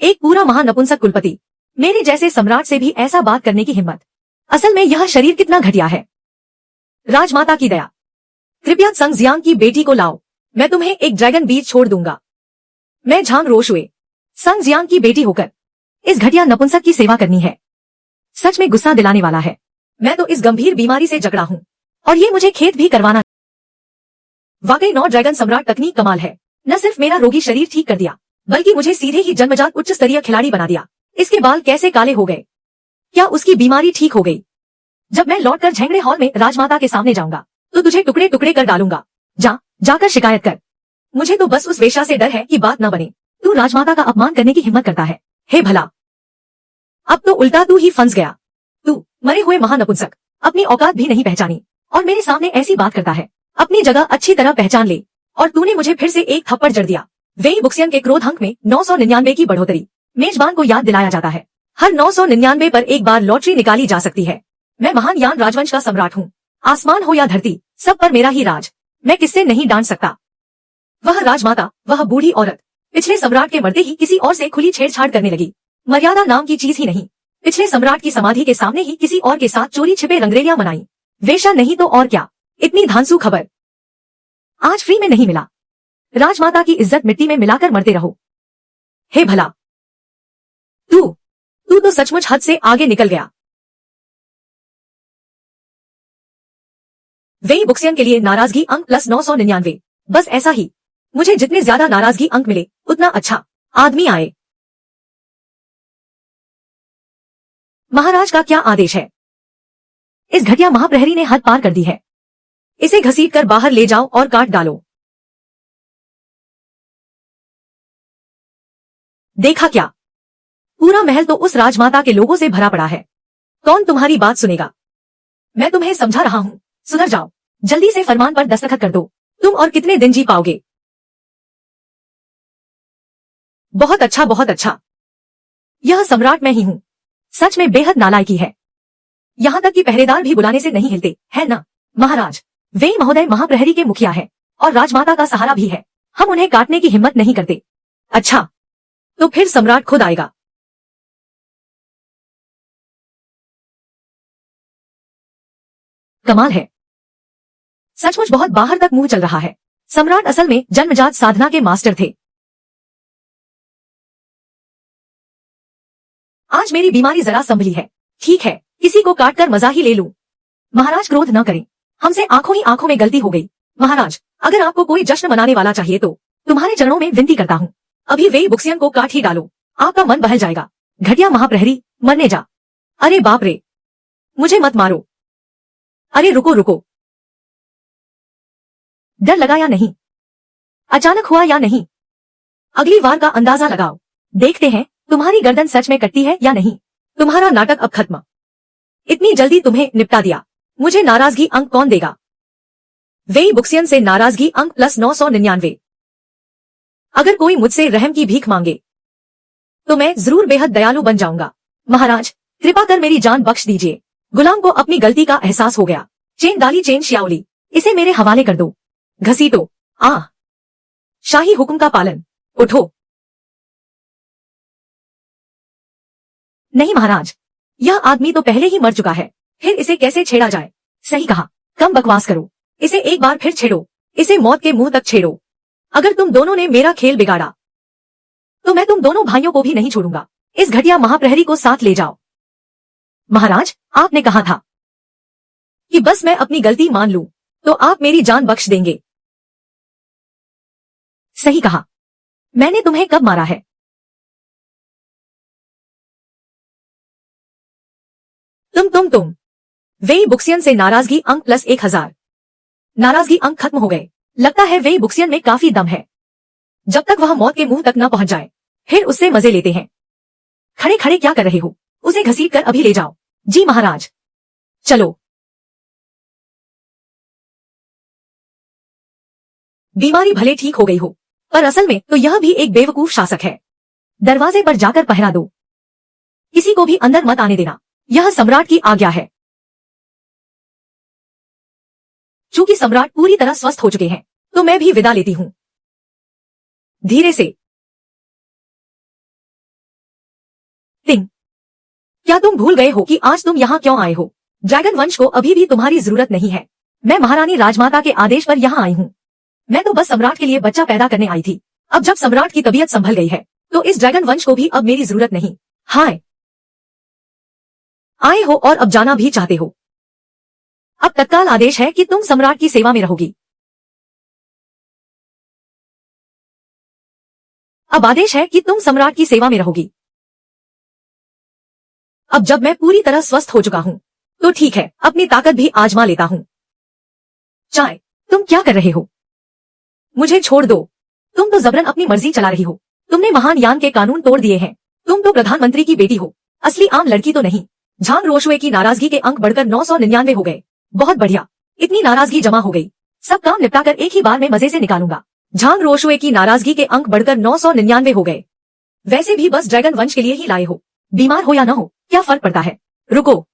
एक पूरा महानपुंसक कुलपति, मेरे जैसे सम्राट से भी ऐसा बात करने की हिम्मत। असल में यह शरीर कितना घटिया है। राजमाता की दया, कृपया संग जियांग की बेटी को लाओ, मैं तुम्हें एक ड्रैगन बीज छोड़ दूंगा। मैं झांग रोशुए, संग जियांग की बेटी होकर इस घटिया नपुंसक की सेवा करनी है, सच में गुस्सा दिलाने वाला है। मैं तो इस गंभीर बीमारी से जकड़ा हूँ और ये मुझे खेत भी करवाना। वाकई 9 ड्रैगन सम्राट तकनीक कमाल है। न सिर्फ मेरा रोगी शरीर ठीक कर दिया, बल्कि मुझे सीधे ही जन्मजात उच्च स्तरीय खिलाड़ी बना दिया। इसके बाल कैसे काले हो गए? क्या उसकी बीमारी ठीक हो गई? जब मैं लौटकर झेंगड़े हॉल में राजमाता के सामने जाऊंगा तो तुझे टुकड़े टुकड़े कर डालूंगा। जाकर शिकायत कर। मुझे तो बस उस वेश्या से डर है कि बात न बने। तू राजमाता का अपमान करने की हिम्मत करता है। हे भला, अब तो उल्टा तू ही फंस गया। तू मरे हुए महानपुंसक, अपनी औकात भी नहीं पहचानी और मेरे सामने ऐसी बात करता है। अपनी जगह अच्छी तरह पहचान ले। और तूने मुझे फिर से एक थप्पड़ जड़ दिया। वेई बुक्सियन के क्रोध अंक में 999 की बढ़ोतरी मेजबान को याद दिलाया जाता है। हर 999 पर एक बार लॉटरी निकाली जा सकती है। मैं महान यान राजवंश का सम्राट हूँ। आसमान हो या धरती, सब पर मेरा ही राज। मैं किससे नहीं डांट सकता। वह राजमाता, वह बूढ़ी औरत, पिछले सम्राट के मरते ही किसी और से खुली छेड़छाड़ करने लगी। मर्यादा नाम की चीज ही नहीं। पिछले सम्राट की समाधि के सामने ही किसी और के साथ चोरी छिपे रंगरेलियां मनाई। वेश्या नहीं तो और क्या। इतनी धांसू खबर आज फ्री में नहीं मिला। राजमाता की इज्जत मिट्टी में मिलाकर मरते रहो। हे भला, तू तो सचमुच हद से आगे निकल गया। वेई बुक्सियन के लिए नाराजगी अंक प्लस 999। बस ऐसा ही। मुझे जितने ज्यादा नाराजगी अंक मिले उतना अच्छा आदमी आए। महाराज का क्या आदेश है? इस घटिया महाप्रहरी ने हद पार कर दी है। इसे घसीटकर बाहर ले जाओ और काट डालो। देखा क्या? पूरा महल तो उस राजमाता के लोगों से भरा पड़ा है। कौन तुम्हारी बात सुनेगा? मैं तुम्हें समझा रहा हूँ, सुधर जाओ। जल्दी से फरमान पर दस्तखत कर दो। तुम और कितने दिन जी पाओगे? बहुत अच्छा, बहुत अच्छा। यह सम्राट मैं ही हूँ। सच में बेहद नालायकी है। यहाँ तक कि पहरेदार भी बुलाने से नहीं हिलते, है ना? महाराज, वेई महोदय महाप्रहरी के मुखिया है और राजमाता का सहारा भी है। हम उन्हें काटने की हिम्मत नहीं करते। अच्छा, तो फिर सम्राट खुद आएगा। कमाल है। सचमुच बहुत बाहर तक मुंह चल रहा है। सम्राट असल में जन्मजात साधना के मास्टर थे। आज मेरी बीमारी जरा संभली है। ठीक है, किसी को काटकर मजा ही ले लूं। महाराज क्रोध न करें, हमसे आंखों ही आंखों में गलती हो गई। महाराज, अगर आपको कोई जश्न मनाने वाला चाहिए तो तुम्हारे चरणों में विनती करता हूँ, अभी वेई बुक्सियन को काट ही डालो। आपका मन बहल जाएगा। घटिया महाप्रहरी, मरने जा। अरे बाप रे, मुझे मत मारो। अरे रुको रुको, डर लगा या नहीं? अचानक हुआ या नहीं? अगली बार का अंदाजा लगाओ। देखते हैं तुम्हारी गर्दन सच में कटती है या नहीं। तुम्हारा नाटक अब खत्म। इतनी जल्दी तुम्हें निपटा दिया। मुझे नाराजगी अंक कौन देगा? वेई बुक्सियन से नाराजगी अंक प्लस 999। अगर कोई मुझसे रहम की भीख मांगे तो मैं जरूर बेहद दयालु बन जाऊंगा। महाराज, कृपा कर मेरी जान बख्श दीजिए। गुलाम को अपनी गलती का एहसास हो गया। चेन डाली चेन श्याओली, इसे मेरे हवाले कर दो। घसीटो। शाही हुक्म का पालन। उठो। नहीं महाराज, यह आदमी तो पहले ही मर चुका है, फिर इसे कैसे छेड़ा जाए? सही कहा, कम बकवास करो। इसे एक बार फिर छेड़ो। इसे मौत के मुंह तक छेड़ो। अगर तुम दोनों ने मेरा खेल बिगाड़ा तो मैं तुम दोनों भाइयों को भी नहीं छोड़ूंगा। इस घटिया महाप्रहरी को साथ ले जाओ। महाराज, आपने कहा था कि बस मैं अपनी गलती मान लूं तो आप मेरी जान बख्श देंगे। सही कहा। मैंने तुम्हें कब मारा है? तुम वेई बुक्सियन से नाराजगी अंक प्लस 1000। नाराजगी अंक खत्म हो गए। लगता है वेई बुक्सियन में काफी दम है। जब तक वह मौत के मुंह तक न पहुंच जाए फिर उससे मजे लेते हैं। खड़े खड़े क्या कर रहे हो? उसे घसीट कर अभी ले जाओ। जी महाराज। चलो। बीमारी भले ठीक हो गई हो, पर असल में तो यह भी एक बेवकूफ शासक है। दरवाजे पर जाकर पहरा दो। किसी को भी अंदर मत आने देना। यह सम्राट की आज्ञा है। चूंकि सम्राट पूरी तरह स्वस्थ हो चुके हैं तो मैं भी विदा लेती हूँ। धीरे से। क्या तुम भूल गए हो कि आज तुम यहाँ क्यों आए हो? ड्रैगन वंश को अभी भी तुम्हारी जरूरत नहीं है। मैं महारानी राजमाता के आदेश पर यहाँ आई हूँ। मैं तो बस सम्राट के लिए बच्चा पैदा करने आई थी। अब जब सम्राट की तबीयत संभल गई है तो इस ड्रैगन वंश को भी अब मेरी जरूरत नहीं। हाय, आए हो और अब जाना भी चाहते हो। अब तत्काल आदेश है कि तुम सम्राट की सेवा में रहोगी। अब आदेश है कि तुम सम्राट की सेवा में रहोगी। अब जब मैं पूरी तरह स्वस्थ हो चुका हूँ तो ठीक है, अपनी ताकत भी आजमा लेता हूँ। चाय, तुम क्या कर रहे हो? मुझे छोड़ दो। तुम तो जबरन अपनी मर्जी चला रही हो। तुमने महान यान के कानून तोड़ दिए हैं। तुम तो प्रधानमंत्री की बेटी हो, असली आम लड़की तो नहीं। झांग रोशुए की नाराजगी के अंक बढ़कर 999 हो गए। बहुत बढ़िया, इतनी नाराजगी जमा हो गई। सब काम निपटाकर एक ही बार में मजे से निकालूंगा। झांग रोशुए की नाराजगी के अंक बढ़कर 999 हो गए। वैसे भी बस ड्रैगन वंश के लिए ही लाए हो। बीमार हो या न हो क्या फर्क पड़ता है। रुको,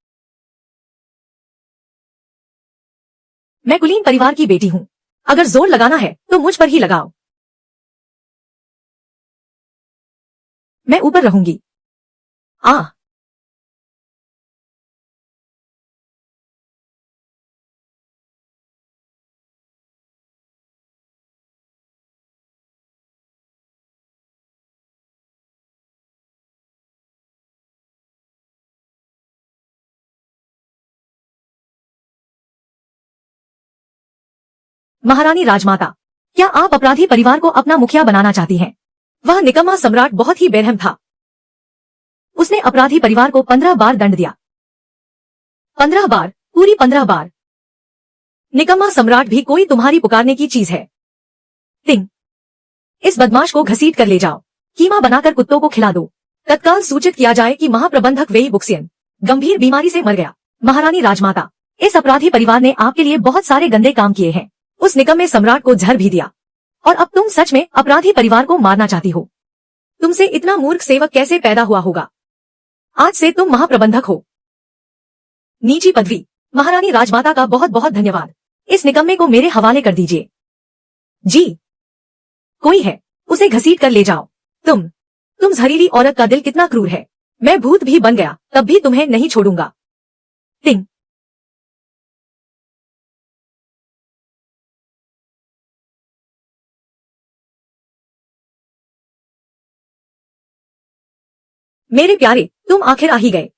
मैं कुलीन परिवार की बेटी हूँ। अगर जोर लगाना है तो मुझ पर ही लगाओ। मैं ऊपर रहूंगी। महारानी राजमाता, क्या आप अपराधी परिवार को अपना मुखिया बनाना चाहती हैं? वह निकम्मा सम्राट बहुत ही बेरहम था। उसने अपराधी परिवार को 15 बार दंड दिया। 15 बार, पूरी 15 बार। निकम्मा सम्राट भी कोई तुम्हारी पुकारने की चीज है। तिंग, इस बदमाश को घसीट कर ले जाओ। कीमा बनाकर कुत्तों को खिला दो। तत्काल सूचित किया जाए कि महाप्रबंधक वेई बुक्सियन गंभीर बीमारी से मर गया। महारानी राजमाता, इस अपराधी परिवार ने आपके लिए बहुत सारे गंदे काम किए हैं। उस निकम्मे सम्राट को जहर भी दिया और अब तुम सच में अपराधी परिवार को मारना चाहती हो। तुमसे इतना मूर्ख सेवक कैसे पैदा हुआ होगा? आज से तुम महाप्रबंधक हो। नीची पदवी। महारानी राजमाता का बहुत बहुत धन्यवाद। इस निकम्मे को मेरे हवाले कर दीजिए। जी, कोई है, उसे घसीट कर ले जाओ। तुम जहरीली औरत का दिल कितना क्रूर है। मैं भूत भी बन गया तब भी तुम्हें नहीं छोड़ूंगा। तिंग, मेरे प्यारे, तुम आखिर आ ही गए।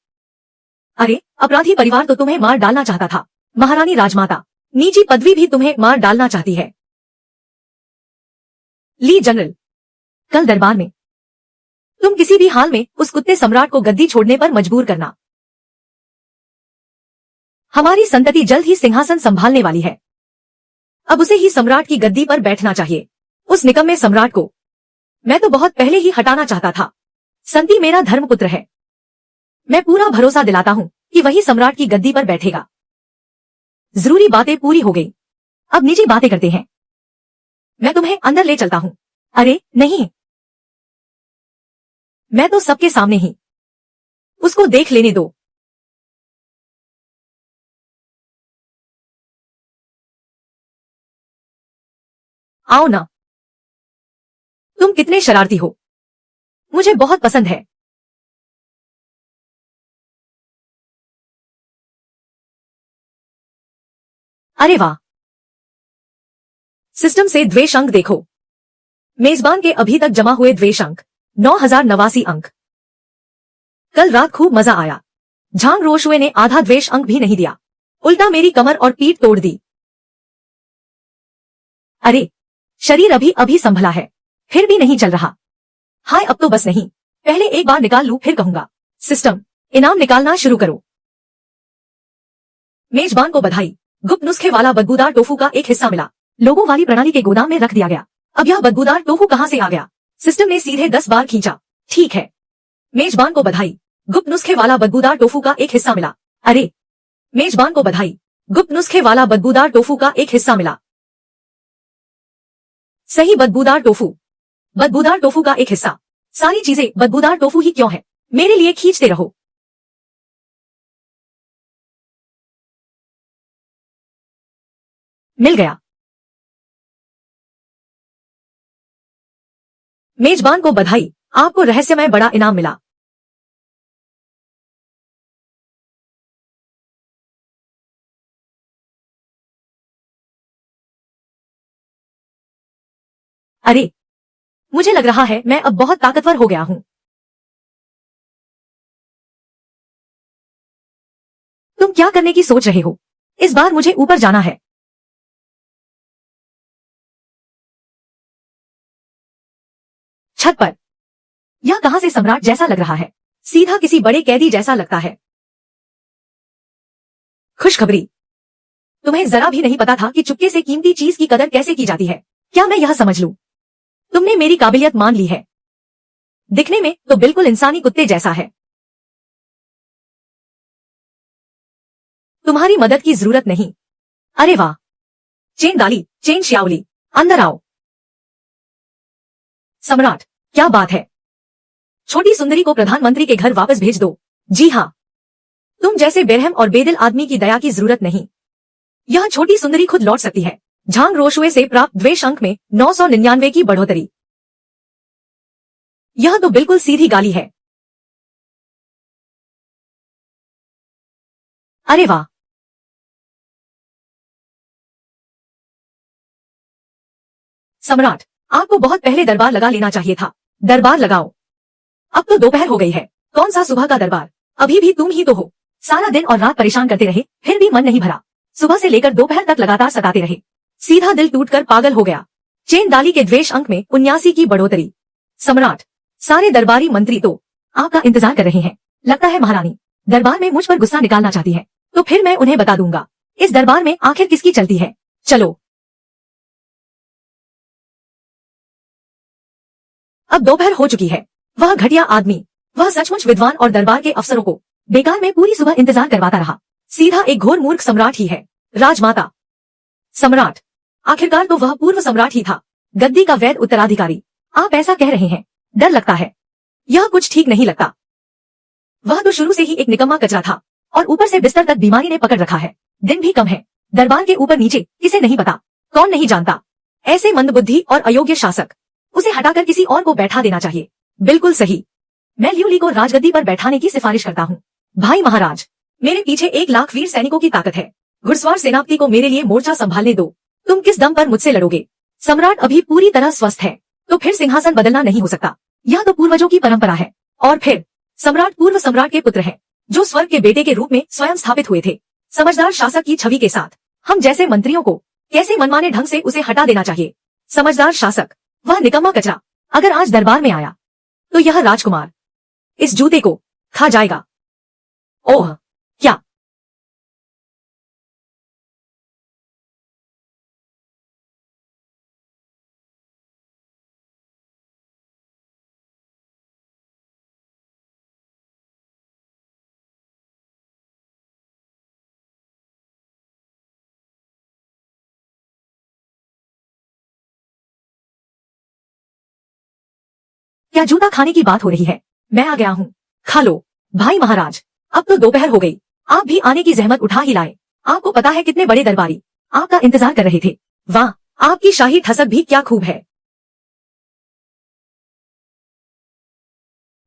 अरे, अपराधी परिवार तो तुम्हें मार डालना चाहता था। महारानी राजमाता, नीची पदवी भी तुम्हें मार डालना चाहती है। ली जनरल, कल दरबार में तुम किसी भी हाल में उस कुत्ते सम्राट को गद्दी छोड़ने पर मजबूर करना। हमारी संतति जल्द ही सिंहासन संभालने वाली है। अब उसे ही सम्राट की गद्दी पर बैठना चाहिए। उस निकम्मे सम्राट को मैं तो बहुत पहले ही हटाना चाहता था। संति मेरा धर्मपुत्र है। मैं पूरा भरोसा दिलाता हूँ कि वही सम्राट की गद्दी पर बैठेगा। जरूरी बातें पूरी हो गई, अब निजी बातें करते हैं। मैं तुम्हें अंदर ले चलता हूँ। अरे नहीं, मैं तो सबके सामने ही उसको देख लेने दो। आओ ना। तुम कितने शरारती हो, मुझे बहुत पसंद है। अरे वाह, सिस्टम से द्वेष अंक देखो। मेजबान के अभी तक जमा हुए द्वेष अंक 9089 अंक। कल रात खूब मजा आया। झांग रोशुए ने आधा द्वेष अंक भी नहीं दिया, उल्टा मेरी कमर और पीठ तोड़ दी। अरे, शरीर अभी अभी संभला है, फिर भी नहीं चल रहा। हाय, अब तो बस नहीं, पहले एक बार निकाल लूं फिर कहूंगा। सिस्टम, इनाम निकालना शुरू करो। मेजबान को बधाई। गुप्त नुस्खे वाला बदबूदार टोफू का एक हिस्सा मिला। लोगों वाली प्रणाली के गोदाम में रख दिया गया। अब यह बदबूदार टोफू कहां से आ गया? सिस्टम ने सीधे 10 बार खींचा। ठीक है, मेजबान को बधाई। गुप्त नुस्खे वाला बदबूदार टोफू का एक हिस्सा मिला। अरे, मेजबान को बधाई। गुप्त नुस्खे वाला बदबूदार टोफू का एक हिस्सा मिला। सही, बदबूदार टोफू। बदबूदार टोफू का एक हिस्सा। सारी चीजें बदबूदार टोफू ही क्यों है? मेरे लिए खींचते रहो। मिल गया। मेजबान को बधाई, आपको रहस्यमय बड़ा इनाम मिला। अरे, मुझे लग रहा है मैं अब बहुत ताकतवर हो गया हूँ। तुम क्या करने की सोच रहे हो? इस बार मुझे ऊपर जाना है। छत पर। यह कहां से सम्राट जैसा लग रहा है? सीधा किसी बड़े कैदी जैसा लगता है। खुशखबरी। तुम्हें जरा भी नहीं पता था कि चुपके से कीमती चीज की कदर कैसे की जाती है। क्या मैं यह समझ लूं? तुमने मेरी काबिलियत मान ली है। दिखने में तो बिल्कुल इंसानी कुत्ते जैसा है। तुम्हारी मदद की जरूरत नहीं। अरे वाह, चेन दाली, चेन श्यावली, अंदर आओ। सम्राट, क्या बात है? छोटी सुंदरी को प्रधानमंत्री के घर वापस भेज दो। जी हाँ, तुम जैसे बेरहम और बेदिल आदमी की दया की जरूरत नहीं। यह छोटी सुंदरी खुद लौट सकती है। झांग रोशुए से प्राप्त द्वेष अंक में 999 की बढ़ोतरी। यह तो बिल्कुल सीधी गाली है। अरे वाह, सम्राट, आपको बहुत पहले दरबार लगा लेना चाहिए था। दरबार लगाओ। अब तो दोपहर हो गई है। कौन सा सुबह का दरबार? अभी भी तुम ही तो हो। सारा दिन और रात परेशान करते रहे, फिर भी मन नहीं भरा। सुबह से लेकर दोपहर तक लगातार सताते रहे। सीधा दिल टूटकर पागल हो गया। चेन दाली के द्वेष अंक में 79 की बढ़ोतरी। सम्राट, सारे दरबारी मंत्री तो आपका इंतजार कर रहे हैं। लगता है महारानी दरबार में मुझ पर गुस्सा निकालना चाहती है। तो फिर मैं उन्हें बता दूंगा इस दरबार में आखिर किसकी चलती है। चलो। अब दोपहर हो चुकी है। वह घटिया आदमी, वह सचमुच विद्वान और दरबार के अफसरों को बेकार में पूरी सुबह इंतजार करवाता रहा। सीधा एक घोर मूर्ख सम्राट ही है। राजमाता। सम्राट, आखिरकार तो वह पूर्व सम्राट ही था, गद्दी का वैध उत्तराधिकारी। आप ऐसा कह रहे हैं, डर लगता है। यह कुछ ठीक नहीं लगता। वह तो शुरू से ही एक निकम्मा कचरा था और ऊपर से बिस्तर तक बीमारी ने पकड़ रखा है। दिन भी कम है। दरबार के ऊपर नीचे किसे नहीं पता, कौन नहीं जानता। ऐसे मंदबुद्धि और अयोग्य शासक, उसे हटाकर किसी और को बैठा देना चाहिए। बिल्कुल सही। मैं लियू ली को राजगद्दी पर बैठाने की सिफारिश करता हूँ। भाई महाराज, मेरे पीछे 1 लाख वीर सैनिकों की ताकत है। घुड़सवार सेनापति को मेरे लिए मोर्चा संभालने दो। तुम किस दम पर मुझसे लड़ोगे? सम्राट अभी पूरी तरह स्वस्थ है, तो फिर सिंहासन बदलना नहीं हो सकता। यह तो पूर्वजों की परंपरा है। और फिर सम्राट पूर्व सम्राट के पुत्र है, जो स्वर्ग के बेटे के रूप में स्वयं स्थापित हुए थे। समझदार शासक की छवि के साथ हम जैसे मंत्रियों को कैसे मनमाने ढंग से उसे हटा देना चाहिए। समझदार शासक, वह निकम्मा कचरा अगर आज दरबार में आया तो यह राजकुमार इस जूते को खा जाएगा। ओह, क्या? क्या जूता खाने की बात हो रही है? मैं आ गया हूँ, खा लो। भाई महाराज, अब तो दोपहर हो गई। आप भी आने की जहमत उठा ही लाए। आपको पता है कितने बड़े दरबारी आपका इंतजार कर रहे थे। वाह, आपकी शाही ठसक भी क्या खूब है।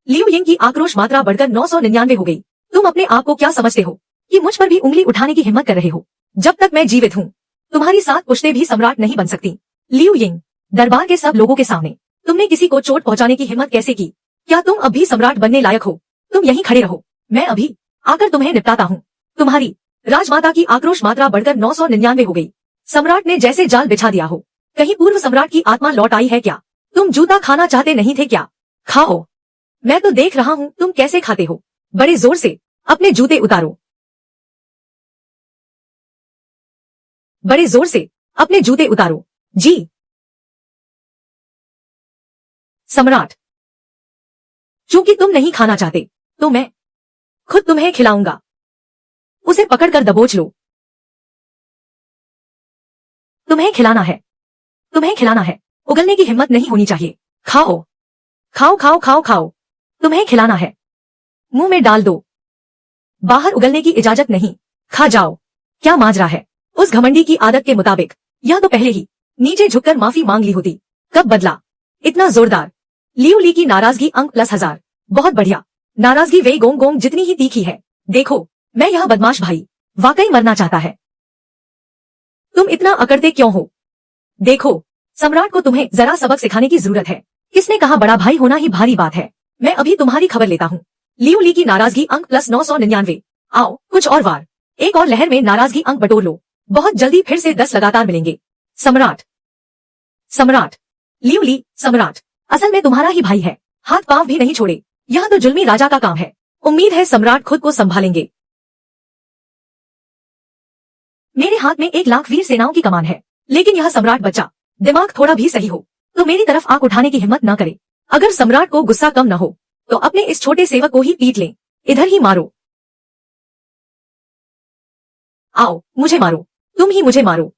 लियू यिंग की आक्रोश मात्रा बढ़कर 999 हो गई। तुम अपने आप को क्या समझते हो कि मुझ पर भी उंगली उठाने की हिम्मत कर रहे हो? जब तक मैं जीवित हूँ, तुम्हारी 7 पुश्तें भी सम्राट नहीं बन सकती। लियू यिंग, दरबार के सब लोगों के सामने तुमने किसी को चोट पहुंचाने की हिम्मत कैसे की? क्या तुम अब भी सम्राट बनने लायक हो? तुम यहीं खड़े रहो, मैं अभी आकर तुम्हें निपटाता हूँ। तुम्हारी राजमाता की आक्रोश मात्रा बढ़कर 999 हो गई। सम्राट ने जैसे जाल बिछा दिया हो। कहीं पूर्व सम्राट की आत्मा लौट आई है क्या? तुम जूता खाना चाहते नहीं थे क्या? खाओ। मैं तो देख रहा हूँ तुम कैसे खाते हो। बड़े जोर से अपने जूते उतारो। बड़े जोर से अपने जूते उतारो। जी। सम्राट, चूंकि तुम नहीं खाना चाहते, तो मैं खुद तुम्हें खिलाऊंगा। उसे पकड़कर दबोच लो। तुम्हें खिलाना है, तुम्हें खिलाना है। उगलने की हिम्मत नहीं होनी चाहिए। खाओ, खाओ खाओ खाओ खाओ। तुम्हें खिलाना है, मुंह में डाल दो। बाहर उगलने की इजाजत नहीं। खा जाओ। क्या माजरा है? उस घमंडी की आदत के मुताबिक यह तो पहले ही नीचे झुककर माफी मांग ली होती। कब बदला इतना जोरदार? लियू ली की नाराजगी अंक +1000। बहुत बढ़िया। नाराजगी वे गोंग गोंग जितनी ही तीखी है। देखो, मैं यह बदमाश भाई वाकई मरना चाहता है। तुम इतना अकड़ते क्यों हो? देखो, सम्राट को तुम्हें जरा सबक सिखाने की जरूरत है। किसने कहा बड़ा भाई होना ही भारी बात है। मैं अभी तुम्हारी खबर लेता हूँ। लियू ली की नाराजगी अंक प्लस 999। आओ कुछ और वार, एक और लहर में नाराजगी अंक बटोर लो। बहुत जल्दी फिर से 10 लगातार मिलेंगे। सम्राट सम्राट लियू ली सम्राट असल में तुम्हारा ही भाई है, हाथ पांव भी नहीं छोड़े। यह तो जुल्मी राजा का काम है। उम्मीद है सम्राट खुद को संभालेंगे। मेरे हाथ में 1 लाख वीर सेनाओं की कमान है, लेकिन यह सम्राट बच्चा दिमाग थोड़ा भी सही हो तो मेरी तरफ आंख उठाने की हिम्मत न करे। अगर सम्राट को गुस्सा कम न हो तो अपने इस छोटे सेवक को ही पीट ले। इधर ही मारो। आओ मुझे मारो, तुम ही मुझे मारो।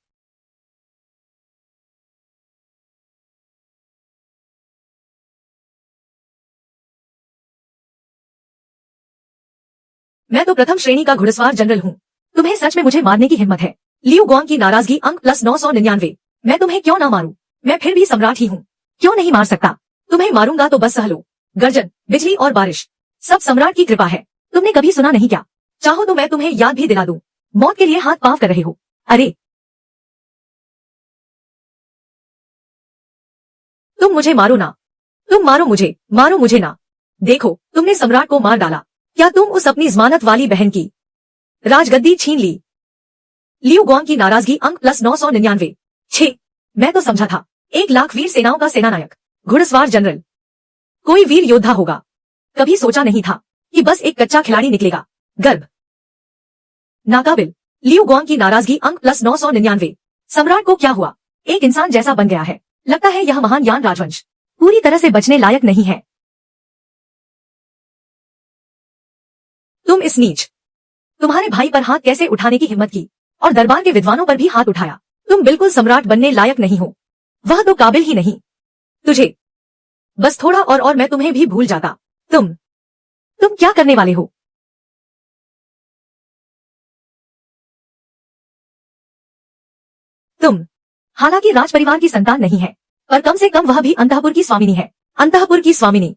मैं तो प्रथम श्रेणी का घुड़सवार जनरल हूँ। तुम्हें सच में मुझे मारने की हिम्मत है। लियू गुआंग की नाराजगी अंक प्लस 999। मैं तुम्हें क्यों ना मारूं? मैं फिर भी सम्राट ही हूँ, क्यों नहीं मार सकता? तुम्हें मारूंगा तो बस सह लो। गर्जन, बिजली और बारिश, सब सम्राट की कृपा है। तुमने कभी सुना नहीं क्या? चाहो तो मैं तुम्हें याद भी दिला दूं। मौत के लिए हाथ पांव कर रहे हो। अरे तुम मुझे मारो ना, तुम मारो मुझे ना। देखो तुमने सम्राट को मार डाला। क्या तुम उस अपनी जमानत वाली बहन की राजगद्दी छीन ली? लियू गुआंग की नाराजगी अंक प्लस 999। छे, मैं तो समझा था 1 लाख वीर सेनाओं का सेनानायक, घुड़सवार जनरल, कोई वीर योद्धा होगा। कभी सोचा नहीं था कि बस एक कच्चा खिलाड़ी निकलेगा। गर्भ नाकाबिल। लियू गुआंग की नाराजगी अंक प्लस 999। सम्राट को क्या हुआ? एक इंसान जैसा बन गया है। लगता है यह महान यान राजवंश पूरी तरह से बचने लायक नहीं है। तुम इस नीच, तुम्हारे भाई पर हाथ कैसे उठाने की हिम्मत की और दरबार के विद्वानों पर भी हाथ उठाया। तुम बिल्कुल सम्राट बनने लायक नहीं हो। वह तो काबिल ही नहीं। तुझे बस थोड़ा और मैं तुम्हें भी भूल जाता। तुम क्या करने वाले हो? तुम हालांकि राज परिवार की संतान नहीं है, पर कम से कम वह भी अंतःपुर की स्वामिनी है। अंतःपुर की स्वामिनी।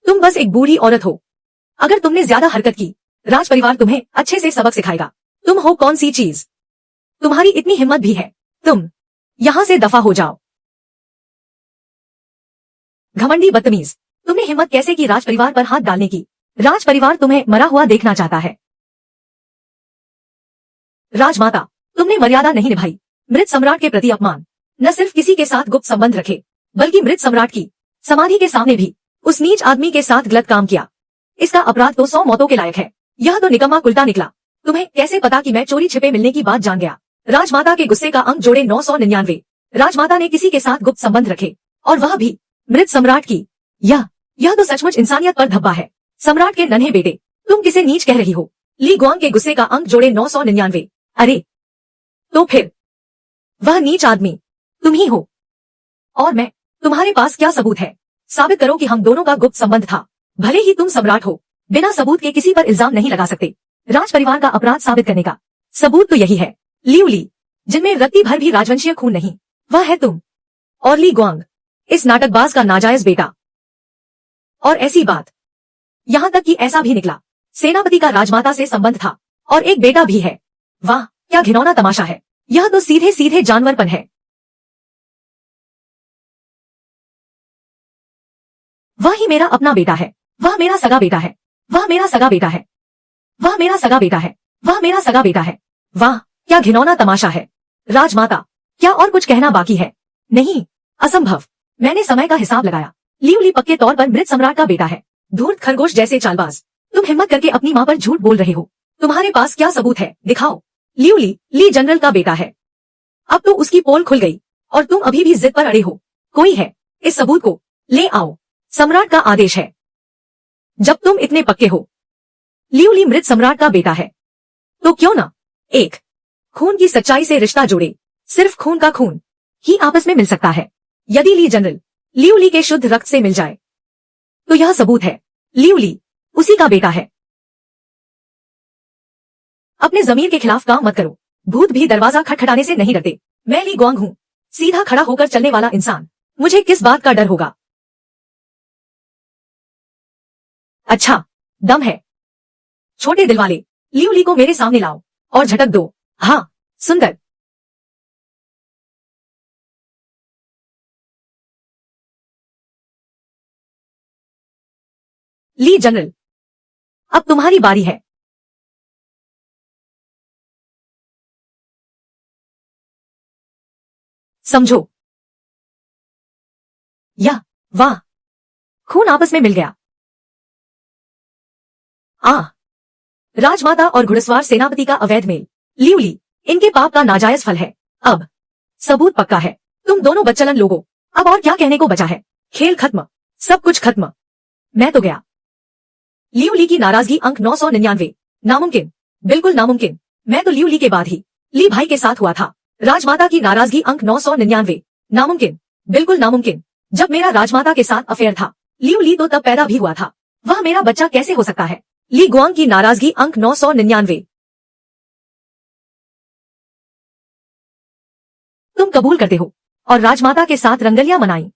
तुम बस एक बूढ़ी औरत हो। अगर तुमने ज्यादा हरकत की, राज परिवार तुम्हें अच्छे से सबक सिखाएगा। तुम हो कौन सी चीज? तुम्हारी इतनी हिम्मत भी है? तुम यहां से दफा हो जाओ। घमंडी बदतमीज, तुमने हिम्मत कैसे की राज परिवार पर हाथ डालने की? राज परिवार तुम्हें मरा हुआ देखना चाहता है। राजमाता, तुमने मर्यादा नहीं निभाई। मृत सम्राट के प्रति अपमान। न सिर्फ किसी के साथ गुप्त संबंध रखे, बल्कि मृत सम्राट की समाधि के सामने भी उस नीच आदमी के साथ गलत काम किया। इसका अपराध तो 100 मौतों के लायक है। यह तो निकम्मा कुलटा निकला। तुम्हें कैसे पता कि मैं चोरी छिपे मिलने की बात जान गया? राजमाता के गुस्से का अंक जोड़े 999। राजमाता ने किसी के साथ गुप्त संबंध रखे, और वह भी मृत सम्राट की। यह तो सचमुच इंसानियत पर धब्बा है। सम्राट के नन्हे बेटे, तुम किसे नीच कह रही हो? ली गुआंग के गुस्से का अंक जोड़े 999। अरे तो फिर वह नीच आदमी तुम ही हो। और मैं, तुम्हारे पास क्या सबूत है? साबित करो कि हम दोनों का गुप्त संबंध था। भले ही तुम सम्राट हो, बिना सबूत के किसी पर इल्जाम नहीं लगा सकते। राज परिवार का अपराध साबित करने का सबूत तो यही है। लियू ली, जिनमें रत्ती भर भी राजवंशीय खून नहीं, वह है तुम। और ली गुआंग, इस नाटकबाज का नाजायज बेटा। और ऐसी बात, यहां तक कि ऐसा भी निकला सेनापति का राजमाता से संबंध था, और एक बेटा भी है। वाह क्या घिनौना तमाशा है। यह तो सीधे सीधे जानवरपन है। वह ही मेरा अपना बेटा है। वह मेरा सगा बेटा है। वह मेरा सगा बेटा है। वह मेरा सगा बेटा है। वह मेरा सगा बेटा है। वाह क्या घिनौना तमाशा है। राजमाता, क्या और कुछ कहना बाकी है? नहीं, असंभव। मैंने समय का हिसाब लगाया। लियू ली पक्के तौर पर मृत सम्राट का बेटा है। धूर्त खरगोश जैसे चालबाज, तुम हिम्मत करके अपनी माँ पर झूठ बोल रहे हो। तुम्हारे पास क्या सबूत है? दिखाओ। लियू ली, ली जनरल का बेटा है। अब तो उसकी पोल खुल गई, और तुम अभी भी जिद पर अड़े हो। कोई है? इस सबूत को ले आओ। सम्राट का आदेश है। जब तुम इतने पक्के हो, लियू ली मृत सम्राट का बेटा है, तो क्यों ना एक खून की सच्चाई से रिश्ता जोड़े। सिर्फ खून का खून ही आपस में मिल सकता है। यदि ली जनरल लियू ली के शुद्ध रक्त से मिल जाए, तो यह सबूत है लियू ली उसी का बेटा है। अपने जमीर के खिलाफ काम मत करो। भूत भी दरवाजा खटखटाने से नहीं डरते। मैं ली गुआंग हूँ, सीधा खड़ा होकर चलने वाला इंसान। मुझे किस बात का डर होगा? अच्छा, दम है। छोटे दिल वाले, लियू ली को मेरे सामने लाओ और झटक दो। हाँ, सुंदर। ली जनरल, अब तुम्हारी बारी है। समझो। या वाह, खून आपस में मिल गया। राजमाता और घुड़सवार सेनापति का अवैध मेल, लिउली, इनके पाप का नाजायज फल है। अब सबूत पक्का है, तुम दोनों बच्चलन लोगों, अब और क्या कहने को बचा है? खेल खत्म, सब कुछ खत्म, मैं तो गया। लिउली की नाराजगी अंक 999। नामुमकिन, बिल्कुल नामुमकिन, मैं तो लिउली के बाद ही ली भाई के साथ हुआ था। राजमाता की नाराजगी अंक 999। नामुमकिन, बिल्कुल नामुमकिन, जब मेरा राजमाता के साथ अफेयर था, लिउली तो तब पैदा भी हुआ था, वह मेरा बच्चा कैसे हो सकता है? ली गुआंग की नाराजगी अंक 999। तुम कबूल करते हो और राजमाता के साथ रंगलियां मनाई।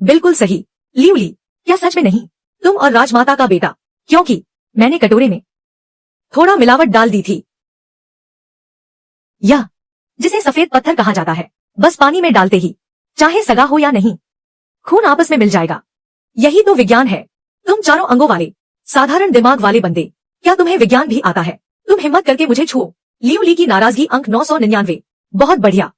बिल्कुल सही, लिउली, क्या सच में नहीं? तुम और राजमाता का बेटा, क्योंकि मैंने कटोरे में थोड़ा मिलावट डाल दी थी। यह, जिसे सफेद पत्थर कहा जाता है, बस पानी में डालते ही, चाहे सगा हो या नहीं, खून आपस में मिल जाएगा। यही तो विज्ञान है। तुम चारों अंगों वाले, साधारण दिमाग वाले बंदे, क्या तुम्हें विज्ञान भी आता है? तुम हिम्मत करके मुझे छुओ। लिउली की नाराजगी अंक 999। बहुत बढ़िया,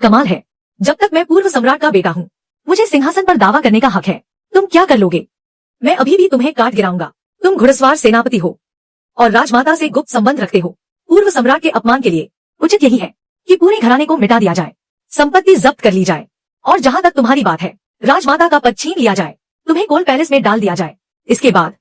कमाल है, जब तक मैं पूर्व सम्राट का बेटा हूँ, मुझे सिंहासन पर दावा करने का हक है। तुम क्या कर लोगे? मैं अभी भी तुम्हें काट गिराऊंगा। तुम घुड़सवार सेनापति हो और राजमाता से गुप्त संबंध रखते हो। पूर्व सम्राट के अपमान के लिए उचित यही है कि पूरे घराने को मिटा दिया जाए, संपत्ति जब्त कर ली जाए, और जहां तक तुम्हारी बात है, राजमाता का पद छीन लिया जाए, तुम्हें कोल पैलेस में डाल दिया जाए। इसके बाद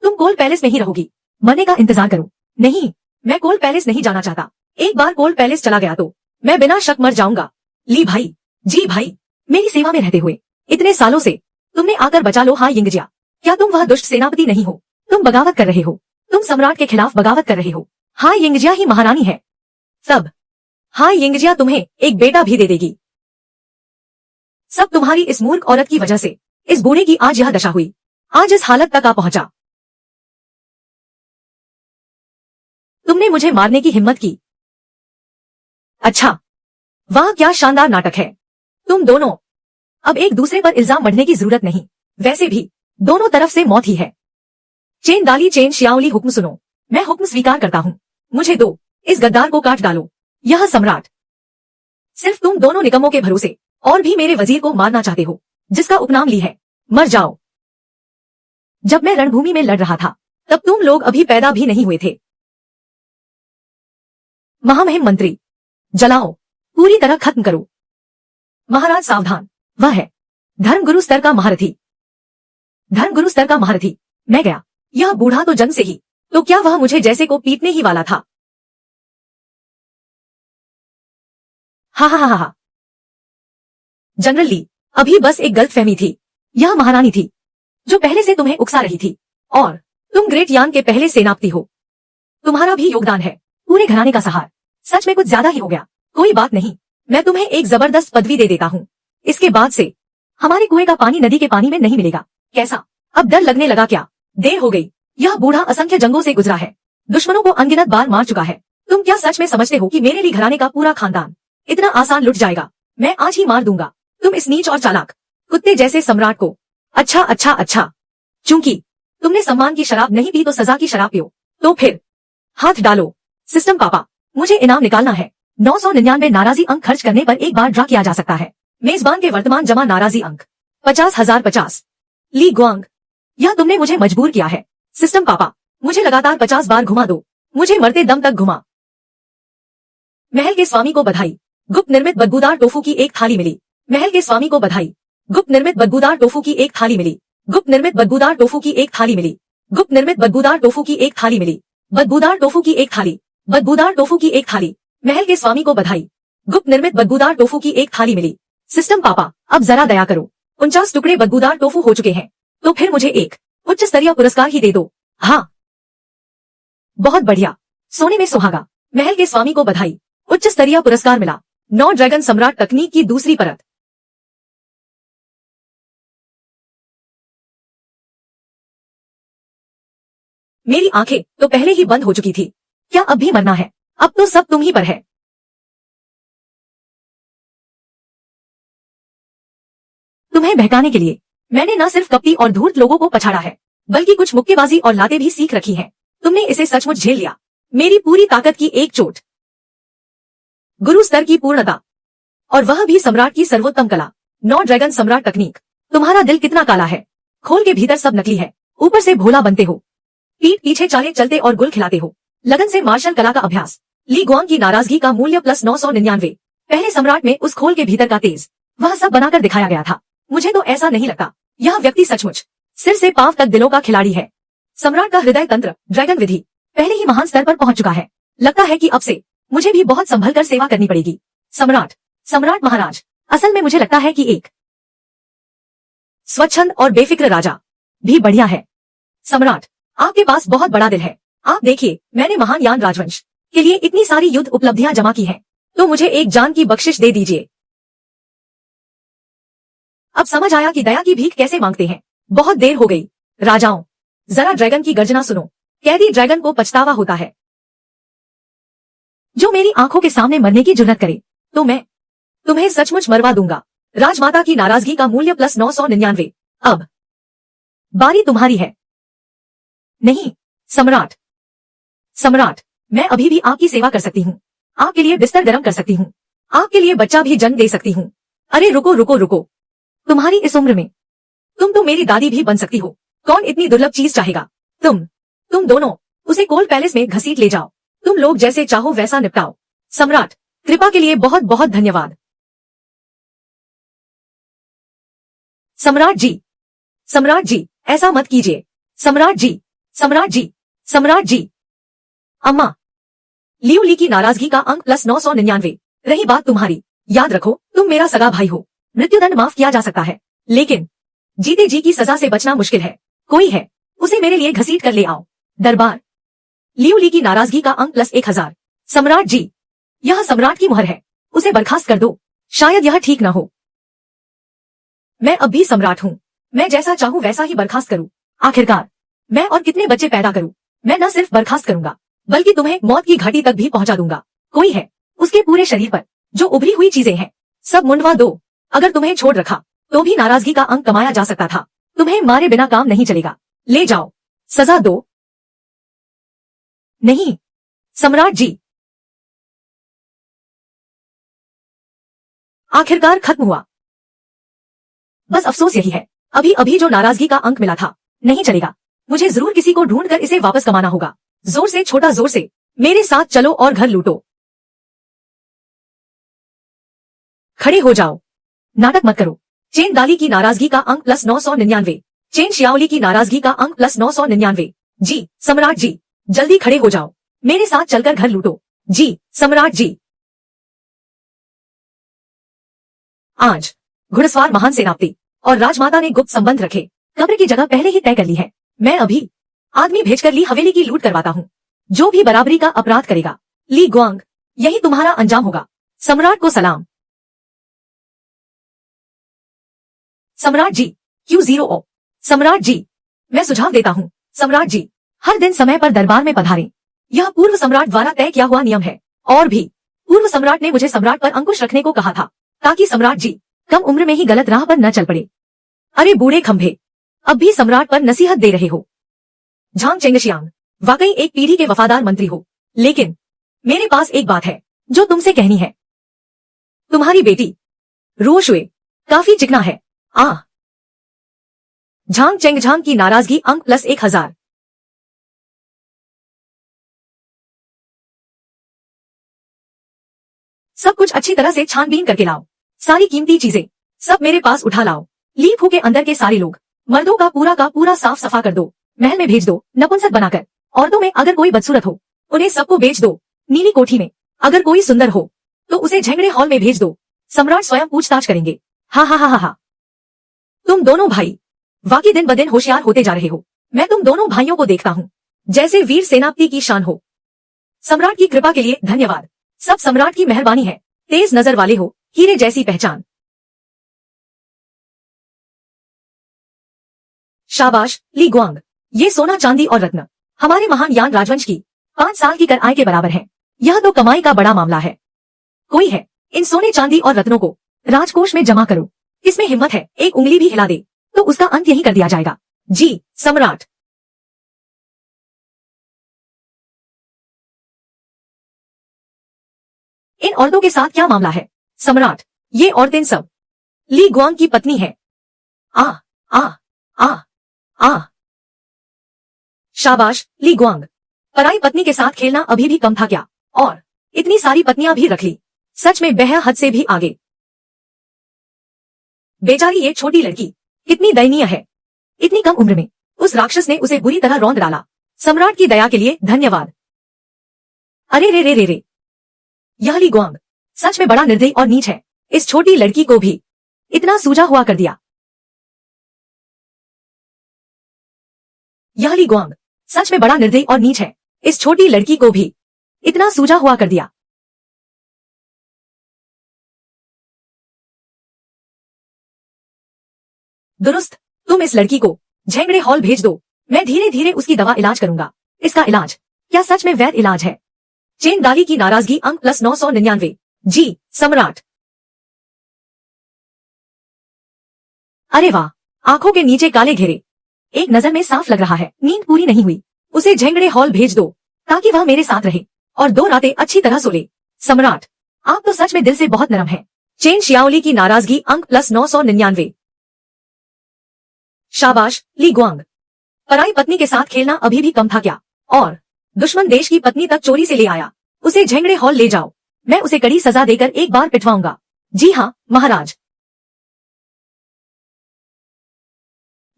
तुम कोल पैलेस में ही रहोगी, मरने का इंतजार करो। नहीं, मैं कोल पैलेस नहीं जाना चाहता। एक बार कोल पैलेस चला गया तो मैं बिना शक मर जाऊंगा। ली भाई, जी भाई, मेरी सेवा में रहते हुए इतने सालों से तुमने आकर बचा लो। हाँ यिंगजिया, क्या तुम वह दुष्ट सेनापति नहीं हो? तुम बगावत कर रहे हो, तुम सम्राट के खिलाफ बगावत कर रहे हो। हाँ यिंगजिया ही महारानी है सब। हाँ यिंगजिया तुम्हें एक बेटा भी दे देगी। सब तुम्हारी इस मूर्ख औरत की वजह से इस बूढ़े की आज यह दशा हुई, आज इस हालत तक आ पहुंचा। तुमने मुझे मारने की हिम्मत की। अच्छा, वाह क्या शानदार नाटक है। तुम दोनों, अब एक दूसरे पर इल्जाम मढ़ने की जरूरत नहीं, वैसे भी दोनों तरफ से मौत ही है। चेन दाली चेन शियाओली, हुक्म सुनो, मैं हुक्म स्वीकार करता हूँ, मुझे दो, इस गद्दार को काट डालो। यह सम्राट, सिर्फ तुम दोनों निकम्मों के भरोसे और भी मेरे वजीर को मारना चाहते हो, जिसका उपनाम ली है। मर जाओ। जब मैं रणभूमि में लड़ रहा था, तब तुम लोग अभी पैदा भी नहीं हुए थे। महामहिम मंत्री, जलाओ, पूरी तरह खत्म करो। महाराज सावधान, वह है धर्मगुरु स्तर का महारथी। धर्मगुरु स्तर का महारथी, मैं गया। यह बूढ़ा तो जन्म से ही, तो क्या वह मुझे जैसे को पीटने ही वाला था? हा हा हा हा। जनरल ली, अभी बस एक गलतफहमी थी। यह महारानी थी जो पहले से तुम्हें उकसा रही थी, और तुम ग्रेट यान के पहले सेनापति हो। तुम्हारा भी योगदान है पूरे घराने का सहार। सच में कुछ ज्यादा ही हो गया। कोई बात नहीं, मैं तुम्हें एक जबरदस्त पदवी दे देता हूँ। इसके बाद से हमारे कुएं का पानी नदी के पानी में नहीं मिलेगा। कैसा, अब डर लगने लगा क्या? देर हो गई। यह बूढ़ा असंख्य जंगों से गुजरा है, दुश्मनों को अनगिनत बार मार चुका है। तुम क्या सच में समझते हो कि मेरे लिए घराने का पूरा खानदान इतना आसान लुट जाएगा? मैं आज ही मार दूंगा तुम इस नीच और चालाक कुत्ते जैसे सम्राट को। अच्छा अच्छा अच्छा, चूंकि तुमने सम्मान की शराब नहीं पी तो सजा की शराब पियो। तो फिर हाथ डालो। सिस्टम पापा, मुझे इनाम निकालना है। 999 नाराजी अंक खर्च करने पर एक बार ड्रा किया जा सकता है। मेजबान के वर्तमान जमा नाराजी अंक 50,050। ली गुआंग, यह तुमने मुझे मजबूर किया है। सिस्टम पापा, मुझे लगातार 50 बार घुमा दो, मुझे मरते दम तक घुमा। महल के स्वामी को बधाई, गुप्त निर्मित बदबूदार टोफू की एक थाली मिली। महल के स्वामी को बधाई, गुप्त निर्मित बदबूदार टोफू की एक थाली मिली। गुप्त निर्मित बदबूदार टोफू की एक थाली मिली। गुप्त निर्मित बदबूदार टोफू की एक थाली मिली। बदबूदार टोफू की एक थाली। बदबूदार टोफू की एक थाली। महल के स्वामी को बधाई, गुप्त निर्मित बदबूदार टोफू की एक थाली मिली। सिस्टम पापा, अब जरा दया करो, 49 टुकड़े बदबूदार टोफू हो चुके हैं, तो फिर मुझे एक उच्च स्तरीय पुरस्कार ही दे दो। हाँ, बहुत बढ़िया, सोने में सुहागा। महल के स्वामी को बधाई, उच्च स्तरीय पुरस्कार मिला। 9 ड्रैगन सम्राट तकनीक की दूसरी परत। मेरी आंखें तो पहले ही बंद हो चुकी थी। क्या अब भी मरना है? अब तो सब तुम ही पर है। तुम्हें बहकाने के लिए मैंने न सिर्फ कपटी और धूर्त लोगों को पछाड़ा है, बल्कि कुछ मुक्केबाजी और लातें भी सीख रखी हैं। तुमने इसे सचमुच झेल लिया। मेरी पूरी ताकत की एक चोट, गुरु स्तर की पूर्णता, और वह भी सम्राट की सर्वोत्तम कला, 9 ड्रैगन सम्राट तकनीक। तुम्हारा दिल कितना काला है, खोल के भीतर सब नकली है, ऊपर से भोला बनते हो, पीठ पीछे चाले चलते और गुल खिलाते हो। लगन से मार्शल कला का अभ्यास। ली गुआंग की नाराजगी का मूल्य प्लस 999। पहले सम्राट में उस खोल के भीतर का तेज, वह सब बनाकर दिखाया गया था। मुझे तो ऐसा नहीं लगता। यह व्यक्ति सचमुच सिर से पांव तक दिलों का खिलाड़ी है। सम्राट का हृदय तंत्र, ड्रैगन विधि पहले ही महान स्तर पर पहुंच चुका है। लगता है कि अब से मुझे भी बहुत संभल कर सेवा करनी पड़ेगी। सम्राट, सम्राट महाराज, असल में मुझे लगता है कि एक स्वच्छंद और बेफिक्र राजा भी बढ़िया है। सम्राट, आपके पास बहुत बड़ा दिल है। आप देखिए, मैंने महान यान राजवंश के लिए इतनी सारी युद्ध उपलब्धियां जमा की हैं, तो मुझे एक जान की बख्शिश दे दीजिए। अब समझ आया कि दया की भीख कैसे मांगते हैं। बहुत देर हो गई। राजाओं, जरा ड्रैगन की गर्जना सुनो। कैदी ड्रैगन को पछतावा होता है। जो मेरी आंखों के सामने मरने की जुर्रत करे, तो मैं तुम्हें सचमुच मरवा दूंगा। राजमाता की नाराजगी का मूल्य प्लस 999। अब बारी तुम्हारी है। नहीं, सम्राट, सम्राट, मैं अभी भी आपकी सेवा कर सकती हूँ। आपके लिए बिस्तर गर्म कर सकती हूँ। आपके लिए बच्चा भी जन्म दे सकती हूँ। अरे रुको रुको रुको, तुम्हारी इस उम्र में तुम तो मेरी दादी भी बन सकती हो। कौन इतनी दुर्लभ चीज चाहेगा? तुम दोनों उसे कोल पैलेस में घसीट ले जाओ। तुम लोग जैसे चाहो वैसा निपटाओ। सम्राट, कृपा के लिए बहुत बहुत धन्यवाद। सम्राट जी, सम्राट जी, ऐसा मत कीजिए। सम्राट जी, सम्राट जी, सम्राट जी। अम्मा, लियू ली की नाराजगी का अंक प्लस 999। रही बात तुम्हारी, याद रखो तुम मेरा सगा भाई हो। मृत्युदंड माफ किया जा सकता है, लेकिन जीते जी की सजा से बचना मुश्किल है। कोई है, उसे मेरे लिए घसीट कर ले आओ। दरबार, लियू ली की नाराजगी का अंक प्लस 1000। सम्राट जी, यह सम्राट की मुहर है, उसे बर्खास्त कर दो। शायद यह ठीक न हो। मैं अब भी सम्राट हूँ। मैं जैसा चाहूँ वैसा ही बर्खास्त करूँ। आखिरकार मैं और कितने बच्चे पैदा करूँ। मैं न सिर्फ बर्खास्त करूंगा, बल्कि तुम्हें मौत की घाटी तक भी पहुंचा दूंगा। कोई है, उसके पूरे शरीर पर जो उभरी हुई चीजें हैं, सब मुंडवा दो। अगर तुम्हें छोड़ रखा तो भी नाराजगी का अंक कमाया जा सकता था। तुम्हें मारे बिना काम नहीं चलेगा। ले जाओ, सजा दो। नहीं, सम्राट जी। आखिरकार खत्म हुआ। बस अफसोस यही है, अभी अभी जो नाराजगी का अंक मिला था, नहीं चलेगा। मुझे जरूर किसी को ढूंढकर इसे वापस कमाना होगा। जोर से छोटा, जोर से। मेरे साथ चलो और घर लूटो। खड़े हो जाओ, नाटक मत करो। चेन दाली की नाराजगी का अंक प्लस 999। चेन शियाओली की नाराजगी का अंक प्लस 999। जी, सम्राट जी, जल्दी खड़े हो जाओ। मेरे साथ चलकर घर लूटो। जी, सम्राट जी। आज घुड़सवार महान सेनापति और राजमाता ने गुप्त संबंध रखे। कब्र की जगह पहले ही तय कर ली है। मैं अभी आदमी भेजकर ली हवेली की लूट करवाता हूँ। जो भी बराबरी का अपराध करेगा, ली गुआंग, यही तुम्हारा अंजाम होगा। सम्राट को सलाम। सम्राट जी, Q0O। सम्राट जी, मैं सुझाव देता हूँ। सम्राट जी, हर दिन समय पर दरबार में पधारें। यह पूर्व सम्राट द्वारा तय किया हुआ नियम है। और भी, पूर्व सम्राट ने मुझे सम्राट पर अंकुश रखने को कहा था, ताकि सम्राट जी कम उम्र में ही गलत राह पर न चल पड़े। अरे बूढ़े खंभे, अब भी सम्राट पर नसीहत दे रहे हो। झांग चेंगशियांग, वाकई एक पीढ़ी के वफादार मंत्री हो, लेकिन मेरे पास एक बात है जो तुमसे कहनी है। तुम्हारी बेटी रुओ शुए काफी चिकना है। झांग चेंगझांग की नाराजगी अंक प्लस 1000। सब कुछ अच्छी तरह से छानबीन करके लाओ। सारी कीमती चीजें सब मेरे पास उठा लाओ। ली फू के अंदर के सारे लोग, मर्दों का पूरा साफ सफा कर दो। महल में भेज दो नपुंसक बनाकर। औरतों में अगर कोई बदसूरत हो, उन्हें सबको बेच दो। नीली कोठी में अगर कोई सुंदर हो, तो उसे झंगड़े हॉल में भेज दो। सम्राट स्वयं पूछताछ करेंगे। हा हा हा हा हा। तुम दोनों भाई वाकई दिन ब दिन होशियार होते जा रहे हो। मैं तुम दोनों भाइयों को देखता हूँ जैसे वीर सेनापति की शान हो। सम्राट की कृपा के लिए धन्यवाद। सब सम्राट की मेहरबानी है। तेज नजर वाले हो, हीरे जैसी पहचान। शाबाश ली गुआंग, ये सोना चांदी और रत्न हमारे महान यान राजवंश की 5 साल की कर आय के बराबर है। यह तो कमाई का बड़ा मामला है। कोई है, इन सोने चांदी और रत्नों को राजकोष में जमा करो। इसमें हिम्मत है एक उंगली भी हिला दे तो उसका अंत यही कर दिया जाएगा। जी सम्राट। इन औरतों के साथ क्या मामला है सम्राट? ये औरतें सब ली गुआंग की पत्नी है। आ आ आ आ शाबाश ली गुआंग, पराई पत्नी के साथ खेलना अभी भी कम था क्या? और इतनी सारी पत्नियां भी रख ली, सच में बेहद हद से भी आगे। बेचारी ये छोटी लड़की कितनी दयनीय है, इतनी कम उम्र में उस राक्षस ने उसे बुरी तरह रौंद डाला। सम्राट की दया के लिए धन्यवाद। अरे रे रे रे रे, यह ली गुआंग सच में बड़ा निर्दयी और नीच है, इस छोटी लड़की को भी इतना सूजा हुआ कर दिया। यह ली गुआंग सच में बड़ा निर्दयी और नीच है, इस छोटी लड़की को भी इतना सूजा हुआ कर दिया। दुरुस्त, तुम इस लड़की को झेंगड़े हॉल भेज दो, मैं धीरे धीरे उसकी दवा इलाज करूंगा। इसका इलाज क्या सच में वैध इलाज है? चेन दाली की नाराजगी अंक प्लस 999। जी सम्राट। अरे वाह, आंखों के नीचे काले घेरे, एक नजर में साफ लग रहा है नींद पूरी नहीं हुई। उसे झेंगड़े हॉल भेज दो ताकि वह मेरे साथ रहे और 2 रातें अच्छी तरह सो ले। सम्राट, आप तो सच में दिल से बहुत नरम हैं। चेन शियाओली की नाराजगी अंक प्लस 999। शाबाश ली गुआंग, पराई पत्नी के साथ खेलना अभी भी कम था क्या? और दुश्मन देश की पत्नी तक चोरी से ले आया। उसे झेंगड़े हॉल ले जाओ, मैं उसे कड़ी सजा देकर एक बार पिटवाऊंगा। जी हाँ महाराज।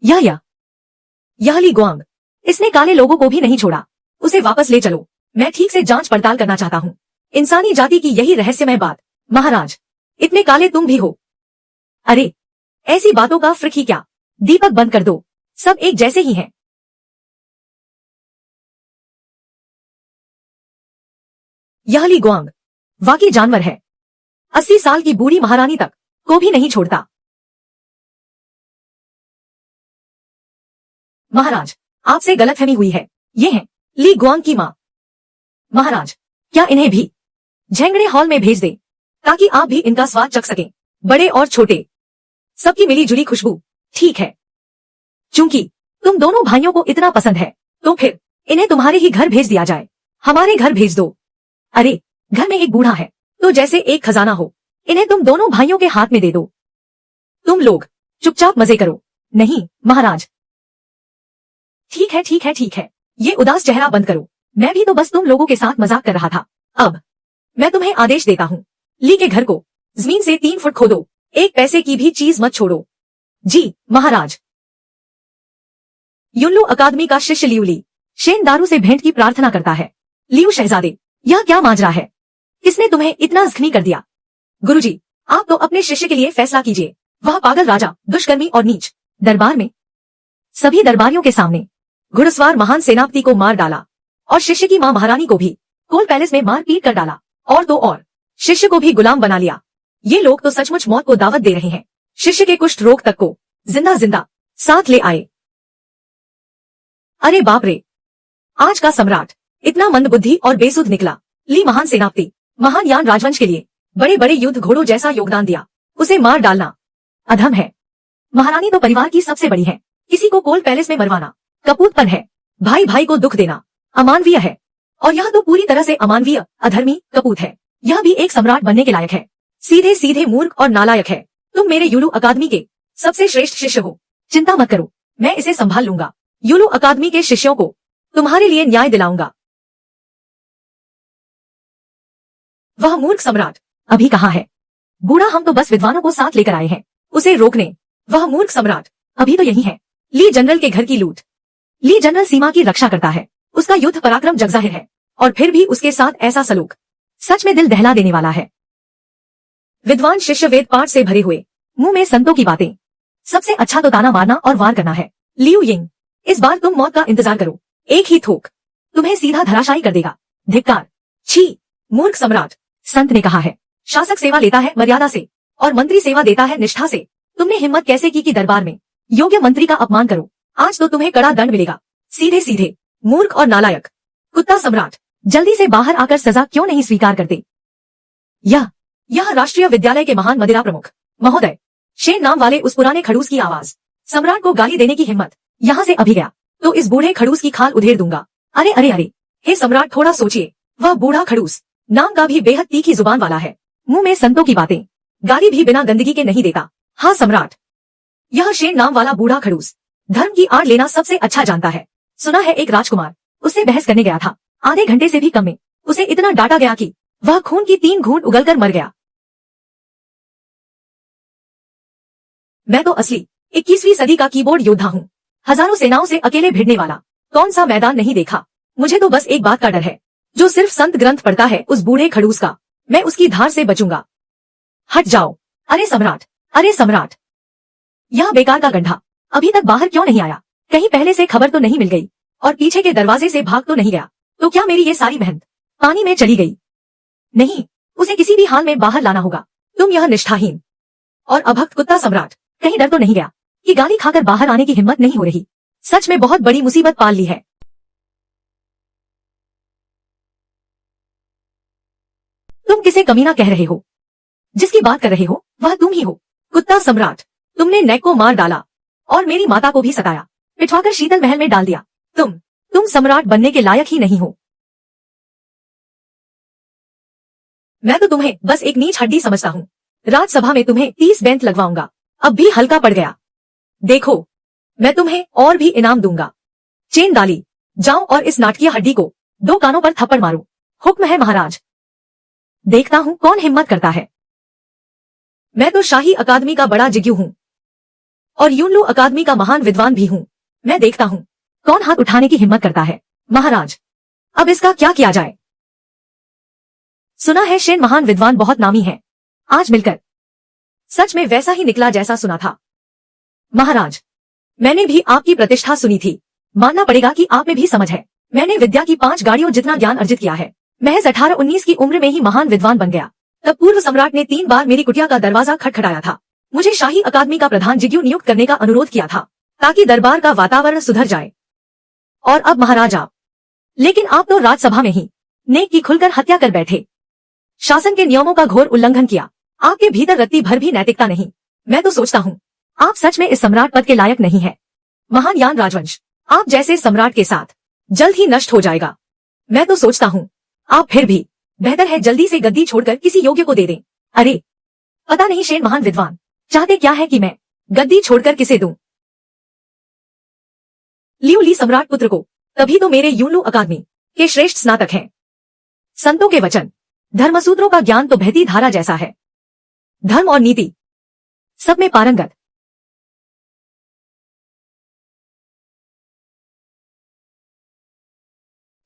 यह ली गुआंग, इसने काले लोगों को भी नहीं छोड़ा, उसे वापस ले चलो, मैं ठीक से जांच पड़ताल करना चाहता हूँ। इंसानी जाति की यही रहस्यमय बात। महाराज, इतने काले तुम भी हो? अरे ऐसी बातों का फ्रिक ही क्या, दीपक बंद कर दो, सब एक जैसे ही हैं। यह ली गुआंग वाकई जानवर है, 80 साल की बूढ़ी महारानी तक को भी नहीं छोड़ता। महाराज, आपसे गलतफहमी हुई है, ये हैं ली गुआंग की माँ। महाराज, क्या इन्हें भी झेंगड़े हॉल में भेज दे ताकि आप भी इनका स्वाद चख सकें, बड़े और छोटे सबकी मिली जुली खुशबू। ठीक है, चूंकि तुम दोनों भाइयों को इतना पसंद है तो फिर इन्हें तुम्हारे ही घर भेज दिया जाए, हमारे घर भेज दो। अरे घर में एक बूढ़ा है तो जैसे एक खजाना हो, इन्हें तुम दोनों भाइयों के हाथ में दे दो। तुम लोग चुपचाप मजे करो। नहीं महाराज। ठीक है ठीक है ठीक है, ये उदास चेहरा बंद करो, मैं भी तो बस तुम लोगों के साथ मजाक कर रहा था। अब मैं तुम्हें आदेश देता हूँ, ली के घर को जमीन से 3 फुट खोदो, 1 पैसे की भी चीज मत छोड़ो। जी महाराज। युल्लू अकादमी का शिष्य लियू ली शेन दारू से भेंट की प्रार्थना करता है। लियू शहजादे, यह क्या माजरा है, किसने तुम्हें इतना जख्मी कर दिया? गुरुजी, आप तो अपने शिष्य के लिए फैसला कीजिए, वह पागल राजा, दुष्कर्मी और नीच। दरबार में सभी दरबारियों के सामने घुड़सवार महान सेनापति को मार डाला और शिष्य की मां महारानी को भी कोल पैलेस में मार पीट कर डाला, और तो और शिष्य को भी गुलाम बना लिया। ये लोग तो सचमुच मौत को दावत दे रहे हैं। शिष्य के कुष्ठ रोग तक को जिंदा जिंदा साथ ले आए। अरे बाप रे, आज का सम्राट इतना मंदबुद्धि और बेसुध निकला। ली महान सेनापति, महान यान राजवंश के लिए बड़े बड़े युद्ध घोड़ों जैसा योगदान दिया, उसे मार डालना अधम है। महारानी तो परिवार की सबसे बड़ी है, किसी को कोल पैलेस में मरवाना कपूतपन है। भाई भाई को दुख देना अमानवीय है, और यह तो पूरी तरह से अमानवीय, अधर्मी, कपूत है। यह भी एक सम्राट बनने के लायक है, सीधे सीधे मूर्ख और नालायक है। तुम मेरे युलू अकादमी के सबसे श्रेष्ठ शिष्य हो, चिंता मत करो, मैं इसे संभाल लूंगा। युलू अकादमी के शिष्यों को तुम्हारे लिए न्याय दिलाऊंगा। वह मूर्ख सम्राट अभी कहाँ है? बूढ़ा, हम तो बस विद्वानों को साथ लेकर आए हैं उसे रोकने। वह मूर्ख सम्राट अभी तो यही है। ली जनरल के घर की लूट। ली जनरल सीमा की रक्षा करता है, उसका युद्ध पराक्रम जगजाहिर है, और फिर भी उसके साथ ऐसा सलूक सच में दिल दहला देने वाला है। विद्वान शिष्य वेद पाठ से भरे हुए, मुंह में संतों की बातें। सबसे अच्छा तो ताना मारना और वार करना है। लियू यिंग, इस बार तुम मौत का इंतजार करो, एक ही थोक तुम्हें सीधा धराशायी कर देगा। धिक्कार, छी, मूर्ख सम्राट। संत ने कहा है, शासक सेवा लेता है मर्यादा से और मंत्री सेवा देता है निष्ठा से। तुमने हिम्मत कैसे की कि दरबार में योग्य मंत्री का अपमान करो? आज तो तुम्हें कड़ा दंड मिलेगा। सीधे सीधे मूर्ख और नालायक कुत्ता सम्राट, जल्दी से बाहर आकर सजा क्यों नहीं स्वीकार करते? यह राष्ट्रीय विद्यालय के महान मदिरा प्रमुख महोदय, शेन नाम वाले उस पुराने खड़ूस की आवाज। सम्राट को गाली देने की हिम्मत। यहाँ से अभी गया तो इस बूढ़े खड़ूस की खाल उधेड़ दूंगा। अरे अरे अरे, हे सम्राट थोड़ा सोचिए, वह बूढ़ा खड़ूस नाम का भी बेहद तीखी जुबान वाला है। मुंह में संतों की बातें, गाली भी बिना गंदगी के नहीं देता। हाँ सम्राट, यह शेन नाम वाला बूढ़ा खड़ूस धर्म की आड़ लेना सबसे अच्छा जानता है। सुना है एक राजकुमार उससे बहस करने गया था, आधे घंटे से भी कम में उसे इतना डांटा गया कि वह खून की 3 घूंट उगलकर मर गया। मैं तो असली 21वीं सदी का कीबोर्ड योद्धा हूँ, हजारों सेनाओं से अकेले भिड़ने वाला। कौन सा मैदान नहीं देखा। मुझे तो बस एक बात का डर है, जो सिर्फ संत ग्रंथ पढ़ता है उस बूढ़े खड़ूस का। मैं उसकी धार से बचूंगा। हट जाओ। अरे सम्राट, अरे सम्राट, यह बेकार का गंधा अभी तक बाहर क्यों नहीं आया? कहीं पहले से खबर तो नहीं मिल गई और पीछे के दरवाजे से भाग तो नहीं गया? तो क्या मेरी ये सारी मेहनत पानी में चली गई? नहीं, उसे किसी भी हाल में बाहर लाना होगा। तुम यह निष्ठाहीन और अभक्त कुत्ता सम्राट, कहीं डर तो नहीं गया कि गाली खाकर बाहर आने की हिम्मत नहीं हो रही? सच में बहुत बड़ी मुसीबत पाल ली है। तुम किसे कमीना कह रहे हो? जिसकी बात कर रहे हो वह तुम ही हो। कुत्ता सम्राट, तुमने नैक को मार डाला और मेरी माता को भी सताया, पिटवाकर शीतल महल में डाल दिया। तुम सम्राट बनने के लायक ही नहीं हो। मैं तो तुम्हें बस एक नीच हड्डी समझता हूँ। राज्यसभा में तुम्हें 30 बेंत लगवाऊंगा, अब भी हल्का पड़ गया। देखो, मैं तुम्हें और भी इनाम दूंगा। चेन डाली, जाओ और इस नाटकीय हड्डी को 2 कानों पर थप्पड़ मारो। हुक्म है महाराज। देखता हूँ कौन हिम्मत करता है। मैं तो शाही अकादमी का बड़ा जिज्ञू हूँ और यूनलू अकादमी का महान विद्वान भी हूँ। मैं देखता हूँ कौन हाथ उठाने की हिम्मत करता है। महाराज, अब इसका क्या किया जाए? सुना है शेन महान विद्वान बहुत नामी है। आज मिलकर सच में वैसा ही निकला जैसा सुना था। महाराज, मैंने भी आपकी प्रतिष्ठा सुनी थी। मानना पड़ेगा कि आप में भी समझ है। मैंने विद्या की 5 गाड़ियों जितना ज्ञान अर्जित किया है। महज 18-19 की उम्र में ही महान विद्वान बन गया। तब पूर्व सम्राट ने 3 बार मेरी कुटिया का दरवाजा खटखटाया था। मुझे शाही अकादमी का प्रधान जिज्ञू नियुक्त करने का अनुरोध किया था, ताकि दरबार का वातावरण सुधर जाए। और अब महाराज आप, लेकिन आप तो राज्यसभा में ही नेक की खुलकर हत्या कर बैठे। शासन के नियमों का घोर उल्लंघन किया। आपके भीतर रत्ती भर भी नैतिकता नहीं। मैं तो सोचता हूँ आप सच में इस सम्राट पद के लायक नहीं है। महान यान राजवंश आप जैसे सम्राट के साथ जल्द ही नष्ट हो जाएगा। मैं तो सोचता हूँ आप फिर भी बेहतर है जल्दी से गद्दी छोड़कर किसी योग्य को दे दें। अरे पता नहीं शेन महान विद्वान चाहते क्या है कि मैं गद्दी छोड़कर किसे दूं? लियू ली सम्राट पुत्र को, तभी तो मेरे यूनलू अकादमी के श्रेष्ठ स्नातक हैं। संतों के वचन, धर्मसूत्रों का ज्ञान तो बहती धारा जैसा है। धर्म और नीति सब में पारंगत।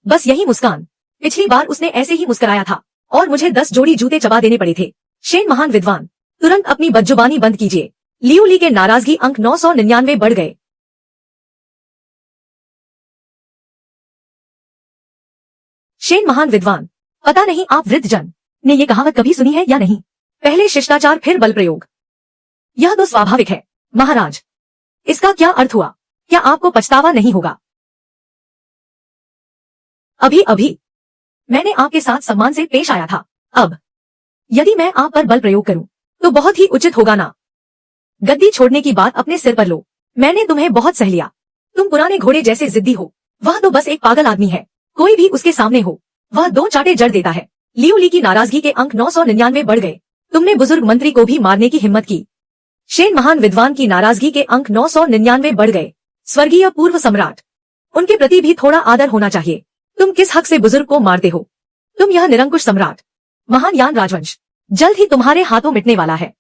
बस यही मुस्कान, पिछली बार उसने ऐसे ही मुस्कुराया था और मुझे 10 जोड़ी जूते चबा देने पड़े थे। शेन महान विद्वान, तुरंत अपनी बदजुबानी बंद कीजिए। लियू ली के नाराजगी अंक 999 बढ़ गए। शेन महान विद्वान, पता नहीं आप वृद्ध जन ने ये कहावत कभी सुनी है या नहीं? पहले शिष्टाचार फिर बल प्रयोग। यह तो स्वाभाविक है महाराज। इसका क्या अर्थ हुआ? क्या आपको पछतावा नहीं होगा? अभी अभी मैंने आपके साथ सम्मान से पेश आया था। अब यदि मैं आप पर बल प्रयोग करूं तो बहुत ही उचित होगा ना? गद्दी छोड़ने की बात अपने सिर पर लो। मैंने तुम्हें बहुत सह लिया। तुम पुराने घोड़े जैसे जिद्दी हो। वह तो बस एक पागल आदमी है। कोई भी उसके सामने हो वह 2 चाटे जड़ देता है। लियू ली की नाराजगी के अंक 999 बढ़ गए। तुमने बुजुर्ग मंत्री को भी मारने की हिम्मत की। शेन महान विद्वान की नाराजगी के अंक 999 बढ़ गए। स्वर्गीय पूर्व सम्राट, उनके प्रति भी थोड़ा आदर होना चाहिए। तुम किस हक से बुजुर्ग को मारते हो? तुम यह निरंकुश सम्राट, महान यान राजवंश जल्द ही तुम्हारे हाथों मिटने वाला है।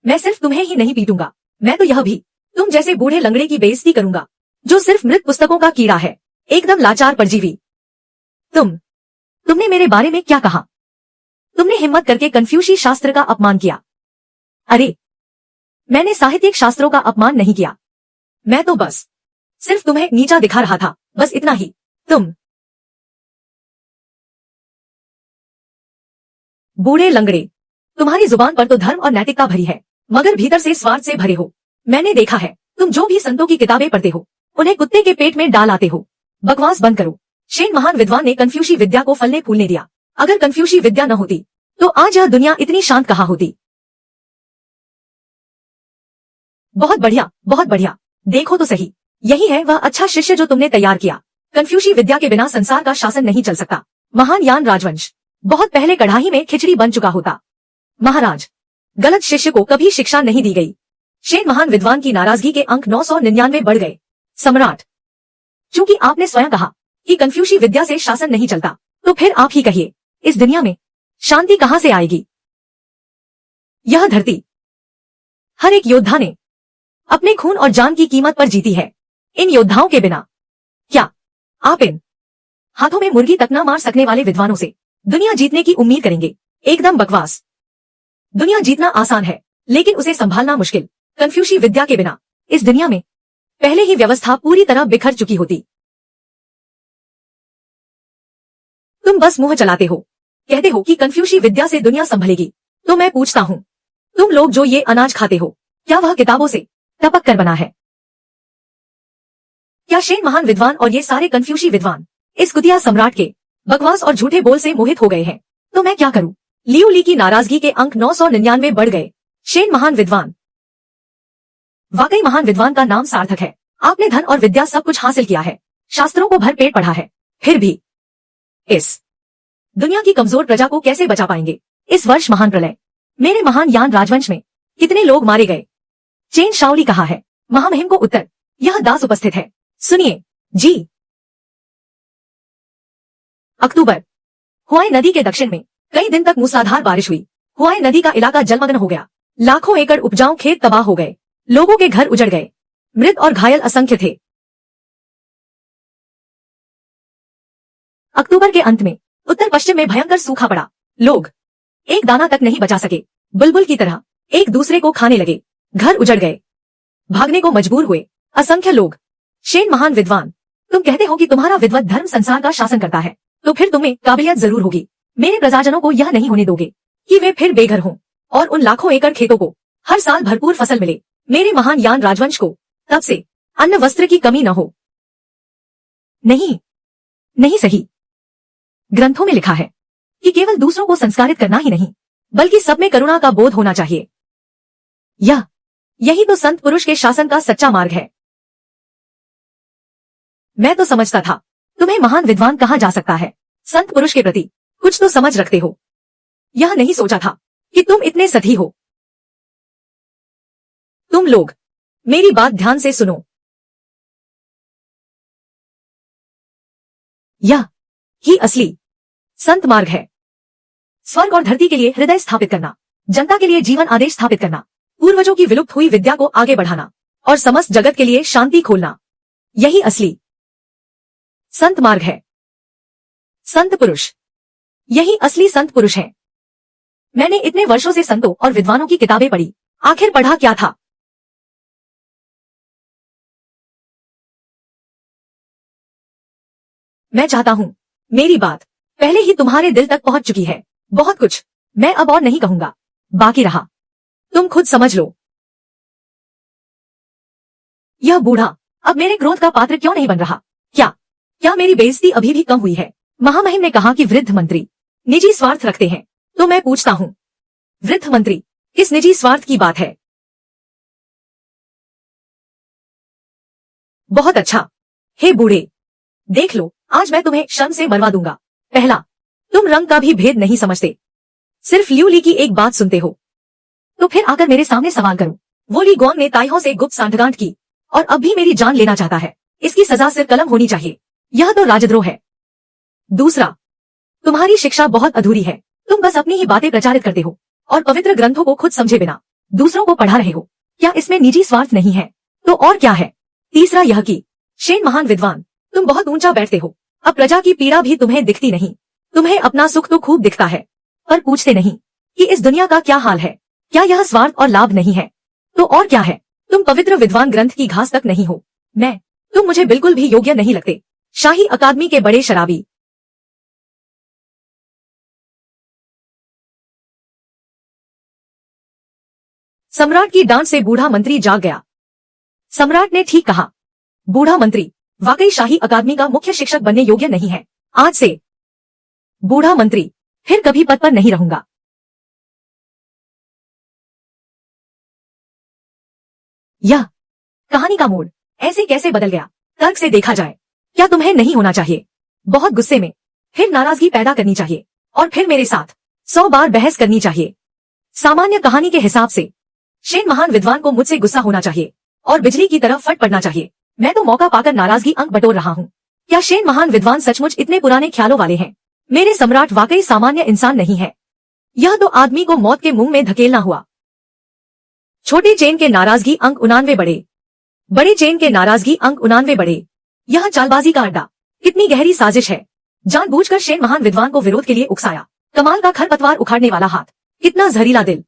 मैं सिर्फ तुम्हें ही नहीं पीटूंगा, मैं तो यह भी तुम जैसे बूढ़े लंगड़े की बेइज्जती करूंगा जो सिर्फ मृत पुस्तकों का कीड़ा है, एकदम लाचार परजीवी। तुमने मेरे बारे में क्या कहा? तुमने हिम्मत करके कन्फ्यूशी शास्त्र का अपमान किया। अरे मैंने साहित्यिक शास्त्रों का अपमान नहीं किया। मैं तो बस सिर्फ तुम्हें नीचा दिखा रहा था, बस इतना ही। तुम बूढ़े लंगड़े, तुम्हारी जुबान पर तो धर्म और नैतिकता भरी है, मगर भीतर से स्वार्थ से भरे हो। मैंने देखा है तुम जो भी संतों की किताबें पढ़ते हो उन्हें कुत्ते के पेट में डाल आते हो। बकवास बंद करो। शेन महान विद्वान ने कन्फ्यूशी विद्या को फलने फूलने दिया। अगर कन्फ्यूशी विद्या न होती तो आज यह दुनिया इतनी शांत कहाँ होती। बहुत बढ़िया, बहुत बढ़िया। देखो तो सही, यही है वह अच्छा शिष्य जो तुमने तैयार किया। कन्फ्यूशी विद्या के बिना संसार का शासन नहीं चल सकता। महान यान राजवंश बहुत पहले कढ़ाई में खिचड़ी बन चुका होता। महाराज, गलत शिष्य को कभी शिक्षा नहीं दी गई। शेन महान विद्वान की नाराजगी के अंक 999 बढ़ गए। सम्राट, चूंकि आपने स्वयं कहा कि कन्फ्यूशी विद्या से शासन नहीं चलता, तो फिर आप ही कहिए, इस दुनिया में शांति कहां से आएगी। यह धरती हर एक योद्धा ने अपने खून और जान की कीमत पर जीती है। इन योद्धाओं के बिना क्या आप इन हाथों में मुर्गी तक न मार सकने वाले विद्वानों से दुनिया जीतने की उम्मीद करेंगे। एकदम बकवास। दुनिया जीतना आसान है, लेकिन उसे संभालना मुश्किल। कन्फ्यूशी विद्या के बिना इस दुनिया में पहले ही व्यवस्था पूरी तरह बिखर चुकी होती। तुम बस मुंह चलाते हो, कहते हो कि कन्फ्यूशी विद्या से दुनिया संभलेगी। तो मैं पूछता हूं, तुम लोग जो ये अनाज खाते हो, क्या वह किताबों से टपक कर बना है? क्या शेन महान विद्वान और ये सारे कन्फ्यूशी विद्वान इस कुतिया सम्राट के बकवास और झूठे बोल से मोहित हो गए हैं? तो मैं क्या करूं? लियू ली की नाराजगी के अंक 999 बढ़ गए। शेन महान विद्वान वाकई महान विद्वान का नाम सार्थक है। आपने धन और विद्या सब कुछ हासिल किया है, शास्त्रों को भर पेट पढ़ा है, फिर भी इस दुनिया की कमजोर प्रजा को कैसे बचा पाएंगे? इस वर्ष महान प्रलय, मेरे महान यान राजवंश में कितने लोग मारे गए? चेन शाओली कहा है। महामहिम को उत्तर, यह दास उपस्थित है। सुनिए जी। अक्टूबर, हुआई नदी के दक्षिण में कई दिन तक मूसलाधार बारिश हुई। हुआई नदी का इलाका जलमग्न हो गया। लाखों एकड़ उपजाऊ खेत तबाह हो गए। लोगों के घर उजड़ गए। मृत और घायल असंख्य थे। अक्टूबर के अंत में उत्तर पश्चिम में भयंकर सूखा पड़ा। लोग एक दाना तक नहीं बचा सके। बुलबुल की तरह एक दूसरे को खाने लगे। घर उजड़ गए। भागने को मजबूर हुए असंख्य लोग। शेन महान विद्वान, तुम कहते हो कि तुम्हारा विद्वत धर्म संसार का शासन करता है, तो फिर तुम्हें काबिलियत जरूर होगी। मेरे प्रजाजनों को यह नहीं होने दोगे कि वे फिर बेघर हों और उन लाखों एकड़ खेतों को हर साल भरपूर फसल मिले। मेरे महान यान राजवंश को तब से अन्न वस्त्र की कमी न हो। नहीं, नहीं सही। ग्रंथों में लिखा है कि केवल दूसरों को संस्कारित करना ही नहीं, बल्कि सब में करुणा का बोध होना चाहिए। यही तो संत पुरुष के शासन का सच्चा मार्ग है। मैं तो समझता था तुम्हें महान विद्वान कहा जा सकता है। संत पुरुष के प्रति कुछ तो समझ रखते हो। यह नहीं सोचा था कि तुम इतने सधी हो। तुम लोग मेरी बात ध्यान से सुनो। यह ही असली संत मार्ग है। स्वर्ग और धरती के लिए हृदय स्थापित करना, जनता के लिए जीवन आदेश स्थापित करना, पूर्वजों की विलुप्त हुई विद्या को आगे बढ़ाना और समस्त जगत के लिए शांति खोलना, यही असली संत मार्ग है। संत पुरुष, यही असली संत पुरुष है। मैंने इतने वर्षों से संतों और विद्वानों की किताबें पढ़ी, आखिर पढ़ा क्या था? मैं चाहता हूं मेरी बात पहले ही तुम्हारे दिल तक पहुंच चुकी है। बहुत कुछ मैं अब और नहीं कहूंगा, बाकी रहा तुम खुद समझ लो। यह बूढ़ा अब मेरे क्रोध का पात्र क्यों नहीं बन रहा? क्या मेरी बेइज्जती अभी भी कम हुई है? महामहिम ने कहा कि वृद्ध मंत्री निजी स्वार्थ रखते हैं। तो मैं पूछता हूं, वृद्ध मंत्री किस निजी स्वार्थ की बात है? बहुत अच्छा। हे बूढ़े, देख लो, आज मैं तुम्हें शर्म से मरवा दूंगा। पहला, तुम रंग का भी भेद नहीं समझते, सिर्फ लियू ली की एक बात सुनते हो। तो फिर आकर मेरे सामने सवाल करो। वो ली गुआंग ने ताइहों से गुप्त सांठगांठ की और अब भी मेरी जान लेना चाहता है। इसकी सजा सिर कलम होनी चाहिए। यह तो राजद्रोह है। दूसरा, तुम्हारी शिक्षा बहुत अधूरी है। तुम बस अपनी ही बातें प्रचारित करते हो और पवित्र ग्रंथों को खुद समझे बिना दूसरों को पढ़ा रहे हो। क्या इसमें निजी स्वार्थ नहीं है? तो और क्या है? तीसरा यह कि शेन महान विद्वान, तुम बहुत ऊंचा बैठते हो। अब प्रजा की पीड़ा भी तुम्हें दिखती नहीं। तुम्हें अपना सुख तो खूब दिखता है, पर पूछते नहीं कि इस दुनिया का क्या हाल है। क्या यह स्वार्थ और लाभ नहीं है? तो और क्या है? तुम पवित्र विद्वान ग्रंथ की घास तक नहीं हो। तुम मुझे बिल्कुल भी योग्य नहीं लगते। शाही अकादमी के बड़े शराबी। सम्राट की डांट से बूढ़ा मंत्री जाग गया। सम्राट ने ठीक कहा। बूढ़ा मंत्री वाकई शाही अकादमी का मुख्य शिक्षक बनने योग्य नहीं है। आज से बूढ़ा मंत्री फिर कभी पद पर नहीं रहूंगा। यह कहानी का मोड़ ऐसे कैसे बदल गया? तर्क से देखा जाए, क्या तुम्हें नहीं होना चाहिए बहुत गुस्से में, फिर नाराजगी पैदा करनी चाहिए और फिर मेरे साथ 100 बार बहस करनी चाहिए? सामान्य कहानी के हिसाब से शेन महान विद्वान को मुझसे गुस्सा होना चाहिए और बिजली की तरह फट पड़ना चाहिए। मैं तो मौका पाकर नाराजगी अंक बटोर रहा हूँ। क्या शेन महान विद्वान सचमुच इतने पुराने ख्यालों वाले हैं? मेरे सम्राट वाकई सामान्य इंसान नहीं है। यह तो आदमी को मौत के मुंह में धकेलना हुआ। छोटे चेन के नाराजगी अंक 99 बढ़े, बड़े चेन के नाराजगी अंक 99 बढ़े। यह चालबाजी का अड्डा, कितनी गहरी साजिश है। जानबूझकर शेन महान विद्वान को विरोध के लिए उकसाया। कमाल का खरपतवार उखाड़ने वाला हाथ, कितना जहरीला दिल।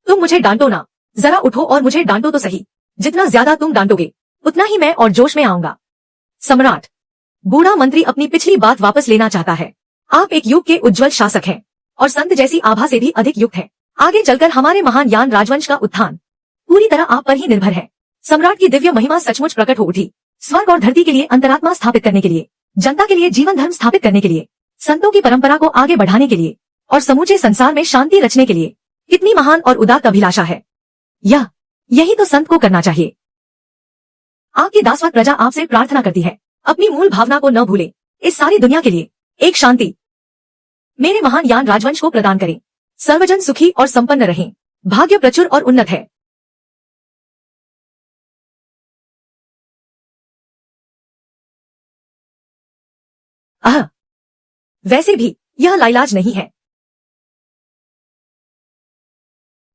तुम मुझे डांटो ना, जरा उठो और मुझे डांटो तो सही। जितना ज्यादा तुम डांटोगे उतना ही मैं और जोश में आऊंगा। सम्राट, बूढ़ा मंत्री अपनी पिछली बात वापस लेना चाहता है। आप एक युग के उज्जवल शासक हैं और संत जैसी आभा से भी अधिक युक्त है। आगे चलकर हमारे महान यान राजवंश का उत्थान पूरी तरह आप पर ही निर्भर है। सम्राट की दिव्य महिमा सचमुच प्रकट हो उठी। स्वर्ग और धरती के लिए अंतरात्मा स्थापित करने के लिए, जनता के लिए जीवन धर्म स्थापित करने के लिए, संतों की परंपरा को आगे बढ़ाने के लिए और समूचे संसार में शांति रचने के लिए कितनी महान और उदात्त अभिलाषा है। यही तो संत को करना चाहिए। आपकी दासवत प्रजा आपसे प्रार्थना करती है, अपनी मूल भावना को न भूले। इस सारी दुनिया के लिए एक शांति मेरे महान यान राजवंश को प्रदान करें। सर्वजन सुखी और संपन्न रहें। भाग्य प्रचुर और उन्नत है। वैसे भी यह लाइलाज नहीं है।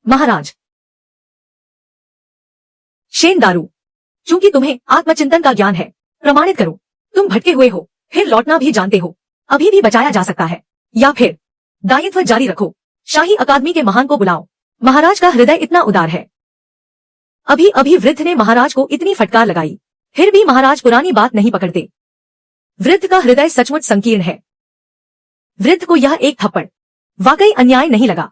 महाराज शेन दारू, चूंकि तुम्हें आत्मचिंतन का ज्ञान है, प्रमाणित करो। तुम भटके हुए हो, फिर लौटना भी जानते हो। अभी भी बचाया जा सकता है, या फिर दायित्व जारी रखो। शाही अकादमी के महान को बुलाओ। महाराज का हृदय इतना उदार है। अभी अभी वृद्ध ने महाराज को इतनी फटकार लगाई, फिर भी महाराज पुरानी बात नहीं पकड़ते। वृद्ध का हृदय सचमुच संकीर्ण है। वृद्ध को यह एक थप्पड़ वाकई अन्याय नहीं लगा।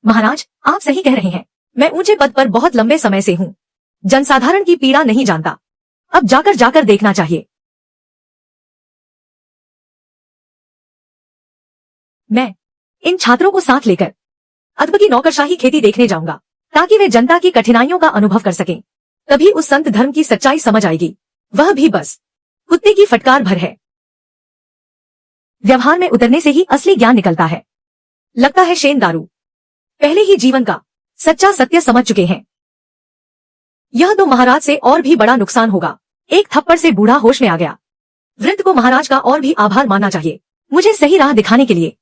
महाराज, आप सही कह रहे हैं। मैं ऊंचे पद पर बहुत लंबे समय से हूँ, जनसाधारण की पीड़ा नहीं जानता। अब जाकर जाकर देखना चाहिए। मैं इन छात्रों को साथ लेकर अदब की नौकरशाही खेती देखने जाऊंगा, ताकि वे जनता की कठिनाइयों का अनुभव कर सकें। तभी उस संत धर्म की सच्चाई समझ आएगी। वह भी बस कुत्ते की फटकार भर है। व्यवहार में उतरने से ही असली ज्ञान निकलता है। लगता है शेन दारू पहले ही जीवन का सच्चा सत्य समझ चुके हैं। यह तो महाराज से और भी बड़ा नुकसान होगा। एक थप्पड़ से बूढ़ा होश में आ गया। वृद्ध को महाराज का और भी आभार मानना चाहिए, मुझे सही राह दिखाने के लिए।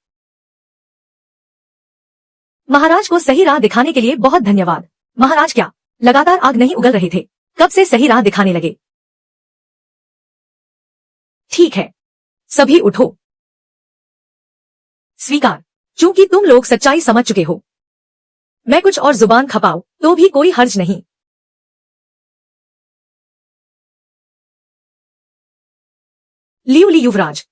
महाराज को सही राह दिखाने के लिए बहुत धन्यवाद। महाराज, क्या लगातार आग नहीं उगल रहे थे? कब से सही राह दिखाने लगे? ठीक है, सभी उठो। स्वीकार, चूंकि तुम लोग सच्चाई समझ चुके हो। मैं कुछ और जुबान खपाऊं तो भी कोई हर्ज नहीं। लियूली युवराज,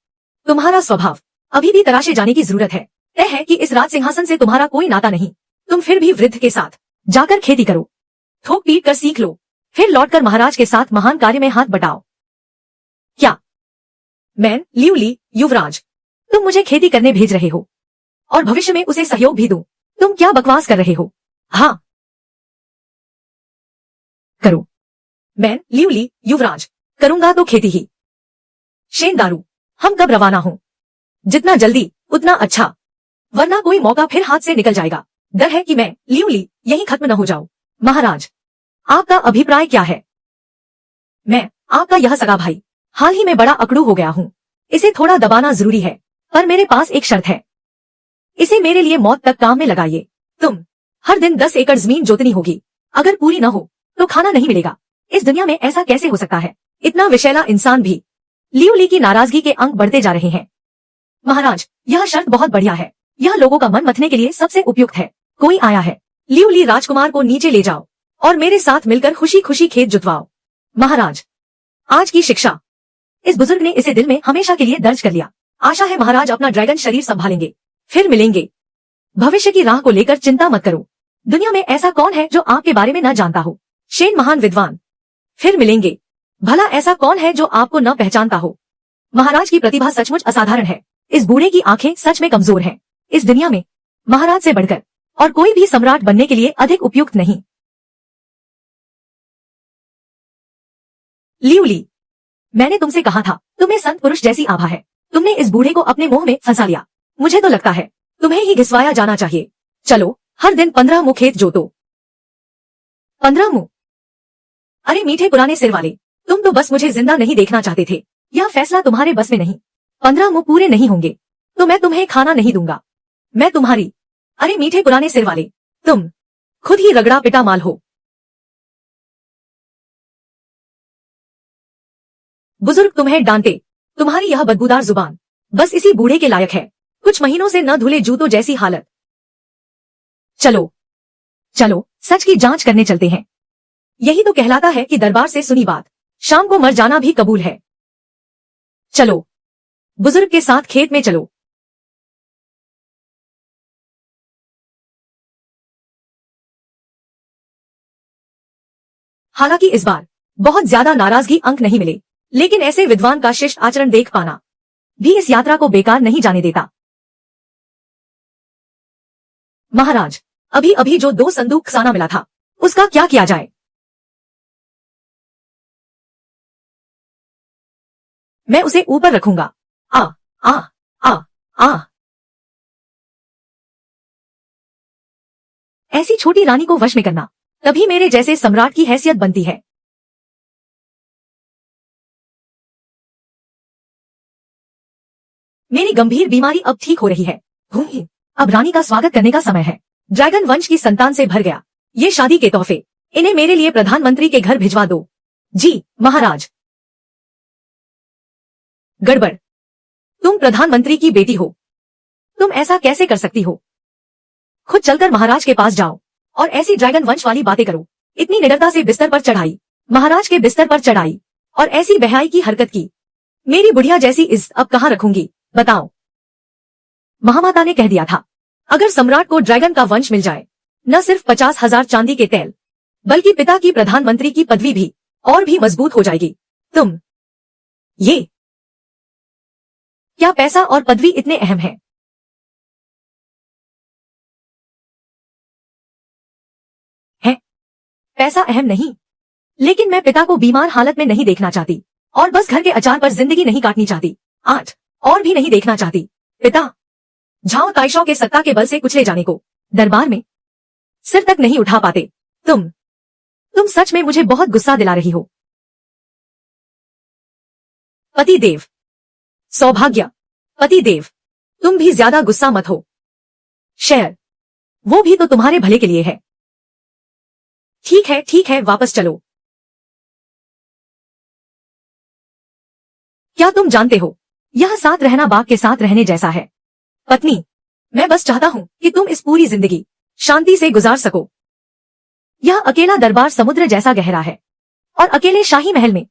तुम्हारा स्वभाव अभी भी तराशे जाने की जरूरत है। तय है कि इस राज सिंहासन से तुम्हारा कोई नाता नहीं। तुम फिर भी वृद्ध के साथ जाकर खेती करो, थोक पीट कर सीख लो, फिर लौटकर महाराज के साथ महान कार्य में हाथ बटाओ। क्या मैं लियूली युवराज, तुम मुझे खेती करने भेज रहे हो और भविष्य में उसे सहयोग भी दूं? तुम क्या बकवास कर रहे हो? हाँ, करो। मैं लियूली युवराज करूंगा तो खेती ही। शेन दारू, हम कब रवाना हो? जितना जल्दी उतना अच्छा, वरना कोई मौका फिर हाथ से निकल जाएगा। डर है कि मैं लियूली यहीं खत्म न हो जाऊं। महाराज, आपका अभिप्राय क्या है? मैं आपका यह सगा भाई हाल ही में बड़ा अकड़ू हो गया हूँ। इसे थोड़ा दबाना जरूरी है, पर मेरे पास एक शर्त है। इसे मेरे लिए मौत तक काम में लगाइए। तुम हर दिन 10 एकड़ जमीन जोतनी होगी। अगर पूरी न हो तो खाना नहीं मिलेगा। इस दुनिया में ऐसा कैसे हो सकता है? इतना विशैला इंसान भी। लियूली की नाराजगी के अंक बढ़ते जा रहे हैं। महाराज, यह शर्त बहुत बढ़िया है। यह लोगों का मन मथने के लिए सबसे उपयुक्त है। कोई आया है। लियूली राजकुमार को नीचे ले जाओ और मेरे साथ मिलकर खुशी खुशी खेत जुतवाओ। महाराज, आज की शिक्षा। इस बुजुर्ग ने इसे दिल में हमेशा के लिए दर्ज कर लिया। आशा है महाराज अपना ड्रैगन शरीर संभालेंगे। फिर मिलेंगे। भविष्य की राह को लेकर चिंता मत करो। दुनिया में ऐसा कौन है जो आपके बारे में न जानता हो? शेन महान विद्वान। फिर मिलेंगे। भला ऐसा कौन है जो आपको न पहचानता हो? महाराज की प्रतिभा सचमुच असाधारण है। इस बूढ़े की आंखें सच में कमजोर हैं। इस दुनिया में महाराज से बढ़कर और कोई भी सम्राट बनने के लिए अधिक उपयुक्त नहीं। लियूली, मैंने तुमसे कहा था, तुम्हें संत पुरुष जैसी आभा है। तुमने इस बूढ़े को अपने मोह में फंसा लिया। मुझे तो लगता है तुम्हें ही घिसवाया जाना चाहिए। चलो, हर दिन 15 मुंह खेत जोतो। 15 मुंह? अरे मीठे पुराने सिर वाले, तुम तो बस मुझे जिंदा नहीं देखना चाहते थे। यह फैसला तुम्हारे बस में नहीं। 15 मुंह पूरे नहीं होंगे तो मैं तुम्हें खाना नहीं दूंगा। मैं तुम्हारी, अरे मीठे पुराने सिर वाले, तुम खुद ही रगड़ा पिटा माल हो। बुजुर्ग तुम्हें डांटे, तुम्हारी यह बदबूदार जुबान बस इसी बूढ़े के लायक है। कुछ महीनों से न धुले जूतों जैसी हालत। चलो चलो, सच की जांच करने चलते हैं। यही तो कहलाता है कि दरबार से सुनी बात शाम को मर जाना भी कबूल है। चलो, बुजुर्ग के साथ खेत में चलो। हालांकि इस बार बहुत ज्यादा नाराजगी अंक नहीं मिले, लेकिन ऐसे विद्वान का शिष्ट आचरण देख पाना भी इस यात्रा को बेकार नहीं जाने देता। महाराज, अभी अभी जो 2 संदूक खाना मिला था उसका क्या किया जाए? मैं उसे ऊपर रखूंगा। आ आ आ आ ऐसी छोटी रानी को वश में करना तभी मेरे जैसे सम्राट की हैसियत बनती है। मेरी गंभीर बीमारी अब ठीक हो रही है। अब रानी का स्वागत करने का समय है। ड्रैगन वंश की संतान से भर गया ये शादी के तोहफे, इन्हें मेरे लिए प्रधानमंत्री के घर भिजवा दो। जी महाराज। गड़बड़, तुम प्रधानमंत्री की बेटी हो, तुम ऐसा कैसे कर सकती हो? खुद चलकर महाराज के पास जाओ और ऐसी ड्रैगन वंश वाली बातें करो। इतनी निडरता से बिस्तर पर चढ़ाई, महाराज के बिस्तर पर चढ़ाई और ऐसी बेहयाई की हरकत की। मेरी बुढ़िया जैसी इज्जत अब कहाँ रखूंगी बताओ? महामाता ने कह दिया था, अगर सम्राट को ड्रैगन का वंश मिल जाए, न सिर्फ 50,000 चांदी के तेल, बल्कि पिता की प्रधानमंत्री की पदवी भी और भी मजबूत हो जाएगी। तुम ये क्या पैसा और पदवी इतने अहम है? है? पैसा अहम नहीं, लेकिन मैं पिता को बीमार हालत में नहीं देखना चाहती और बस घर के अचार पर जिंदगी नहीं काटनी चाहती। 8 और भी नहीं देखना चाहती। पिता झाओ ताइशो के सत्ता के बल से कुचले जाने को दरबार में सिर तक नहीं उठा पाते। तुम सच में मुझे बहुत गुस्सा दिला रही हो। पति देव, सौभाग्य, पति देव, तुम भी ज्यादा गुस्सा मत हो। शेर, वो भी तो तुम्हारे भले के लिए है। ठीक है, वापस चलो। क्या तुम जानते हो, यह साथ रहना बाप के साथ रहने जैसा है। पत्नी, मैं बस चाहता हूँ कि तुम इस पूरी जिंदगी शांति से गुजार सको। यह अकेला दरबार समुद्र जैसा गहरा है और अकेले शाही महल में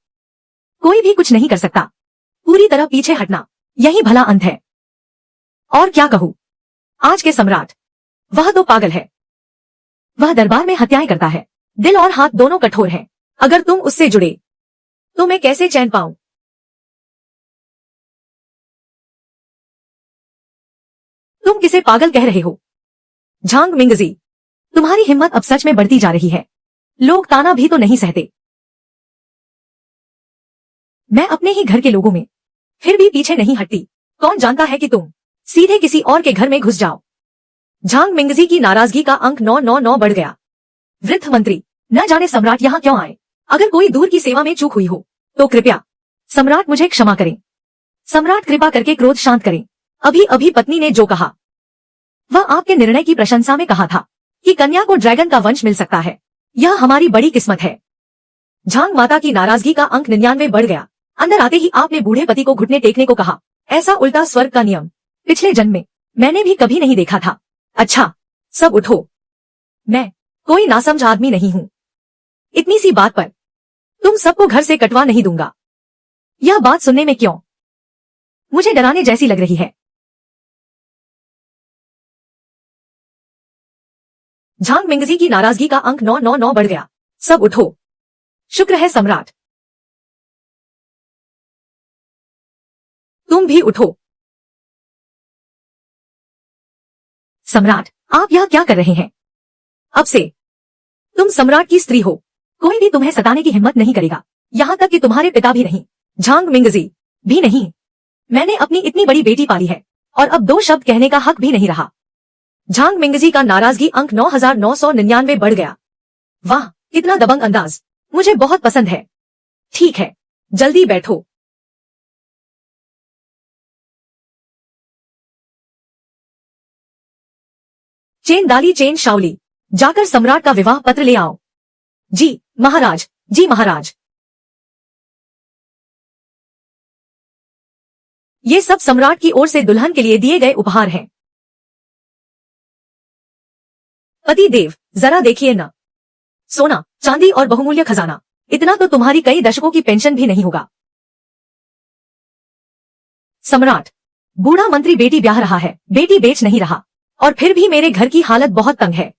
कोई भी कुछ नहीं कर सकता। पूरी तरह पीछे हटना यही भला अंत है। और क्या कहूँ, आज के सम्राट, वह तो पागल है। वह दरबार में हत्याएं करता है, दिल और हाथ दोनों कठोर हैं। अगर तुम उससे जुड़े तो मैं कैसे चैन पाऊं? तुम किसे पागल कह रहे हो? झांग मिंगजी, तुम्हारी हिम्मत अब सच में बढ़ती जा रही है। लोग ताना भी तो नहीं सहते। मैं अपने ही घर के लोगों में फिर भी पीछे नहीं हटती। कौन जानता है कि तुम सीधे किसी और के घर में घुस जाओ। झांग मिंगजी की नाराजगी का अंक 999 बढ़ गया। वृद्ध मंत्री, न जाने सम्राट यहाँ क्यों आए। अगर कोई दूर की सेवा में चूक हुई हो तो कृपया सम्राट मुझे क्षमा करें। सम्राट कृपा करके क्रोध शांत करें। अभी अभी पत्नी ने जो कहा वह आपके निर्णय की प्रशंसा में कहा था कि कन्या को ड्रैगन का वंश मिल सकता है। यह हमारी बड़ी किस्मत है। झांग माता की नाराजगी का अंक 99 बढ़ गया। अंदर आते ही आपने बूढ़े पति को घुटने टेकने को कहा। ऐसा उल्टा स्वर्ग का नियम पिछले जन्म में मैंने भी कभी नहीं देखा था। अच्छा, सब उठो, मैं कोई नासमझ आदमी नहीं हूँ। इतनी सी बात पर तुम सबको घर से कटवा नहीं दूंगा। यह बात सुनने में क्यों मुझे डराने जैसी लग रही है। झांग मिंगजी की नाराजगी का अंक 999 बढ़ गया। सब उठो, शुक्र है सम्राट, तुम भी उठो। सम्राट, आप यह क्या कर रहे हैं? अब से तुम सम्राट की स्त्री हो, कोई भी तुम्हें सताने की हिम्मत नहीं करेगा, यहाँ तक कि तुम्हारे पिता भी नहीं, झांग मिंगजी भी नहीं। मैंने अपनी इतनी बड़ी बेटी पाली है और अब 2 शब्द कहने का हक भी नहीं रहा। झांग मिंगजी का नाराजगी अंक 9999 बढ़ गया। वाह, कितना दबंग अंदाज, मुझे बहुत पसंद है। ठीक है, जल्दी बैठो। चेन दाली चेन शाओली, जाकर सम्राट का विवाह पत्र ले आओ। जी महाराज, जी महाराज। ये सब सम्राट की ओर से दुल्हन के लिए दिए गए उपहार हैं। पति देव, जरा देखिए ना, सोना, चांदी और बहुमूल्य खजाना, इतना तो तुम्हारी कई दशकों की पेंशन भी नहीं होगा। सम्राट, बूढ़ा मंत्री बेटी ब्याह रहा है, बेटी बेच नहीं रहा, और फिर भी मेरे घर की हालत बहुत तंग है।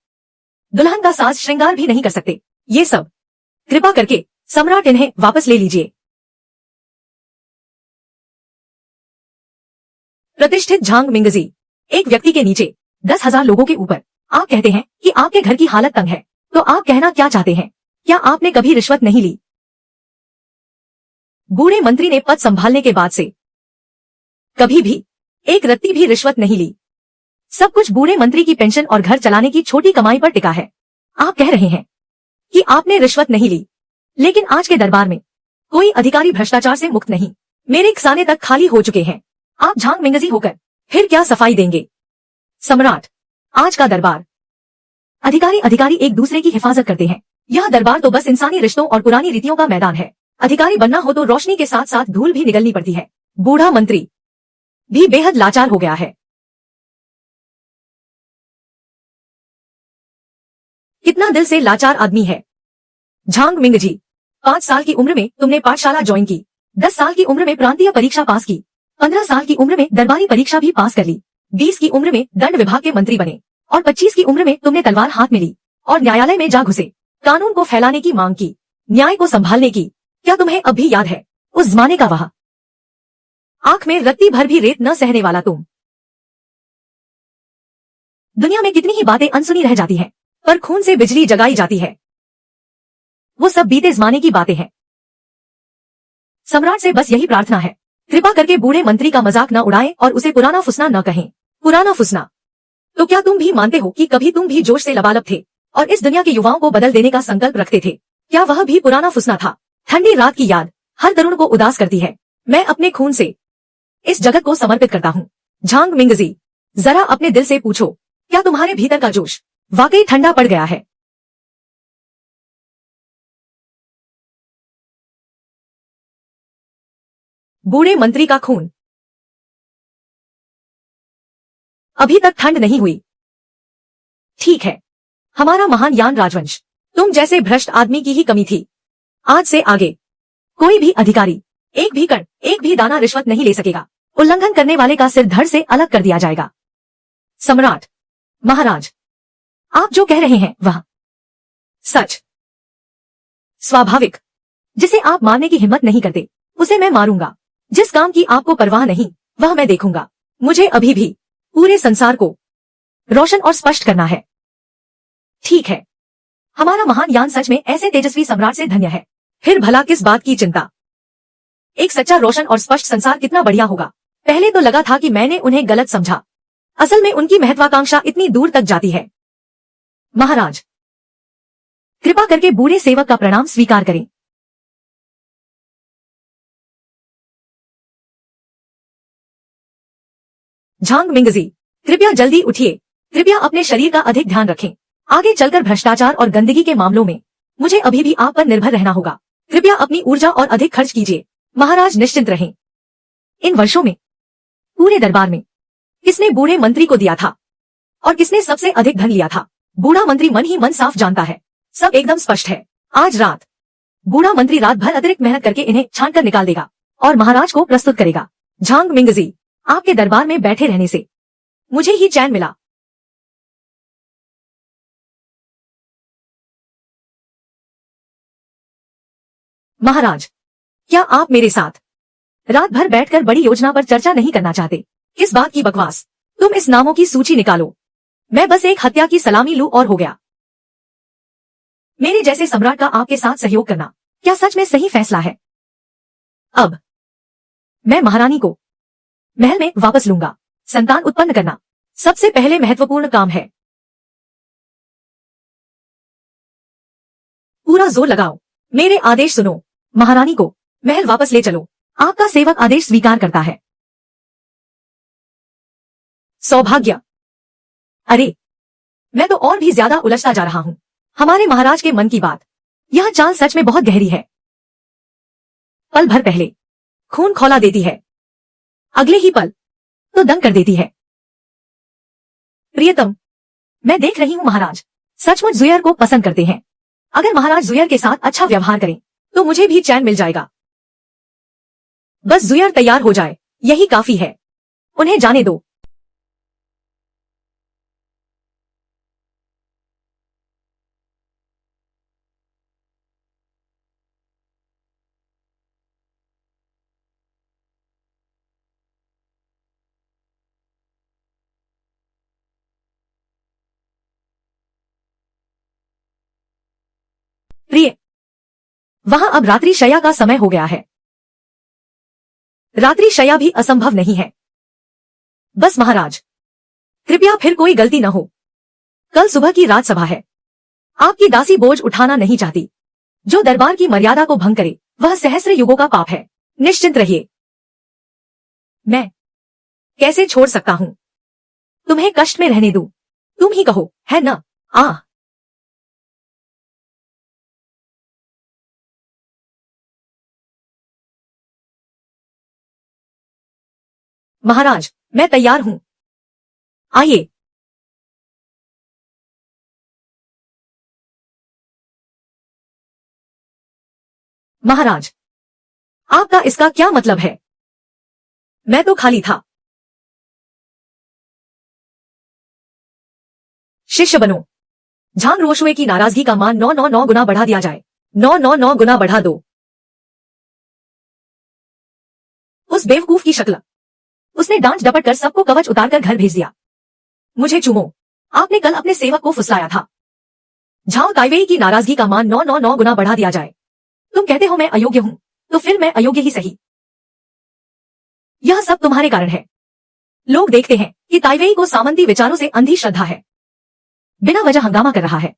दुल्हन का साज श्रृंगार भी नहीं कर सकते। ये सब कृपा करके सम्राट इन्हें वापस ले लीजिए। प्रतिष्ठित झांग मिंगजी, एक व्यक्ति के नीचे 10,000 लोगों के ऊपर आप कहते हैं कि आपके घर की हालत तंग है, तो आप कहना क्या चाहते हैं? क्या आपने कभी रिश्वत नहीं ली? बूढ़े मंत्री ने पद संभालने के बाद से कभी भी एक रत्ती भी रिश्वत नहीं ली। सब कुछ बूढ़े मंत्री की पेंशन और घर चलाने की छोटी कमाई पर टिका है। आप कह रहे हैं कि आपने रिश्वत नहीं ली, लेकिन आज के दरबार में कोई अधिकारी भ्रष्टाचार से मुक्त नहीं। मेरे खजाने तक खाली हो चुके हैं। आप झांग मिंगजी होकर फिर क्या सफाई देंगे? सम्राट, आज का दरबार अधिकारी एक दूसरे की हिफाजत करते हैं। यह दरबार तो बस इंसानी रिश्तों और पुरानी रीतियों का मैदान है। अधिकारी बनना हो तो रोशनी के साथ साथ धूल भी निगलनी पड़ती है। बूढ़ा मंत्री भी बेहद लाचार हो गया है। कितना दिल से लाचार आदमी है। झांग मिंगजी, 5 साल की उम्र में तुमने पाठशाला ज्वाइन की, 10 साल की उम्र में प्रांतीय परीक्षा पास की, 15 साल की उम्र में दरबारी परीक्षा भी पास कर ली, 20 की उम्र में दंड विभाग के मंत्री बने, और 25 की उम्र में तुमने तलवार हाथ में ली और न्यायालय में जा घुसे, कानून को फैलाने की मांग की, न्याय को संभालने की। क्या तुम्हें अब भी याद है उस जमाने का वह आंख में रत्ती भर भी रेत न सहने वाला तुम? दुनिया में कितनी ही बातें अनसुनी रह जाती हैं, पर खून से बिजली जगाई जाती है। वो सब बीते जमाने की बातें हैं। सम्राट से बस यही प्रार्थना है, कृपा करके बूढ़े मंत्री का मजाक न उड़ाएं और उसे पुराना फुसना न कहें। पुराना फुसना? तो क्या तुम भी मानते हो कि कभी तुम भी जोश से लबालब थे और इस दुनिया के युवाओं को बदल देने का संकल्प रखते थे? क्या वह भी पुराना फुसना था? ठंडी रात की याद हर तरुण को उदास करती है। मैं अपने खून से इस जगत को समर्पित करता हूँ। झांग मिंगजी, जरा अपने दिल से पूछो, क्या तुम्हारे भीतर का जोश वाकई ठंडा पड़ गया है? बूढ़े मंत्री का खून अभी तक ठंड नहीं हुई। ठीक है, हमारा महान यान राजवंश, तुम जैसे भ्रष्ट आदमी की ही कमी थी। आज से आगे कोई भी अधिकारी एक भी कण, एक भी दाना रिश्वत नहीं ले सकेगा। उल्लंघन करने वाले का सिर धड़ से अलग कर दिया जाएगा। सम्राट, महाराज, आप जो कह रहे हैं वह सच? स्वाभाविक। जिसे आप मारने की हिम्मत नहीं करते उसे मैं मारूंगा। जिस काम की आपको परवाह नहीं वह मैं देखूंगा। मुझे अभी भी पूरे संसार को रोशन और स्पष्ट करना है। ठीक है, हमारा महान यान सच में ऐसे तेजस्वी सम्राट से धन्य है। फिर भला किस बात की चिंता? एक सच्चा रोशन और स्पष्ट संसार कितना बढ़िया होगा। पहले तो लगा था कि मैंने उन्हें गलत समझा, असल में उनकी महत्वाकांक्षा इतनी दूर तक जाती है। महाराज, कृपा करके बूढ़े सेवक का प्रणाम स्वीकार करें। झांग मिंगजी, कृपया जल्दी उठिए। कृपया अपने शरीर का अधिक ध्यान रखें। आगे चलकर भ्रष्टाचार और गंदगी के मामलों में मुझे अभी भी आप पर निर्भर रहना होगा। कृपया अपनी ऊर्जा और अधिक खर्च कीजिए। महाराज निश्चिंत रहें। इन वर्षों में पूरे दरबार में किसने बूढ़े मंत्री को दिया था और किसने सबसे अधिक धन लिया था? बूढ़ा मंत्री मन ही मन साफ जानता है। सब एकदम स्पष्ट है। आज रात बूढ़ा मंत्री रात भर अतिरिक्त मेहनत करके इन्हें छानकर निकाल देगा और महाराज को प्रस्तुत करेगा। झांग मिंगजी, आपके दरबार में बैठे रहने से मुझे ही चैन मिला। महाराज, क्या आप मेरे साथ रात भर बैठकर बड़ी योजना पर चर्चा नहीं करना चाहते? किस बात की बकवास? तुम इस नामों की सूची निकालो। मैं बस एक हत्या की सलामी लूं और हो गया। मेरे जैसे सम्राट का आपके साथ सहयोग करना क्या सच में सही फैसला है? अब मैं महारानी को महल में वापस लूंगा। संतान उत्पन्न करना सबसे पहले महत्वपूर्ण काम है। पूरा जोर लगाओ, मेरे आदेश सुनो। महारानी को महल वापस ले चलो। आपका सेवक आदेश स्वीकार करता है। सौभाग्य। अरे, मैं तो और भी ज्यादा उलझता जा रहा हूं। हमारे महाराज के मन की बात, यह चाल सच में बहुत गहरी है। पल भर पहले खून खौला देती है, अगले ही पल तो दंग कर देती है। प्रियतम, मैं देख रही हूं महाराज सचमुच जुयर को पसंद करते हैं। अगर महाराज जुयर के साथ अच्छा व्यवहार करें तो मुझे भी चैन मिल जाएगा। बस जुयर तैयार हो जाए, यही काफी है। उन्हें जाने दो। प्रिय, वहां अब रात्रि शया का समय हो गया है। रात्रि शया भी असंभव नहीं है। बस महाराज, कृपया फिर कोई गलती न हो। कल सुबह की राजसभा है। आपकी दासी बोझ उठाना नहीं चाहती। जो दरबार की मर्यादा को भंग करे वह सहस्र युगों का पाप है। निश्चिंत रहिए। मैं कैसे छोड़ सकता हूं? तुम्हें कष्ट में रहने दूं? तुम ही कहो, है ना? महाराज, मैं तैयार हूं। आइए। महाराज, आपका इसका क्या मतलब है? मैं तो खाली था। शिष्य बनो। झांग रोशुए की नाराजगी का मान 999 गुना बढ़ा दिया जाए। 999 गुना बढ़ा दो। उस बेवकूफ की शक्ल। उसने डांट डपट कर सबको कवच उतारकर घर भेज दिया। मुझे चूमो। आपने कल अपने सेवक को फुसलाया था। झाओ ताइवेई की नाराजगी का मान 999 गुना बढ़ा दिया जाए। तुम कहते हो मैं अयोग्य हूं, तो फिर मैं अयोग्य ही सही। यह सब तुम्हारे कारण है। लोग देखते हैं कि ताइवेई को सामंती विचारों से अंधी श्रद्धा है। बिना वजह हंगामा कर रहा है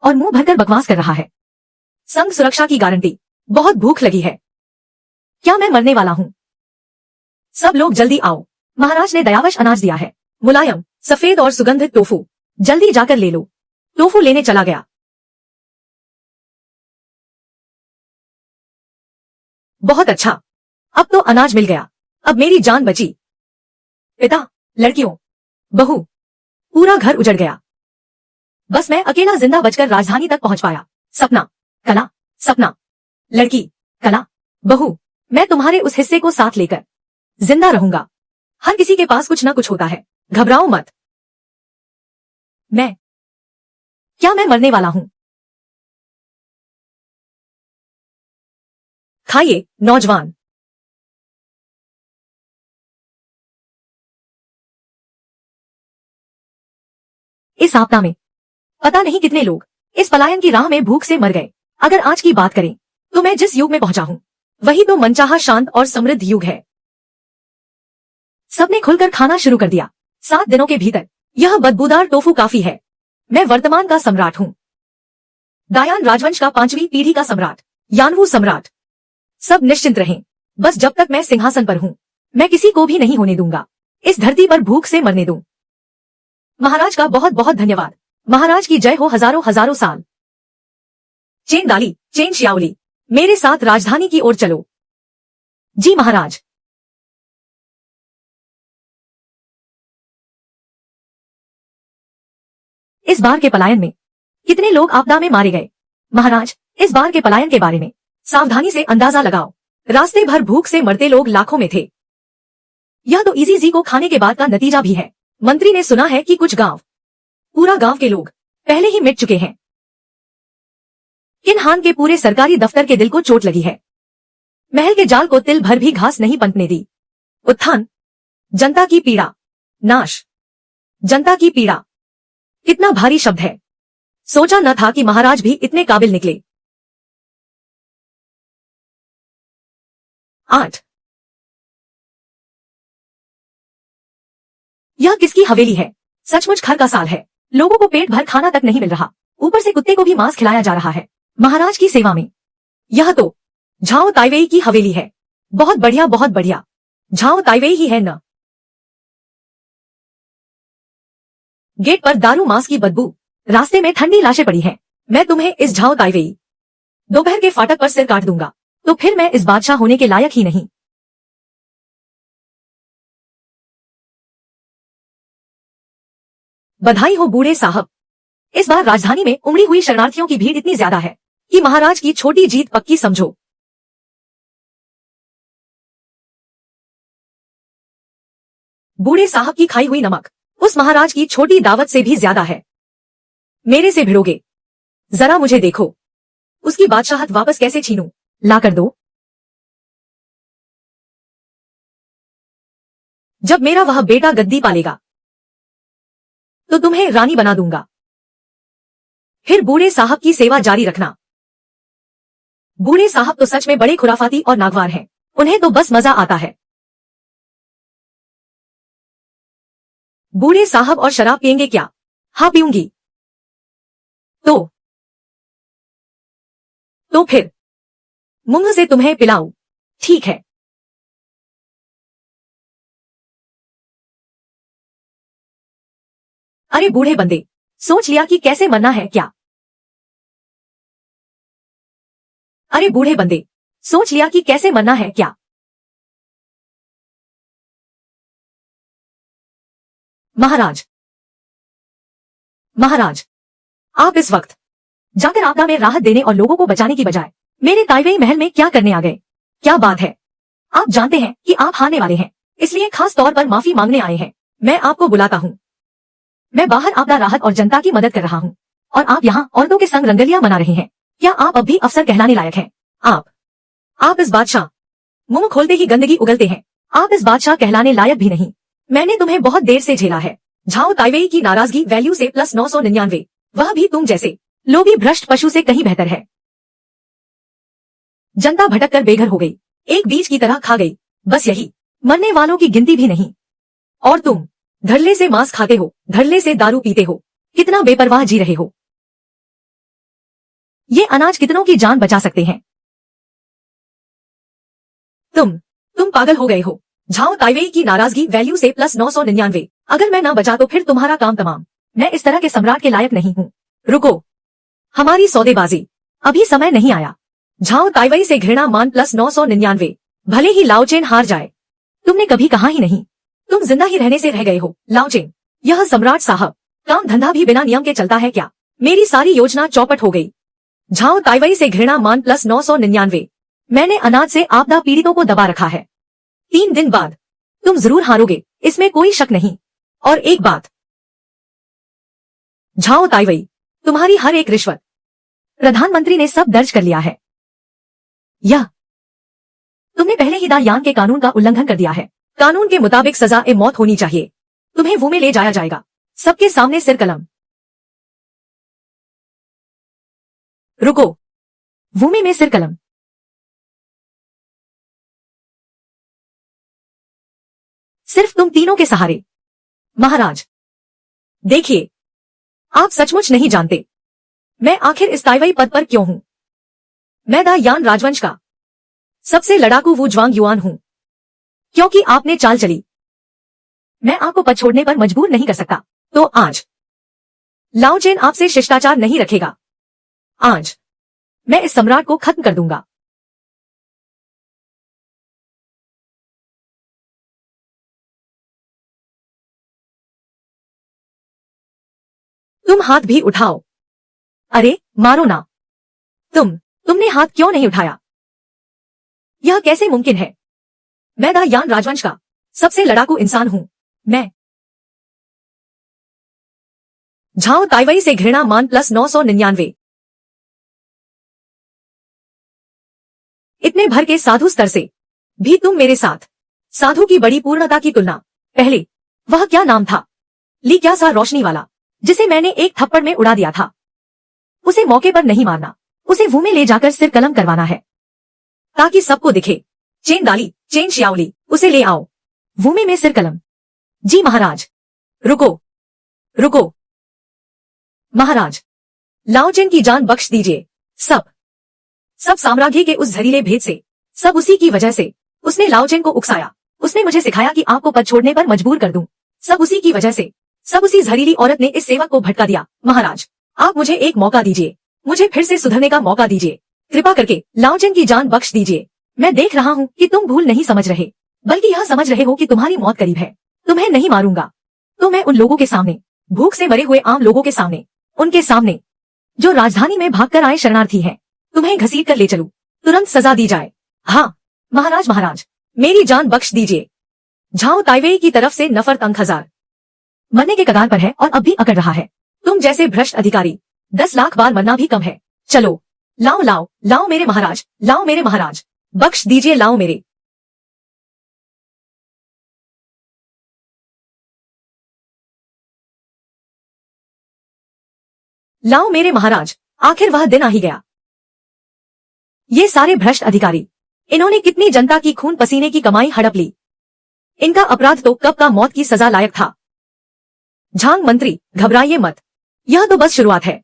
और मुंह भरकर बकवास कर रहा है। संघ सुरक्षा की गारंटी। बहुत भूख लगी है। क्या मैं मरने वाला हूं? सब लोग जल्दी आओ। महाराज ने दयावश अनाज दिया है। मुलायम, सफेद और सुगंधित टोफू। जल्दी जाकर ले लो। टोफू लेने चला गया। बहुत अच्छा, अब तो अनाज मिल गया। अब मेरी जान बची। पिता, लड़कियों, बहू, पूरा घर उजड़ गया। बस मैं अकेला जिंदा बचकर राजधानी तक पहुंच पाया। सपना, कला, सपना, लड़की, कला, बहू, मैं तुम्हारे उस हिस्से को साथ लेकर जिंदा रहूंगा। हर किसी के पास कुछ ना कुछ होता है। घबराओ मत। क्या मैं मरने वाला हूं? खाइए, नौजवान। इस आपदा में पता नहीं कितने लोग इस पलायन की राह में भूख से मर गए। अगर आज की बात करें तो मैं जिस युग में पहुंचा हूं वही तो मनचाहा शांत और समृद्ध युग है। सबने खुलकर खाना शुरू कर दिया। 7 दिनों के भीतर यह बदबूदार टोफू काफी है। मैं वर्तमान का सम्राट हूं। दायान राजवंश का 5वीं पीढ़ी का सम्राट, यानवू सम्राट। सब निश्चिंत रहें। बस जब तक मैं सिंहासन पर हूं मैं किसी को भी नहीं होने दूंगा इस धरती पर भूख से मरने दूं। महाराज का बहुत बहुत धन्यवाद। महाराज की जय हो हजारों हजारों साल। चेन दाली, चेन श्यावली, मेरे साथ राजधानी की ओर चलो। जी महाराज। इस बार के पलायन में कितने लोग आपदा में मारे गए? महाराज, इस बार के पलायन के बारे में सावधानी से अंदाजा लगाओ। रास्ते भर भूख से मरते लोग लाखों में थे। यह तो इजी जी को खाने के बाद का नतीजा भी है। मंत्री ने सुना है कि कुछ गांव, पूरा गांव के लोग पहले ही मिट चुके हैं। किन्हान के पूरे सरकारी दफ्तर के दिल को चोट लगी है। महल के जाल को तिल भर भी घास नहीं पनपने दी। उत्थान, जनता की पीड़ा, नाश, जनता की पीड़ा। कितना भारी शब्द है। सोचा न था कि महाराज भी इतने काबिल निकले। 8। यह किसकी हवेली है? सचमुच खर का साल है। लोगों को पेट भर खाना तक नहीं मिल रहा, ऊपर से कुत्ते को भी मांस खिलाया जा रहा है महाराज की सेवा में। यह तो झाओ ताइवेई की हवेली है। बहुत बढ़िया, बहुत बढ़िया। झाओ ताइवेई ही है न? गेट पर दारू मांस की बदबू, रास्ते में ठंडी लाशें पड़ी हैं। मैं तुम्हें इस झाओ ताइवेई दोपहर के फाटक पर सिर काट दूंगा, तो फिर मैं इस बादशाह होने के लायक ही नहीं। बधाई हो बूढ़े साहब। इस बार राजधानी में उमड़ी हुई शरणार्थियों की भीड़ इतनी ज्यादा है कि महाराज की छोटी जीत पक्की समझो। बूढ़े साहब की खाई हुई नमक उस महाराज की छोटी दावत से भी ज्यादा है। मेरे से भिड़ोगे? जरा मुझे देखो, उसकी बादशाहत वापस कैसे छीनूं? ला कर दो। जब मेरा वह बेटा गद्दी पालेगा तो तुम्हें रानी बना दूंगा। फिर बूढ़े साहब की सेवा जारी रखना। बूढ़े साहब तो सच में बड़े खुराफाती और नागवार हैं, उन्हें तो बस मजा आता है। बूढ़े साहब और शराब पिएंगे क्या? हाँ पीऊंगी। तो फिर मुंह से तुम्हें पिलाऊं? ठीक है। अरे बूढ़े बंदे, सोच लिया कि कैसे मरना है क्या? अरे बूढ़े बंदे, सोच लिया कि कैसे मरना है क्या? महाराज, महाराज, आप इस वक्त जाकर आपदा में राहत देने और लोगों को बचाने की बजाय मेरे ताइवेई महल में क्या करने आ गए? क्या बात है? आप जानते हैं कि आप हारने वाले हैं, इसलिए खास तौर पर माफी मांगने आए हैं। मैं आपको बुलाता हूँ। मैं बाहर आपदा राहत और जनता की मदद कर रहा हूँ और आप यहाँ औरतों के संग रंगलियां मना रहे हैं। क्या आप अब भी अफसर कहलाने लायक हैं? आप इस बादशाह, मुंह खोलते ही गंदगी उगलते हैं। आप इस बादशाह कहलाने लायक भी नहीं। मैंने तुम्हें बहुत देर से झेला है। झाओ ताइवेई की नाराजगी वैल्यू से प्लस 999, वह भी तुम जैसे लोभी भ्रष्ट पशु से कहीं बेहतर है। जनता भटक कर बेघर हो गई, एक बीज की तरह खा गई, बस यही। मरने वालों की गिनती भी नहीं। और तुम धड़ल्ले से मांस खाते हो, धड़ल्ले से दारू पीते हो, कितना बेपरवाह जी रहे हो। ये अनाज कितनों की जान बचा सकते हैं? तुम पागल हो गए हो। झाओ ताइवेई की नाराजगी वैल्यू से प्लस 999, अगर मैं ना बचा तो फिर तुम्हारा काम तमाम। मैं इस तरह के सम्राट के लायक नहीं हूँ। रुको, हमारी सौदेबाजी अभी समय नहीं आया। झाओ ताइवेई से घृणा मान प्लस 999, भले ही लाओचेन हार जाए। तुमने कभी कहा ही नहीं, तुम जिंदा ही रहने से रह गए हो लाओचेन। यह सम्राट साहब, काम धंधा भी बिना नियम के चलता है क्या? मेरी सारी योजना चौपट हो गई। झाओ ताइवेई से घृणा मान प्लस 999, मैंने अनाज से आपदा पीड़ितों को दबा रखा है। 3 दिन बाद तुम जरूर हारोगे, इसमें कोई शक नहीं। और एक बात, झाओ ताइवेई, तुम्हारी हर एक रिश्वत प्रधानमंत्री ने सब दर्ज कर लिया है। यह तुमने पहले ही दायान के कानून का उल्लंघन कर दिया है। कानून के मुताबिक सजा ए मौत होनी चाहिए। तुम्हें वो में ले जाया जाएगा, सबके सामने सिर कलम। रुको, वूमे में सिर कलम? सिर्फ तुम तीनों के सहारे। महाराज देखिए, आप सचमुच नहीं जानते मैं आखिर इस ताइवेई पद पर क्यों हूं। मैं दा यान राजवंश का सबसे लड़ाकू वू ज्वांग युआन हूं। क्योंकि आपने चाल चली, मैं आपको पद छोड़ने पर मजबूर नहीं कर सकता। तो आज लाओचेन आपसे शिष्टाचार नहीं रखेगा। आज मैं इस सम्राट को खत्म कर दूंगा। तुम हाथ भी उठाओ। अरे मारो ना। तुमने हाथ क्यों नहीं उठाया? यह कैसे मुमकिन है? मैं दा यान राजवंश का सबसे लड़ाकू इंसान हूं। मैं झाओ ताइवेई से घृणा मान प्लस 999, इतने भर के साधु स्तर से भी तुम मेरे साथ साधु की बड़ी पूर्णता की तुलना। पहले वह क्या नाम था? ली क्या सा रोशनी वाला, जिसे मैंने एक थप्पड़ में उड़ा दिया था। उसे मौके पर नहीं मारना, उसे वू में ले जाकर सिर कलम करवाना है, ताकि सबको दिखे। चेन दाली, चेन श्यावली, उसे ले आओ। वू में सिर कलम। जी महाराज। रुको, रुको महाराज, लाओ चेन की जान बख्श दीजिए। सब साम्राज्य के उस जहरीले भेद से, सब उसी की वजह से। उसने लाओ चेन को उकसाया, उसने मुझे सिखाया कि आपको पद छोड़ने पर मजबूर कर दूं। सब उसी की वजह से, सब उसी जहरीली औरत ने इस सेवक को भटका दिया। महाराज, आप मुझे एक मौका दीजिए, मुझे फिर से सुधरने का मौका दीजिए। कृपा करके लाओ चेन की जान बख्श दीजिए। मैं देख रहा हूँ कि तुम भूल नहीं समझ रहे, बल्कि यह समझ रहे हो कि तुम्हारी मौत करीब है। तुम्हें नहीं मारूंगा तो मैं उन लोगों के सामने, भूख से मरे हुए आम लोगों के सामने, उनके सामने जो राजधानी में भागकर आए शरणार्थी हैं, तुम्हें घसीट कर ले चलूं, तुरंत सजा दी जाए। हाँ महाराज, महाराज मेरी जान बख्श दीजिए। झाओ ताइवेई की तरफ से नफरत अंक 1000 मरने के कगार पर है और अब भी अकड़ रहा है। तुम जैसे भ्रष्ट अधिकारी 10 लाख बार मरना भी कम है। चलो लाओ लाओ लाओ मेरे महाराज, लाओ मेरे महाराज, बख्श दीजिए, लाओ मेरे। लाओ मेरे महाराज। आखिर वह दिन आ ही गया। ये सारे भ्रष्ट अधिकारी, इन्होंने कितनी जनता की खून पसीने की कमाई हड़प ली। इनका अपराध तो कब का मौत की सजा लायक था। झांग मंत्री, घबराइए मत, यह तो बस शुरुआत है।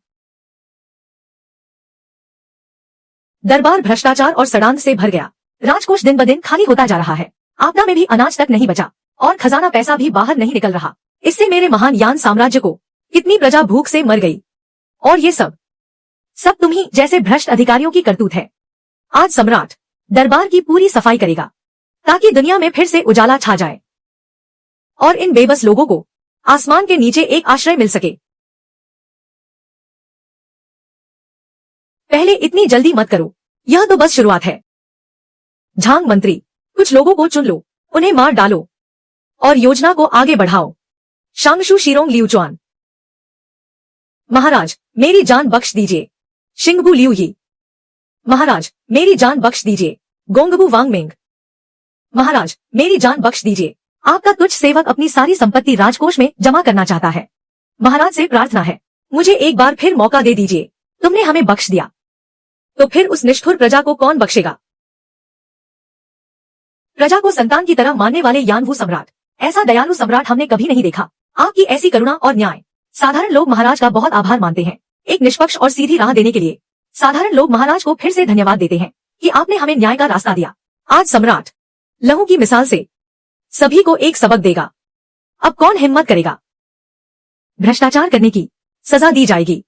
दरबार भ्रष्टाचार और षड्यंत्र से भर गया। राजकोष दिन ब दिन खाली होता जा रहा है। आपदा में भी अनाज तक नहीं बचा और खजाना पैसा भी बाहर नहीं निकल रहा। इससे मेरे महान यान साम्राज्य को कितनी प्रजा भूख से मर गई। और ये सब तुम्ही जैसे भ्रष्ट अधिकारियों की करतूत है। आज सम्राट दरबार की पूरी सफाई करेगा, ताकि दुनिया में फिर से उजाला छा जाए और इन बेबस लोगों को आसमान के नीचे एक आश्रय मिल सके। पहले इतनी जल्दी मत करो, यह तो बस शुरुआत है। झांग मंत्री, कुछ लोगों को चुन लो, उन्हें मार डालो और योजना को आगे बढ़ाओ। शांगशु शिरोंग लियूचुआन। महाराज, मेरी जान बख्श दीजिए। शिंगबू लियू ही। महाराज, मेरी जान बख्श दीजिए। गोंगबू वांगमेंग। महाराज, मेरी जान बख्श दीजिए। आपका तुच्छ सेवक अपनी सारी संपत्ति राजकोष में जमा करना चाहता है। महाराज से प्रार्थना है, मुझे एक बार फिर मौका दे दीजिए। तुमने हमें बख्श दिया, तो फिर उस निष्ठुर प्रजा को कौन बख्शेगा। प्रजा को संतान की तरह मानने वाले यानवू सम्राट, ऐसा दयालु सम्राट हमने कभी नहीं देखा। आपकी ऐसी करुणा और न्याय, साधारण लोग महाराज का बहुत आभार मानते हैं। एक निष्पक्ष और सीधी राह देने के लिए साधारण लोग महाराज को फिर से धन्यवाद देते हैं कि आपने हमें न्याय का रास्ता दिया। आज सम्राट लहू की मिसाल से सभी को एक सबक देगा। अब कौन हिम्मत करेगा। भ्रष्टाचार करने की सजा दी जाएगी।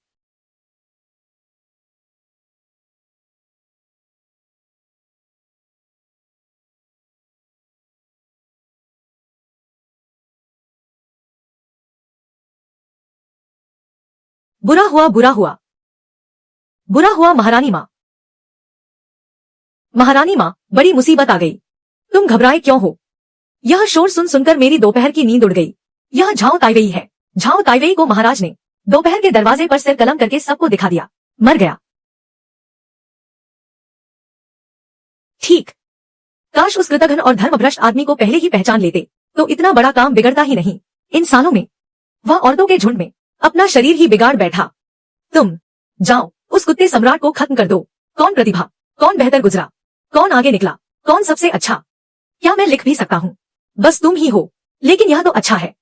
बुरा हुआ, बुरा हुआ, बुरा हुआ महारानी माँ। महारानी माँ, बड़ी मुसीबत आ गई। तुम घबराए क्यों हो। यह शोर सुन सुनकर मेरी दोपहर की नींद उड़ गई। यह झाओ ताइवेई है। झाओ ताइवेई को महाराज ने दोपहर के दरवाजे पर सिर कलम करके सबको दिखा दिया। मर गया। ठीक, काश उस कृतघ्न और धर्मभ्रष्ट आदमी को पहले ही पहचान लेते, तो इतना बड़ा काम बिगड़ता ही नहीं। इन सालों में वह औरतों के झुंड में अपना शरीर ही बिगाड़ बैठा। तुम जाओ, उस कुत्ते सम्राट को खत्म कर दो। कौन प्रतिभा, कौन बेहतर गुजरा, कौन आगे निकला, कौन सबसे अच्छा। क्या मैं लिख भी सकता हूँ। बस तुम ही हो। लेकिन यह तो अच्छा है,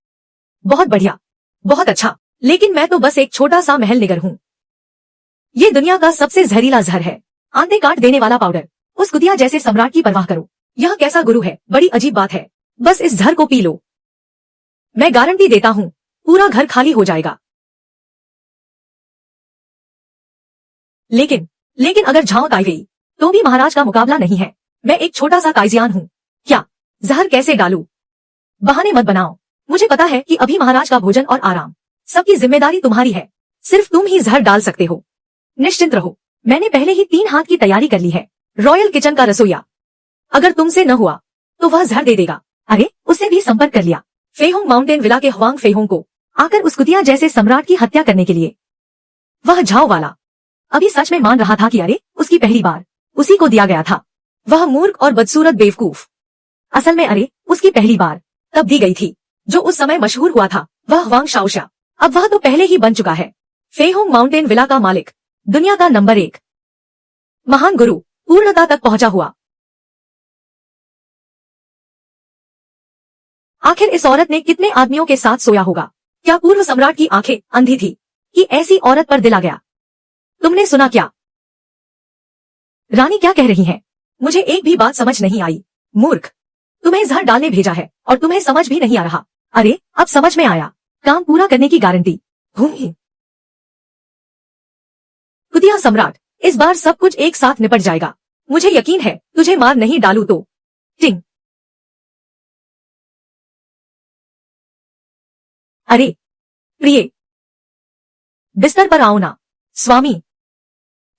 बहुत बढ़िया, बहुत अच्छा। लेकिन मैं तो बस एक छोटा सा महल निगर हूँ। ये दुनिया का सबसे जहरीला जहर है, आंतें काट देने वाला पाउडर। उस कुतिया जैसे सम्राट की परवाह करो। यह कैसा गुरु है, बड़ी अजीब बात है। बस इस जहर को पी लो, मैं गारंटी देता हूँ पूरा घर खाली हो जाएगा। लेकिन अगर झाओ ताइवेई, तो भी महाराज का मुकाबला नहीं है। मैं एक छोटा सा ताइजियान हूँ। क्या जहर कैसे डालूं। बहाने मत बनाओ। मुझे पता है कि अभी महाराज का भोजन और आराम सबकी जिम्मेदारी तुम्हारी है। सिर्फ तुम ही जहर डाल सकते हो। निश्चिंत रहो, मैंने पहले ही 3 हाथ की तैयारी कर ली है। रॉयल किचन का रसोईया, अगर तुमसे न हुआ तो वह जहर दे देगा। अरे, उससे भी संपर्क कर लिया। फेहोंग माउंटेन विला के ह्वांग फेहोंग को आकर उस कुतिया जैसे सम्राट की हत्या करने के लिए। वह झाओ वाला अभी सच में मान रहा था कि अरे, उसकी पहली बार उसी को दिया गया था। वह मूर्ख और बदसूरत बेवकूफ। असल में अरे, उसकी पहली बार तब दी गई थी। जो उस समय मशहूर हुआ था वह ह्वांग शाओशा। अब वह तो पहले ही बन चुका है फेहोंग माउंटेन विला का मालिक, दुनिया का नंबर 1 महान गुरु, पूर्णता तक पहुंचा हुआ। आखिर इस औरत ने कितने आदमियों के साथ सोया होगा? क्या पूर्व सम्राट की आंखें अंधी थी कि ऐसी औरत पर दिल आ गया? तुमने सुना क्या? रानी क्या कह रही हैं? मुझे एक भी बात समझ नहीं आई। मूर्ख, तुम्हें जहर डालने भेजा है और तुम्हें समझ भी नहीं आ रहा। अरे अब समझ में आया, काम पूरा करने की गारंटी। कुतिया सम्राट, इस बार सब कुछ एक साथ निपट जाएगा। मुझे यकीन है तुझे मार नहीं डालू तो। टिंग। अरे प्रिय, बिस्तर पर आओ ना। स्वामी,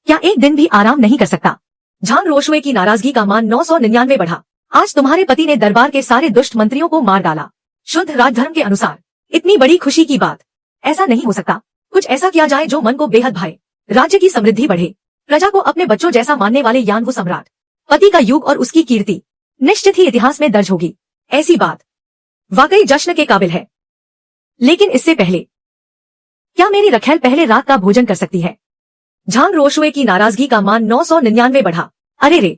क्या एक दिन भी आराम नहीं कर सकता? झांग रोशुए की नाराजगी का मान 999 बढ़ा। आज तुम्हारे पति ने दरबार के सारे दुष्ट मंत्रियों को मार डाला। शुद्ध राजधर्म के अनुसार इतनी बड़ी खुशी की बात, ऐसा नहीं हो सकता। कुछ ऐसा किया जाए जो मन को बेहद भाए, राज्य की समृद्धि बढ़े, प्रजा को अपने बच्चों जैसा मानने वाले यानवु सम्राट, पति का युग और उसकी कीर्ति निश्चित ही इतिहास में दर्ज होगी। ऐसी बात वाकई जश्न के काबिल है। लेकिन इससे पहले क्या मेरी रखैल पहले रात का भोजन कर सकती है? झांग रोशुए की नाराजगी का मान 999 बढ़ा। अरे रे,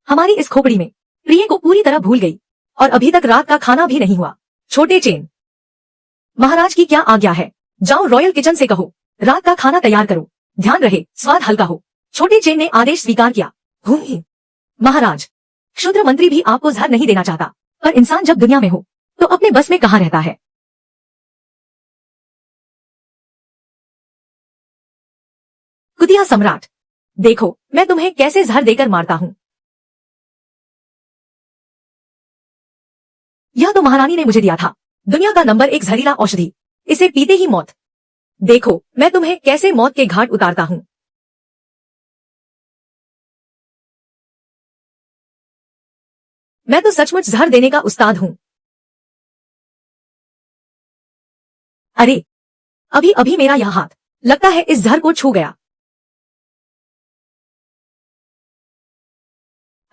हमारी इस खोपड़ी में प्रिय को पूरी तरह भूल गई और अभी तक रात का खाना भी नहीं हुआ। छोटे चेन, महाराज की क्या आज्ञा है? जाओ रॉयल किचन से कहो रात का खाना तैयार करो, ध्यान रहे स्वाद हल्का हो। छोटे चेन ने आदेश स्वीकार किया। महाराज, क्षुद्र मंत्री भी आपको जहर नहीं देना चाहता, पर इंसान जब दुनिया में हो तो अपने बस में कहाँ रहता है। कुतिया सम्राट, देखो मैं तुम्हें कैसे जहर देकर मारता हूँ। यह तो महारानी ने मुझे दिया था, दुनिया का नंबर 1 जहरीला औषधि। इसे पीते ही मौत। देखो मैं तुम्हें कैसे मौत के घाट उतारता हूँ। मैं तो सचमुच जहर देने का उस्ताद हूँ। अरे अभी अभी मेरा यह हाथ लगता है इस जहर को छू गया।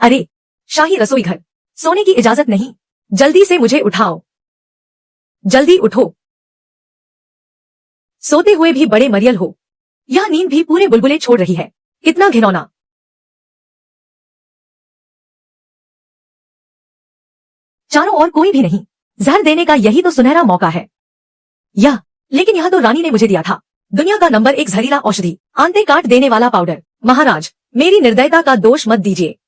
अरे शाही रसोई घर, सोने की इजाजत नहीं, जल्दी से मुझे उठाओ, जल्दी उठो। सोते हुए भी बड़े मरियल हो, यह नींद भी पूरे बुलबुले छोड़ रही है। कितना घिनौना। चारों ओर कोई भी नहीं, जहर देने का यही तो सुनहरा मौका है। लेकिन यह तो रानी ने मुझे दिया था, दुनिया का नंबर 1 जहरीला औषधि, आंते काट देने वाला पाउडर। महाराज, मेरी निर्दयता का दोष मत दीजिए।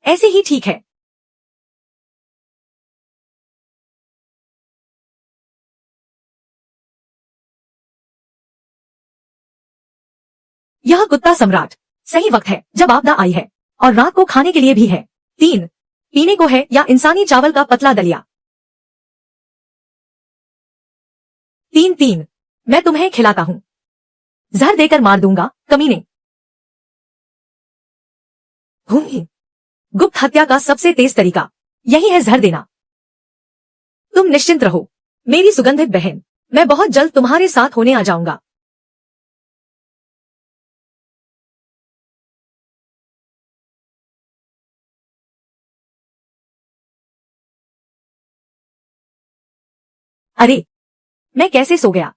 ऐसे ही ठीक है। यह कुत्ता सम्राट, सही वक्त है जब आपदा आई है और रात को खाने के लिए भी है। 3 पीने को है या इंसानी चावल का पतला दलिया। 3 मैं तुम्हें खिलाता हूँ, जहर देकर मार दूंगा कमीने। गुप्त हत्या का सबसे तेज तरीका यही है, जहर देना। तुम निश्चिंत रहो मेरी सुगंधित बहन, मैं बहुत जल्द तुम्हारे साथ होने आ जाऊंगा। अरे मैं कैसे सो गया?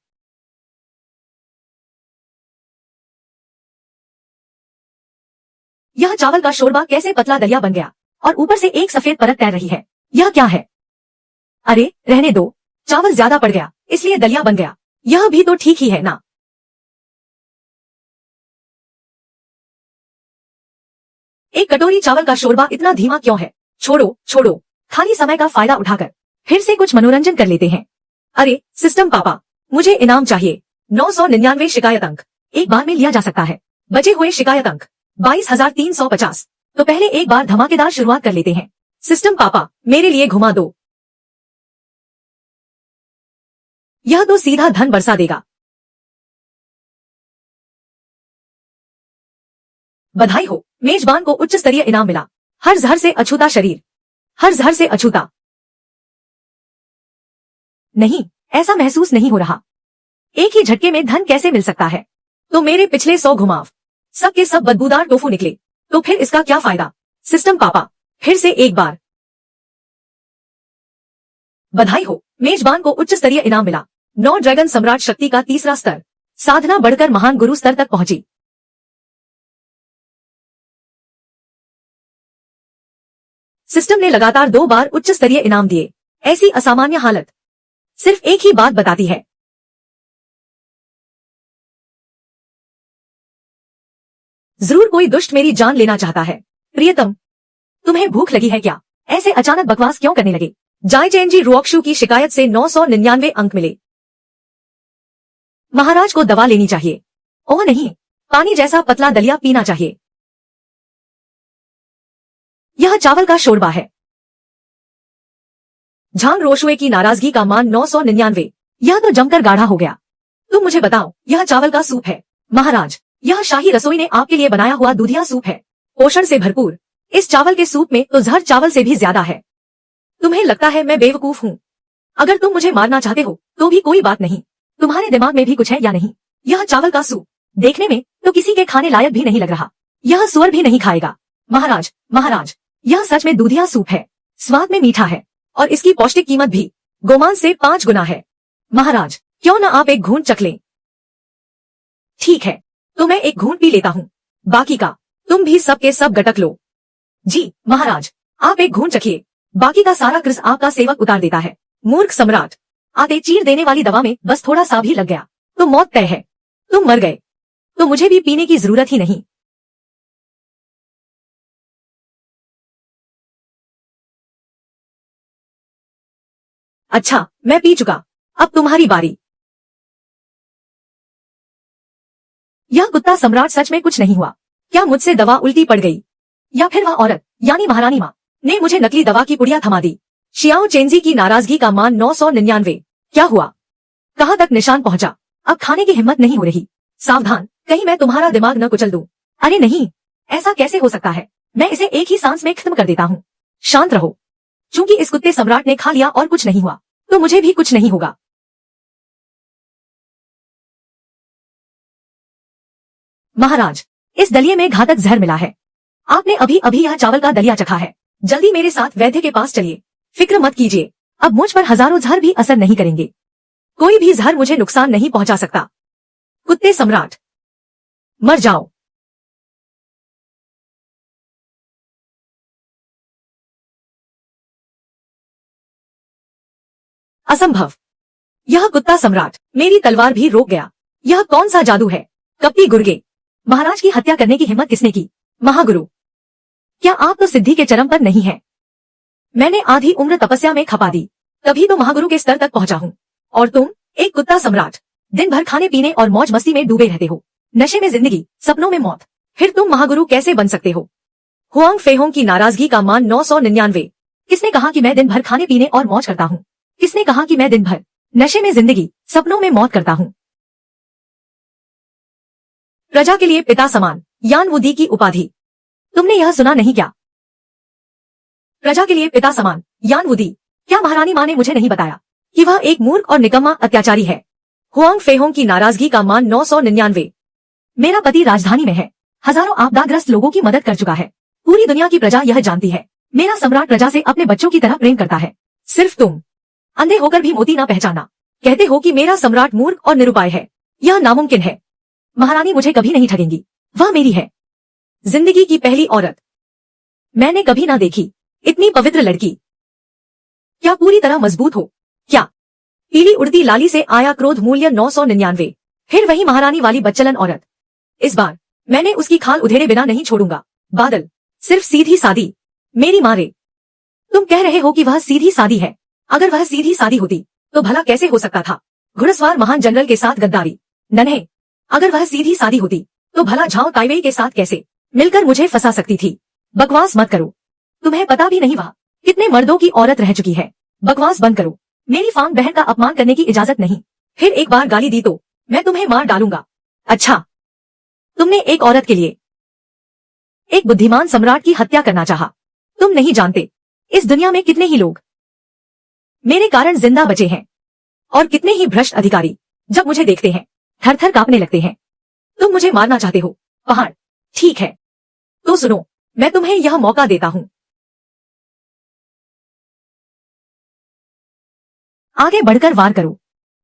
यह चावल का शोरबा कैसे पतला दलिया बन गया और ऊपर से एक सफेद परत तैर रही है। यह क्या है? अरे रहने दो, चावल ज्यादा पड़ गया इसलिए दलिया बन गया। यह भी तो ठीक ही है ना। एक कटोरी चावल का शोरबा इतना धीमा क्यों है? छोड़ो छोड़ो, खाली समय का फायदा उठाकर फिर से कुछ मनोरंजन कर लेते हैं। अरे सिस्टम पापा, मुझे इनाम चाहिए। 999 शिकायत अंक एक बार में लिया जा सकता है। बचे हुए शिकायत अंक 22,350। तो पहले एक बार धमाकेदार शुरुआत कर लेते हैं। सिस्टम पापा, मेरे लिए घुमा दो। यह तो सीधा धन बरसा देगा। बधाई हो, मेजबान को उच्च स्तरीय इनाम मिला। हर जहर से अछूता शरीर, हर जहर से अछूता। नहीं, ऐसा महसूस नहीं हो रहा। एक ही झटके में धन कैसे मिल सकता है? तो मेरे पिछले 100 घुमाव सब के सब बदबूदार टोफू निकले, तो फिर इसका क्या फायदा। सिस्टम पापा, फिर से एक बार बधाई हो, मेजबान को उच्च स्तरीय इनाम मिला। 9 ड्रैगन सम्राट शक्ति का तीसरा स्तर, साधना बढ़कर महान गुरु स्तर तक पहुंची। सिस्टम ने लगातार 2 बार उच्च स्तरीय इनाम दिए। ऐसी असामान्य हालत सिर्फ एक ही बात बताती है, जरूर कोई दुष्ट मेरी जान लेना चाहता है। प्रियतम, तुम्हें भूख लगी है क्या? ऐसे अचानक बकवास क्यों करने लगे? जायचेनजी रुओक्शु की शिकायत से 999 अंक मिले। महाराज को दवा लेनी चाहिए। ओह नहीं, पानी जैसा पतला दलिया पीना चाहिए। यह चावल का शोरबा है। झांग रोशुए की नाराजगी का मान 999। यह तो जमकर गाढ़ा हो गया। तुम मुझे बताओ, यह चावल का सूप है। महाराज, यह शाही रसोई ने आपके लिए बनाया हुआ दूधिया सूप है, पोषण से भरपूर। इस चावल के सूप में तो जहर चावल से भी ज्यादा है। तुम्हें लगता है मैं बेवकूफ हूँ? अगर तुम मुझे मारना चाहते हो तो भी कोई बात नहीं। तुम्हारे दिमाग में भी कुछ है या नहीं? यह चावल का सूप देखने में तो किसी के खाने लायक भी नहीं लग रहा। यह सुअर भी नहीं खाएगा। महाराज, महाराज, यह सच में दूधिया सूप है। स्वाद में मीठा है और इसकी पौष्टिक कीमत भी गोमांस से 5 गुना है। महाराज, क्यों न आप एक घूंट चख लें? ठीक है, तो मैं एक घूंट पी लेता हूँ, बाकी का तुम भी सब के सब गटक लो। जी महाराज, आप एक घूंट चखिए, बाकी का सारा क्रिस आपका सेवक उतार देता है। मूर्ख सम्राट, आते चीर देने वाली दवा में बस थोड़ा सा भी लग गया तो मौत तय है। तुम मर गए तो मुझे भी पीने की जरूरत ही नहीं। अच्छा, मैं पी चुका, अब तुम्हारी बारी। यह कुत्ता सम्राट, सच में कुछ नहीं हुआ क्या? मुझसे दवा उल्टी पड़ गई या फिर वह औरत यानी महारानी माँ ने मुझे नकली दवा की पुड़िया थमा दी? शियाओ चेंजी की नाराजगी का मान 999। क्या हुआ? कहां तक निशान पहुंचा? अब खाने की हिम्मत नहीं हो रही। सावधान, कहीं मैं तुम्हारा दिमाग न कुचल दूं। अरे नहीं, ऐसा कैसे हो सकता है? मैं इसे एक ही सांस में खत्म कर देता हूँ। शांत रहो, चूंकि इस कुत्ते सम्राट ने खा लिया और कुछ नहीं हुआ तो मुझे भी कुछ नहीं होगा। महाराज, इस दलिये में घातक जहर मिला है। आपने अभी अभी यह चावल का दलिया चखा है। जल्दी मेरे साथ वैद्य के पास चलिए। फिक्र मत कीजिए, अब मुझ पर हजारों जहर भी असर नहीं करेंगे। कोई भी जहर मुझे नुकसान नहीं पहुंचा सकता। कुत्ते सम्राट, मर जाओ। असंभव, यह कुत्ता सम्राट मेरी तलवार भी रोक गया। यह कौन सा जादू है? कपटी गुर्गे, महाराज की हत्या करने की हिम्मत किसने की? महागुरु, क्या आप तो सिद्धि के चरम पर नहीं हैं? मैंने आधी उम्र तपस्या में खपा दी, तभी तो महागुरु के स्तर तक पहुंचा हूँ। और तुम एक कुत्ता सम्राट, दिन भर खाने पीने और मौज मस्ती में डूबे रहते हो। नशे में जिंदगी, सपनों में मौत। फिर तुम महागुरु कैसे बन सकते हो? हुआंग फेहोंग की नाराजगी का मान 999। किसने कहा कि मैं दिन भर खाने पीने और मौज करता हूँ? किसने कहा कि मैं दिन भर नशे में जिंदगी, सपनों में मौत करता हूँ? प्रजा के लिए पिता समान यान वुदी की उपाधि, तुमने यह सुना नहीं क्या? प्रजा के लिए पिता समान यान वुदी। क्या महारानी माँ ने मुझे नहीं बताया कि वह एक मूर्ख और निकम्मा अत्याचारी है? हुआंग फेहोंग की नाराजगी का मान 999। मेरा पति राजधानी में है, हजारों आपदाग्रस्त लोगों की मदद कर चुका है। पूरी दुनिया की प्रजा यह जानती है, मेरा सम्राट प्रजा से अपने बच्चों की तरह प्रेम करता है। सिर्फ तुम अंधे होकर भी मोती ना पहचाना। कहते हो कि मेरा सम्राट मूर्ख और निरुपाय है। यह नामुमकिन है। महारानी मुझे कभी नहीं ठगेंगी, वह मेरी है, जिंदगी की पहली औरत। मैंने कभी ना देखी इतनी पवित्र लड़की। क्या पूरी तरह मजबूत हो क्या? पीली उड़ती लाली से आया क्रोध मूल्य 999। फिर वही महारानी वाली बच्चलन औरत। इस बार मैंने उसकी खाल उधेड़े बिना नहीं छोड़ूंगा। बादल, सिर्फ सीधी सादी मेरी मारे। तुम कह रहे हो कि वह सीधी सादी है। अगर वह सीधी सादी होती तो भला कैसे हो सकता था? घुड़सवार महान जनरल के साथ गद्दारी। नन्हे, अगर वह सीधी सादी होती तो भला झाओ ताइवेई के साथ कैसे मिलकर मुझे फंसा सकती थी? बकवास मत करो, तुम्हें पता भी नहीं वह कितने मर्दों की औरत रह चुकी है। बकवास बंद करो, मेरी फांग बहन का अपमान करने की इजाजत नहीं। फिर एक बार गाली दी तो मैं तुम्हें मार डालूंगा। अच्छा, तुमने एक औरत के लिए एक बुद्धिमान सम्राट की हत्या करना चाहा। तुम नहीं जानते इस दुनिया में कितने ही लोग मेरे कारण जिंदा बचे हैं और कितने ही भ्रष्ट अधिकारी जब मुझे देखते हैं थर थर कांपने लगते हैं। तुम मुझे मारना चाहते हो? पहाड़ ठीक है, तो सुनो, मैं तुम्हें यह मौका देता हूं। आगे बढ़कर वार करो।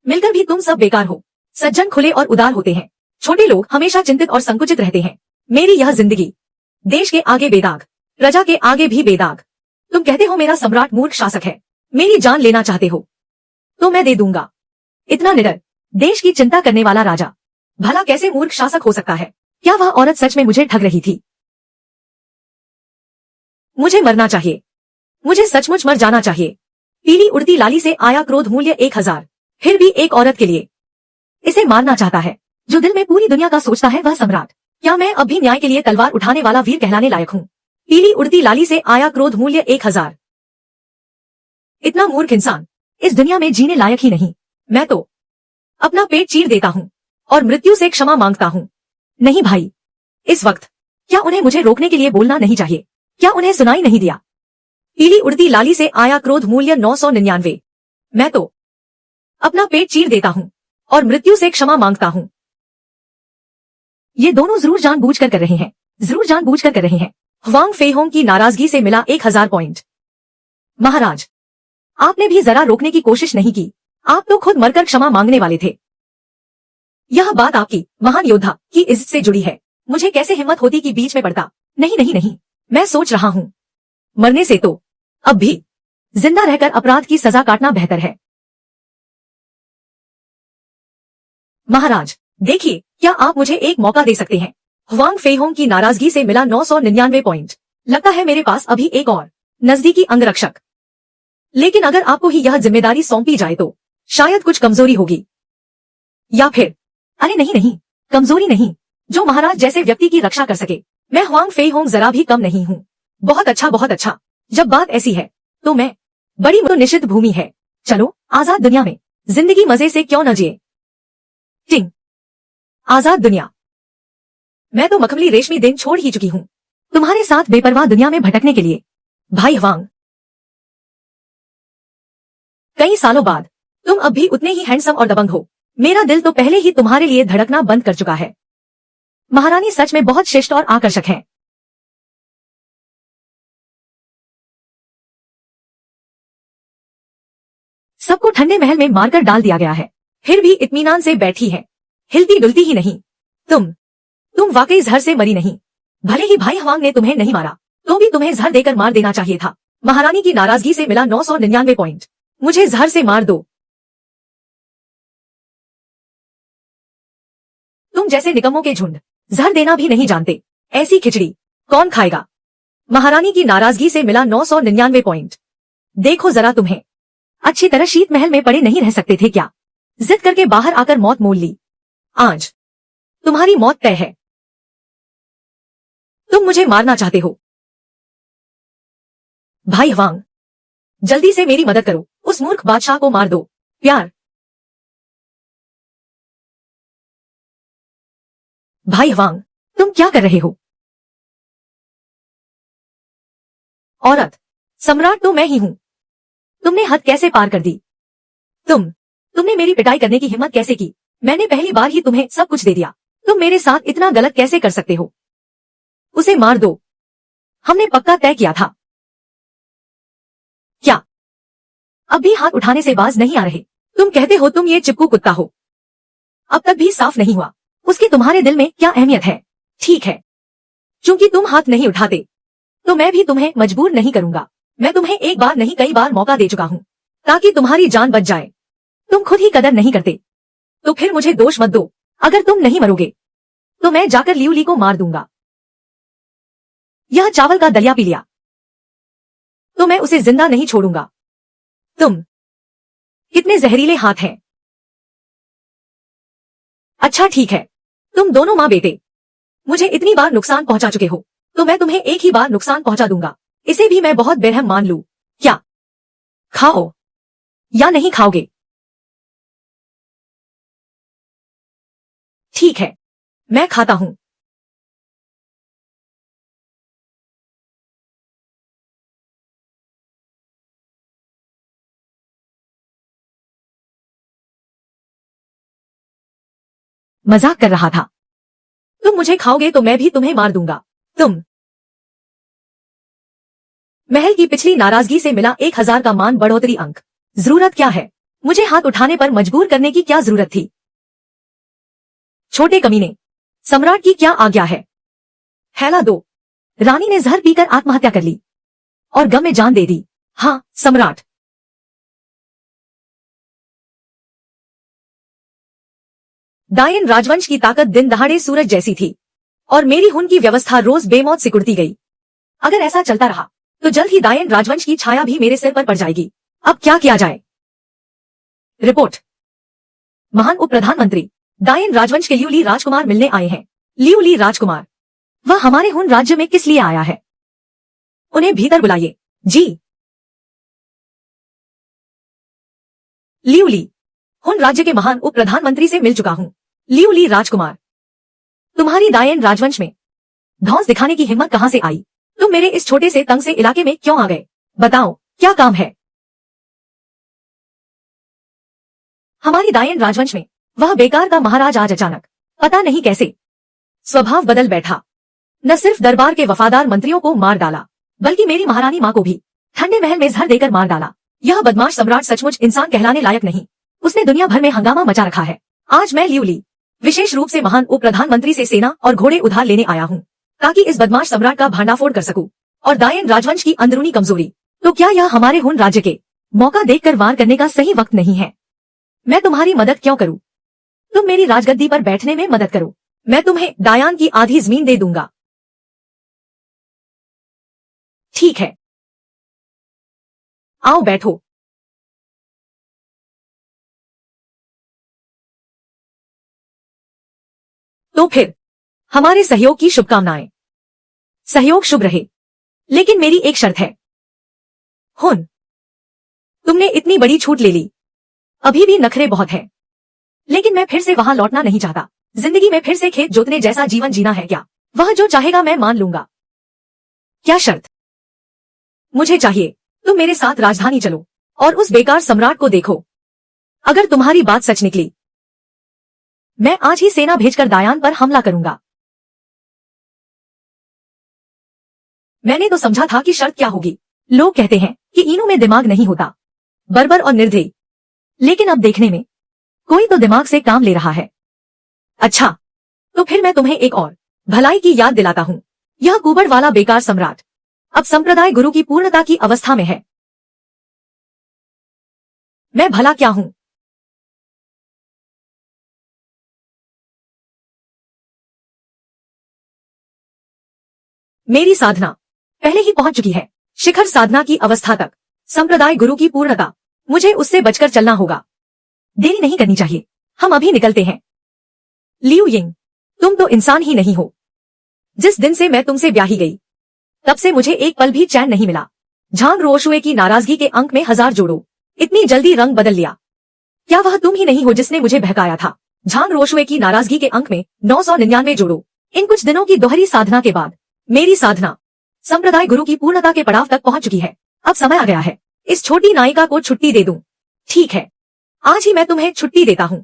मिलकर भी तुम सब बेकार हो। सज्जन खुले और उदार होते हैं, छोटे लोग हमेशा चिंतित और संकुचित रहते हैं। मेरी यह जिंदगी, देश के आगे बेदाग, प्रजा के आगे भी बेदाग। तुम कहते हो मेरा सम्राट मूर्ख शासक है, मेरी जान लेना चाहते हो तो मैं दे दूंगा। इतना निडर, देश की चिंता करने वाला राजा भला कैसे मूर्ख शासक हो सकता है? क्या वह औरत सच में मुझे ठग रही थी? मुझे मरना चाहिए, मुझे सचमुच मर जाना चाहिए। पीली उड़ती लाली से आया क्रोध मूल्य 1000। फिर भी एक औरत के लिए इसे मारना चाहता है, जो दिल में पूरी दुनिया का सोचता है वह सम्राट। क्या मैं अब भी न्याय के लिए तलवार उठाने वाला वीर कहलाने लायक हूँ? पीली उड़ती लाली से आया क्रोध मूल्य 1000। इतना मूर्ख इंसान इस दुनिया में जीने लायक ही नहीं। मैं तो अपना पेट चीर देता हूँ और मृत्यु से क्षमा मांगता हूँ। नहीं भाई, इस वक्त क्या उन्हें मुझे रोकने के लिए बोलना नहीं चाहिए? क्या उन्हें सुनाई नहीं दिया? पीली उड़ती लाली से आया क्रोध मूल्य 999। मैं तो अपना पेट चीर देता हूँ और मृत्यु से क्षमा मांगता हूँ। ये दोनों जरूर जानबूझकर कर रहे हैं, जरूर जानबूझकर कर रहे हैं। वांग फेहोंग की नाराजगी से मिला 1000 पॉइंट। महाराज, आपने भी जरा रोकने की कोशिश नहीं की, आप तो खुद मरकर क्षमा मांगने वाले थे। यह बात आपकी महान योद्धा की इज्जत से जुड़ी है। मुझे कैसे हिम्मत होती कि बीच में पड़ता? नहीं नहीं नहीं, मैं सोच रहा हूँ मरने से तो अब भी जिंदा रहकर अपराध की सजा काटना बेहतर है। महाराज देखिए, क्या आप मुझे एक मौका दे सकते हैं? वांग फेहोंग की नाराजगी से मिला 999 पॉइंट। लगता है मेरे पास अभी एक और नजदीकी अंगरक्षक, लेकिन अगर आपको ही यह जिम्मेदारी सौंपी जाए तो शायद कुछ कमजोरी होगी, या फिर अरे नहीं नहीं, कमजोरी नहीं, जो महाराज जैसे व्यक्ति की रक्षा कर सके। मैं वांग फेहोंग जरा भी कम नहीं हूँ। बहुत अच्छा बहुत अच्छा, जब बात ऐसी है तो मैं बड़ी तो निषिद्ध भूमि है। चलो आजाद दुनिया में जिंदगी मजे से क्यों न जिए। टिंग, आजाद दुनिया। मैं तो मखमली रेशमी दिन छोड़ ही चुकी हूँ तुम्हारे साथ बेपरवाह दुनिया में भटकने के लिए। भाई हवांग, कई सालों बाद तुम अब भी उतने ही हैंडसम और दबंग हो। मेरा दिल तो पहले ही तुम्हारे लिए धड़कना बंद कर चुका है। महारानी सच में बहुत श्रेष्ठ और आकर्षक है। सबको ठंडे महल में मारकर डाल दिया गया है, फिर भी इत्मीनान से बैठी है, हिलती डुलती ही नहीं। तुम वाकई जहर से मरी नहीं। भले ही भाई हवांग ने तुम्हें नहीं मारा, तो भी तुम्हें जहर देकर मार देना चाहिए था। महारानी की नाराजगी से मिला 999 पॉइंट। मुझे जहर से मार दो। तुम जैसे निकम्मों के झुंड जहर देना भी नहीं जानते, ऐसी खिचड़ी कौन खाएगा? महारानी की नाराजगी से मिला 999 पॉइंट। देखो जरा, तुम्हें अच्छी तरह शीत महल में पड़े नहीं रह सकते थे क्या? जिद करके बाहर आकर मौत मोल ली। आज तुम्हारी मौत तय है। तुम मुझे मारना चाहते हो? भाई हवांग, जल्दी से मेरी मदद करो, उस मूर्ख बादशाह को मार दो। प्यार। भाई हवांग, तुम क्या कर रहे हो? औरत, सम्राट तो मैं ही हूँ। तुमने हद कैसे पार कर दी? तुमने मेरी पिटाई करने की हिम्मत कैसे की? मैंने पहली बार ही तुम्हें सब कुछ दे दिया, तुम मेरे साथ इतना गलत कैसे कर सकते हो? उसे मार दो, हमने पक्का तय किया था। क्या अब भी हाथ उठाने से बाज नहीं आ रहे? तुम कहते हो तुम ये चिपकू कुत्ता हो, अब तक भी साफ नहीं हुआ उसकी तुम्हारे दिल में क्या अहमियत है? ठीक है, चूंकि तुम हाथ नहीं उठाते तो मैं भी तुम्हें मजबूर नहीं करूंगा। मैं तुम्हें एक बार नहीं कई बार मौका दे चुका हूँ ताकि तुम्हारी जान बच जाए। तुम खुद ही कदर नहीं करते तो फिर मुझे दोष मत दो। अगर तुम नहीं मरोगे तो मैं जाकर लियूली को मार दूंगा। यह चावल का दलिया पी लिया तो मैं उसे जिंदा नहीं छोड़ूंगा। तुम कितने जहरीले हाथ हैं। अच्छा ठीक है, तुम दोनों माँ बेटे मुझे इतनी बार नुकसान पहुंचा चुके हो तो मैं तुम्हें एक ही बार नुकसान पहुंचा दूंगा। इसे भी मैं बहुत बेरहम मान लूं क्या? खाओ या नहीं खाओगे? ठीक है, मैं खाता हूं। मजाक कर रहा था। तुम मुझे खाओगे तो मैं भी तुम्हें मार दूंगा। तुम। महल की पिछली नाराजगी से मिला 1000 का मान बढ़ोतरी अंक। जरूरत क्या है? मुझे हाथ उठाने पर मजबूर करने की क्या जरूरत थी? छोटे कमीने, सम्राट की क्या आज्ञा है? हैला दो। रानी ने जहर पीकर आत्महत्या कर ली और गम में जान दे दी। हाँ सम्राट। डायन राजवंश की ताकत दिन दहाड़े सूरज जैसी थी और मेरी हुन की व्यवस्था रोज बेमौत सिकुड़ती गई। अगर ऐसा चलता रहा तो जल्द ही डायन राजवंश की छाया भी मेरे सिर पर पड़ जाएगी। अब क्या किया जाए? रिपोर्ट। महान उप प्रधानमंत्री डायन राजवंश के लियूली राजकुमार मिलने आए हैं। लियूली राजकुमार? वह हमारे हुन राज्य में किस लिए आया है? उन्हें भीतर बुलाइए। जी। लियूली, हुन राज्य के महान उप प्रधानमंत्री से मिल चुका हूँ। लियूली राजकुमार, तुम्हारी डायन राजवंश में धौंस दिखाने की हिम्मत कहां से आई? तुम मेरे इस छोटे से तंग से इलाके में क्यों आ गए? बताओ, क्या काम है? हमारी डायन राजवंश में वह बेकार का महाराज आज अचानक पता नहीं कैसे स्वभाव बदल बैठा। न सिर्फ दरबार के वफादार मंत्रियों को मार डाला बल्कि मेरी महारानी मां को भी ठंडे महल में जहर देकर मार डाला। यह बदमाश सम्राट सचमुच इंसान कहलाने लायक नहीं। उसने दुनिया भर में हंगामा मचा रखा है। आज मैं लियूली विशेष रूप से महान उप प्रधानमंत्री से सेना और घोड़े उधार लेने आया हूँ ताकि इस बदमाश सम्राट का भांडाफोड़ कर सकूं और डायन राजवंश की अंदरूनी कमजोरी। तो क्या यह हमारे हुन राज्य के मौका देखकर वार करने का सही वक्त नहीं है? मैं तुम्हारी मदद क्यों करूं? तुम मेरी राजगद्दी पर बैठने में मदद करो। मैं तुम्हें डायन की आधी जमीन दे दूंगा। ठीक है, आओ बैठो। तो फिर हमारे सहयोग की शुभकामनाएं। सहयोग शुभ रहे, लेकिन मेरी एक शर्त है। हुन, तुमने इतनी बड़ी छूट ले ली, अभी भी नखरे बहुत है, लेकिन मैं फिर से वहां लौटना नहीं चाहता। जिंदगी में फिर से खेत जोतने जैसा जीवन जीना है क्या? वह जो चाहेगा मैं मान लूंगा। क्या शर्त? मुझे चाहिए तुम मेरे साथ राजधानी चलो और उस बेकार सम्राट को देखो। अगर तुम्हारी बात सच निकली, मैं आज ही सेना भेजकर दायान पर हमला करूंगा। मैंने तो समझा था कि शर्त क्या होगी। लोग कहते हैं कि इनों में दिमाग नहीं होता, बर्बर और निर्दयी, लेकिन अब देखने में कोई तो दिमाग से काम ले रहा है। अच्छा, तो फिर मैं तुम्हें एक और भलाई की याद दिलाता हूँ। यह कुबड़ वाला बेकार सम्राट अब संप्रदाय गुरु की पूर्णता की अवस्था में है। मैं भला क्या हूं? मेरी साधना पहले ही पहुंच चुकी है शिखर साधना की अवस्था तक। संप्रदाय गुरु की पूर्णता, मुझे उससे बचकर चलना होगा। देरी नहीं करनी चाहिए, हम अभी निकलते हैं। लियू यिंग, तुम तो इंसान ही नहीं हो। जिस दिन से मैं तुमसे ब्याही गई तब से मुझे एक पल भी चैन नहीं मिला। झांग रोशुए की नाराजगी के अंक में 1000 जोड़ो। इतनी जल्दी रंग बदल लिया। क्या वह तुम ही नहीं हो जिसने मुझे बहकाया था? झांग रोशुए की नाराजगी के अंक में 999 जोड़ो। इन कुछ दिनों की दोहरी साधना के बाद मेरी साधना संप्रदाय गुरु की पूर्णता के पड़ाव तक पहुंच चुकी है। अब समय आ गया है इस छोटी नायिका को छुट्टी दे दूं। ठीक है, आज ही मैं तुम्हें छुट्टी देता हूं।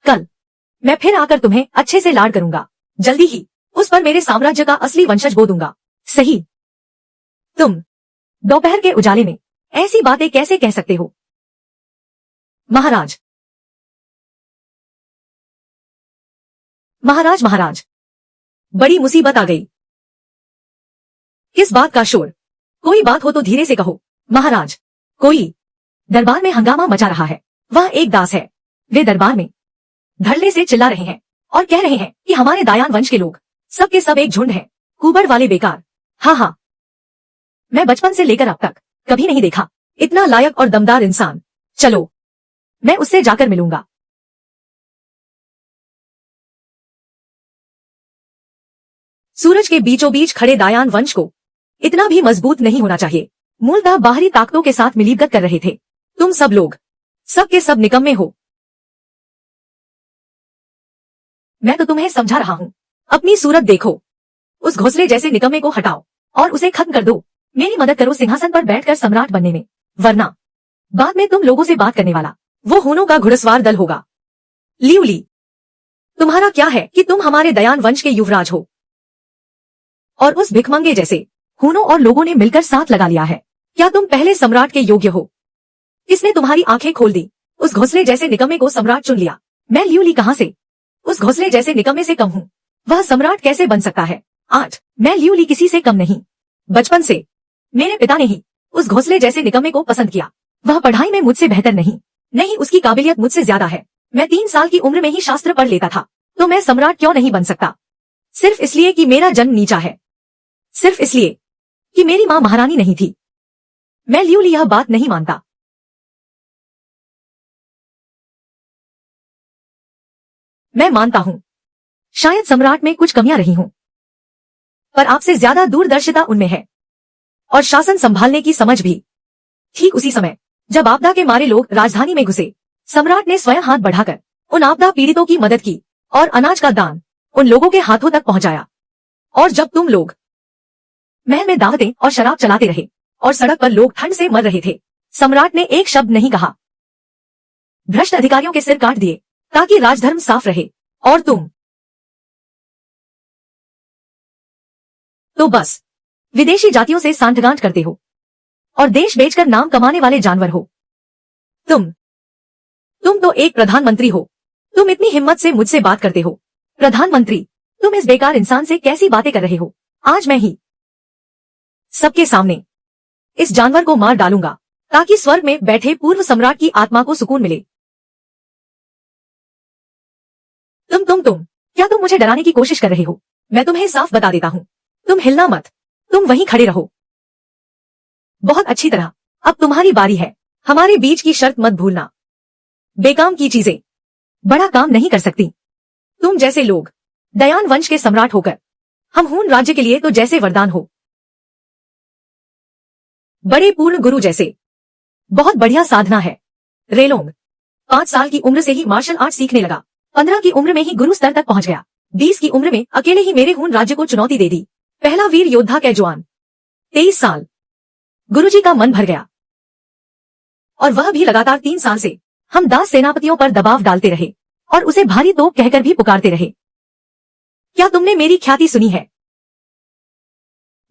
कल मैं फिर आकर तुम्हें अच्छे से लाड करूंगा। जल्दी ही उस पर मेरे साम्राज्य का असली वंशज बो दूंगा। सही। तुम दोपहर के उजाले में ऐसी बातें कैसे कह सकते हो? महाराज, महाराज, महाराज, बड़ी मुसीबत आ गई। किस बात का शोर? कोई बात हो तो धीरे से कहो। महाराज, कोई दरबार में हंगामा मचा रहा है। वह एक दास है। वे दरबार में धड़ल्ले से चिल्ला रहे हैं और कह रहे हैं कि हमारे दायान वंश के लोग सब के सब एक झुंड है। कुबड़ वाले बेकार। हाँ हाँ, मैं बचपन से लेकर अब तक कभी नहीं देखा इतना लायक और दमदार इंसान। चलो, मैं उससे जाकर मिलूंगा। सूरज के बीचों बीच खड़े दायान वंश को इतना भी मजबूत नहीं होना चाहिए। मूलतः बाहरी ताकतों के साथ मिलीभगत कर रहे थे। तुम सब लोग सब के सब निकम्मे हो। मैं तो तुम्हें समझा रहा हूँ। अपनी सूरत देखो। उस घोंसले जैसे निकम्मे को हटाओ और उसे खत्म कर दो। मेरी मदद करो सिंहासन पर बैठकर सम्राट बनने में, वरना बाद में तुम लोगों से बात करने वाला वो हूनों का घुड़सवार दल होगा। लियूली, तुम्हारा क्या है कि तुम हमारे दयान वंश के युवराज हो और उस भिखमंगे जैसे खूनों और लोगों ने मिलकर साथ लगा लिया है। क्या तुम पहले सम्राट के योग्य हो? किसने तुम्हारी आंखें खोल दी? उस घोंसले जैसे निकम्मे को सम्राट चुन लिया। मैं लियू ली कहां से उस घोंसले जैसे निकम्मे से कम हूँ? वह सम्राट कैसे बन सकता है? 8 मैं लियू ली किसी से कम नहीं। बचपन से मेरे पिता ने ही उस घोंसले जैसे निकम्मे को पसंद किया। वह पढ़ाई में मुझसे बेहतर नहीं, उसकी काबिलियत मुझसे ज्यादा है। मैं 3 साल की उम्र में ही शास्त्र पढ़ लेता था। तो मैं सम्राट क्यों नहीं बन सकता? सिर्फ इसलिए कि मेरा जन्म नीचा है, सिर्फ इसलिए कि मेरी माँ महारानी नहीं थी। मैं लियू ली यह बात नहीं मानता। मैं मानता हूँ शायद सम्राट में कुछ कमियां रही हों, पर आपसे ज्यादा दूरदर्शिता उनमें है और शासन संभालने की समझ भी। ठीक उसी समय जब आपदा के मारे लोग राजधानी में घुसे, सम्राट ने स्वयं हाथ बढ़ाकर उन आपदा पीड़ितों की मदद की और अनाज का दान उन लोगों के हाथों तक पहुंचाया। और जब तुम लोग महल में दावतें और शराब चलाते रहे और सड़क पर लोग ठंड से मर रहे थे, सम्राट ने एक शब्द नहीं कहा। भ्रष्ट अधिकारियों के सिर काट दिए ताकि राजधर्म साफ रहे। और तुम तो बस विदेशी जातियों से सांठगांठ करते हो और देश बेचकर नाम कमाने वाले जानवर हो। तुम तो एक प्रधानमंत्री हो। तुम इतनी हिम्मत से मुझसे बात करते हो? प्रधानमंत्री, तुम इस बेकार इंसान से कैसी बातें कर रहे हो? आज मैं ही सबके सामने इस जानवर को मार डालूंगा ताकि स्वर्ग में बैठे पूर्व सम्राट की आत्मा को सुकून मिले। तुम क्या तुम मुझे डराने की कोशिश कर रहे हो? मैं तुम्हें साफ बता देता हूँ, तुम हिलना मत, तुम वहीं खड़े रहो। बहुत अच्छी तरह, अब तुम्हारी बारी है। हमारे बीच की शर्त मत भूलना। बेकाम की चीजें बड़ा काम नहीं कर सकती। तुम जैसे लोग दयान वंश के सम्राट होकर हम हून राज्य के लिए तो जैसे वरदान हो। बड़े पूर्ण गुरु जैसे बहुत बढ़िया साधना है। रेलोंग 5 साल की उम्र से ही मार्शल आर्ट सीखने लगा। 15 की उम्र में ही गुरु स्तर तक पहुंच गया। 20 की उम्र में अकेले ही मेरे हून राज्य को चुनौती दे दी। पहला वीर योद्धा कैजुआन 23 साल। गुरुजी का मन भर गया और वह भी लगातार 3 साल से हम दास सेनापतियों पर दबाव डालते रहे और उसे भारी तोप कहकर भी पुकारते रहे। क्या तुमने मेरी ख्याति सुनी है?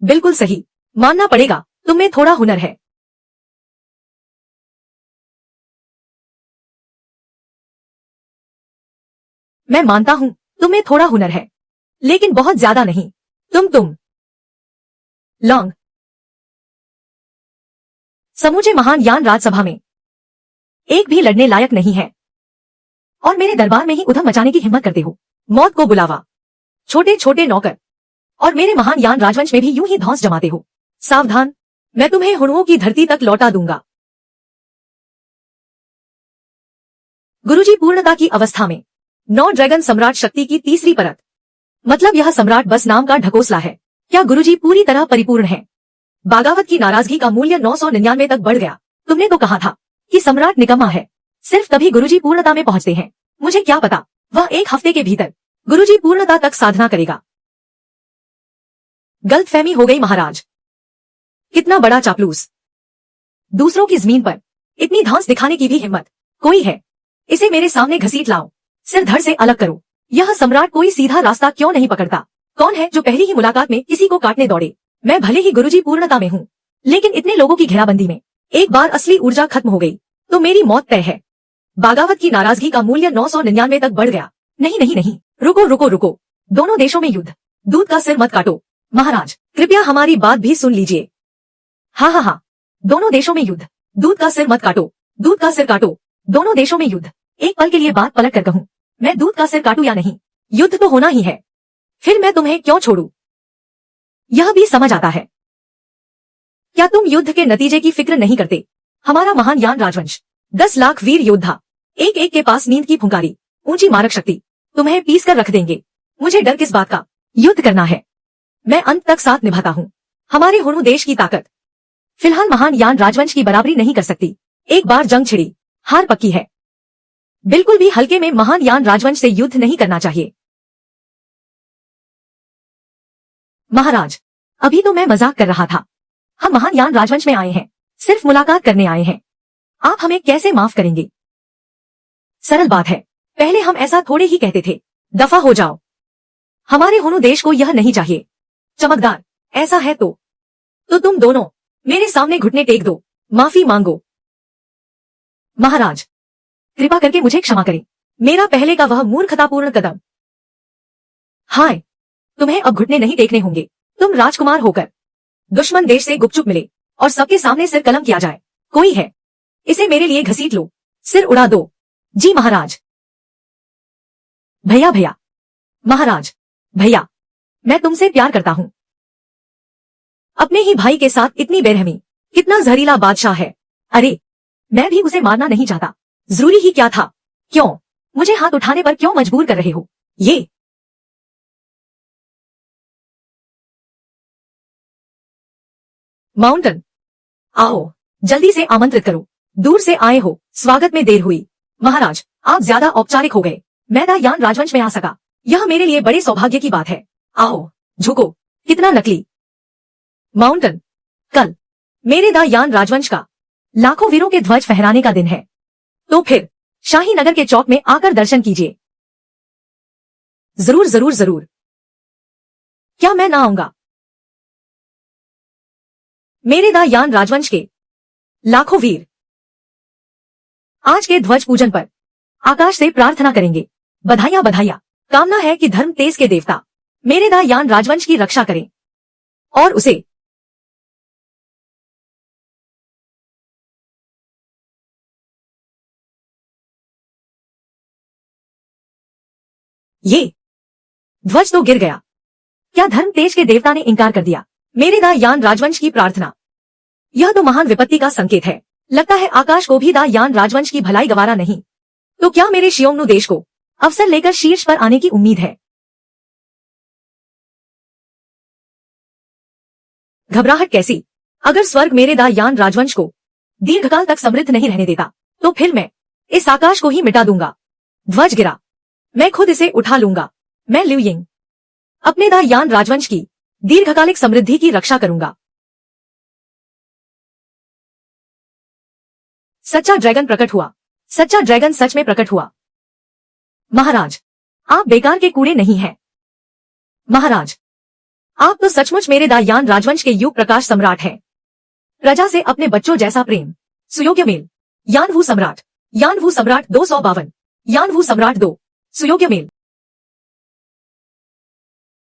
बिल्कुल सही, मानना पड़ेगा तुम में थोड़ा हुनर है। मैं मानता हूं तुम में थोड़ा हुनर है, लेकिन बहुत ज्यादा नहीं। तुम लॉन्ग समूचे महान यान राजसभा में एक भी लड़ने लायक नहीं है और मेरे दरबार में ही उधम मचाने की हिम्मत करते हो। मौत को बुलावा, छोटे छोटे नौकर और मेरे महान यान राजवंश में भी यूं ही धौंस जमाते हो। सावधान, मैं तुम्हें हुणुओं की धरती तक लौटा दूंगा। गुरुजी पूर्णता की अवस्था में 9 ड्रैगन सम्राट शक्ति की तीसरी परत, मतलब यह सम्राट बस नाम का ढकोसला है। क्या गुरुजी पूरी तरह परिपूर्ण है? बागावत की नाराजगी का मूल्य 999 तक बढ़ गया। तुमने तो कहा था कि सम्राट निकम्मा है, सिर्फ तभी गुरुजी पूर्णता में पहुंचते हैं। मुझे क्या पता वह 1 हफ्ते के भीतर गुरुजी पूर्णता तक साधना करेगा। गलतफहमी हो गई महाराज। कितना बड़ा चापलूस! दूसरों की जमीन पर इतनी धौंस दिखाने की भी हिम्मत कोई है? इसे मेरे सामने घसीट लाओ, सिर धड़ से अलग करो। यह सम्राट कोई सीधा रास्ता क्यों नहीं पकड़ता? कौन है जो पहली ही मुलाकात में किसी को काटने दौड़े? मैं भले ही गुरुजी पूर्णता में हूँ, लेकिन इतने लोगों की घेराबंदी में एक बार असली ऊर्जा खत्म हो गई तो मेरी मौत तय है। बागावत की नाराजगी का मूल्य 999 तक बढ़ गया। नहीं, रुको। दोनों देशों में युद्ध, दूध का सिर मत काटो। महाराज, कृपया हमारी बात भी सुन लीजिए। हाँ, दोनों देशों में युद्ध, दूध का सिर मत काटो। दूध का सिर काटो, दोनों देशों में युद्ध। एक पल के लिए बात पलट कर कहूँ, मैं दूध का सिर काटूं या नहीं, युद्ध तो होना ही है। फिर मैं तुम्हें क्यों छोड़ूं? यह भी समझ आता है। क्या तुम युद्ध के नतीजे की फिक्र नहीं करते? हमारा महान यान राजवंश 10 लाख वीर योद्धा, एक एक के पास नींद की फुंकारी, ऊंची मारक शक्ति, तुम्हें पीस कर रख देंगे। मुझे डर किस बात का? युद्ध करना है, मैं अंत तक साथ निभाता हूँ। हमारे हुणु देश की ताकत फिलहाल महान यान राजवंश की बराबरी नहीं कर सकती। एक बार जंग छिड़ी, हार पक्की है। बिल्कुल भी हल्के में महान यान राजवंश से युद्ध नहीं करना चाहिए। महाराज, अभी तो मैं मजाक कर रहा था। हम महान यान राजवंश में आए हैं, सिर्फ मुलाकात करने आए हैं। आप हमें कैसे माफ करेंगे? सरल बात है, पहले हम ऐसा थोड़े ही कहते थे, दफा हो जाओ। हमारे होनु देश को यह नहीं चाहिए। चमकदार, ऐसा है तो तुम दोनों मेरे सामने घुटने टेक दो, माफी मांगो। महाराज, कृपा करके मुझे क्षमा करें। मेरा पहले का वह मूर्खतापूर्ण कदम। हाय, तुम्हें अब घुटने नहीं टेकने होंगे। तुम राजकुमार होकर दुश्मन देश से गुपचुप मिले और सबके सामने सिर कलम किया जाए। कोई है, इसे मेरे लिए घसीट लो, सिर उड़ा दो। जी महाराज। भैया भैया, महाराज, भैया, मैं तुमसे प्यार करता हूं। अपने ही भाई के साथ इतनी बेरहमी, कितना जहरीला बादशाह है। अरे, मैं भी उसे मारना नहीं चाहता। जरूरी ही क्या था? क्यों मुझे हाथ उठाने पर क्यों मजबूर कर रहे हो? ये माउंटेन, आओ, जल्दी से आमंत्रित करो। दूर से आए हो, स्वागत में देर हुई। महाराज, आप ज्यादा औपचारिक हो गए। मैं दायान राजवंश में आ सका, यह मेरे लिए बड़े सौभाग्य की बात है। आओ, झुको। कितना नकली। माउंटेन, कल मेरे दायान राजवंश का लाखों वीरों के ध्वज फहराने का दिन है, तो फिर शाही नगर के चौक में आकर दर्शन कीजिए। जरूर जरूर जरूर। क्या मैं ना आऊंगा? मेरे दायान राजवंश के लाखों वीर आज के ध्वज पूजन पर आकाश से प्रार्थना करेंगे। बधाइयां बधाइयां। कामना है कि धर्म तेज के देवता मेरे दायान राजवंश की रक्षा करें और उसे ये ध्वज तो गिर गया। क्या धर्म तेज के देवता ने इनकार कर दिया? मेरे दायान राजवंश की प्रार्थना, यह तो महान विपत्ति का संकेत है। लगता है आकाश को भी दायान राजवंश की भलाई गवारा नहीं। तो क्या मेरे शियोंगनु देश को अवसर लेकर शीर्ष पर आने की उम्मीद है? घबराहट कैसी? अगर स्वर्ग मेरे दायान राजवंश को दीर्घकाल तक समृद्ध नहीं रहने देता, तो फिर मैं इस आकाश को ही मिटा दूंगा। ध्वज गिरा, मैं खुद इसे उठा लूंगा। मैं लिu यिंग अपने दायान राजवंश की दीर्घकालिक समृद्धि की रक्षा करूंगा। सच्चा ड्रैगन प्रकट हुआ। सच्चा ड्रैगन सच में प्रकट हुआ। महाराज, आप बेकार के कूड़े नहीं हैं। महाराज, आप तो सचमुच मेरे दायान राजवंश के युग प्रकाश सम्राट हैं। प्रजा से अपने बच्चों जैसा प्रेम, सुयोग्य मेल। यानवू सम्राट 252। यानवू सम्राट 2 सुयोग्य मेल।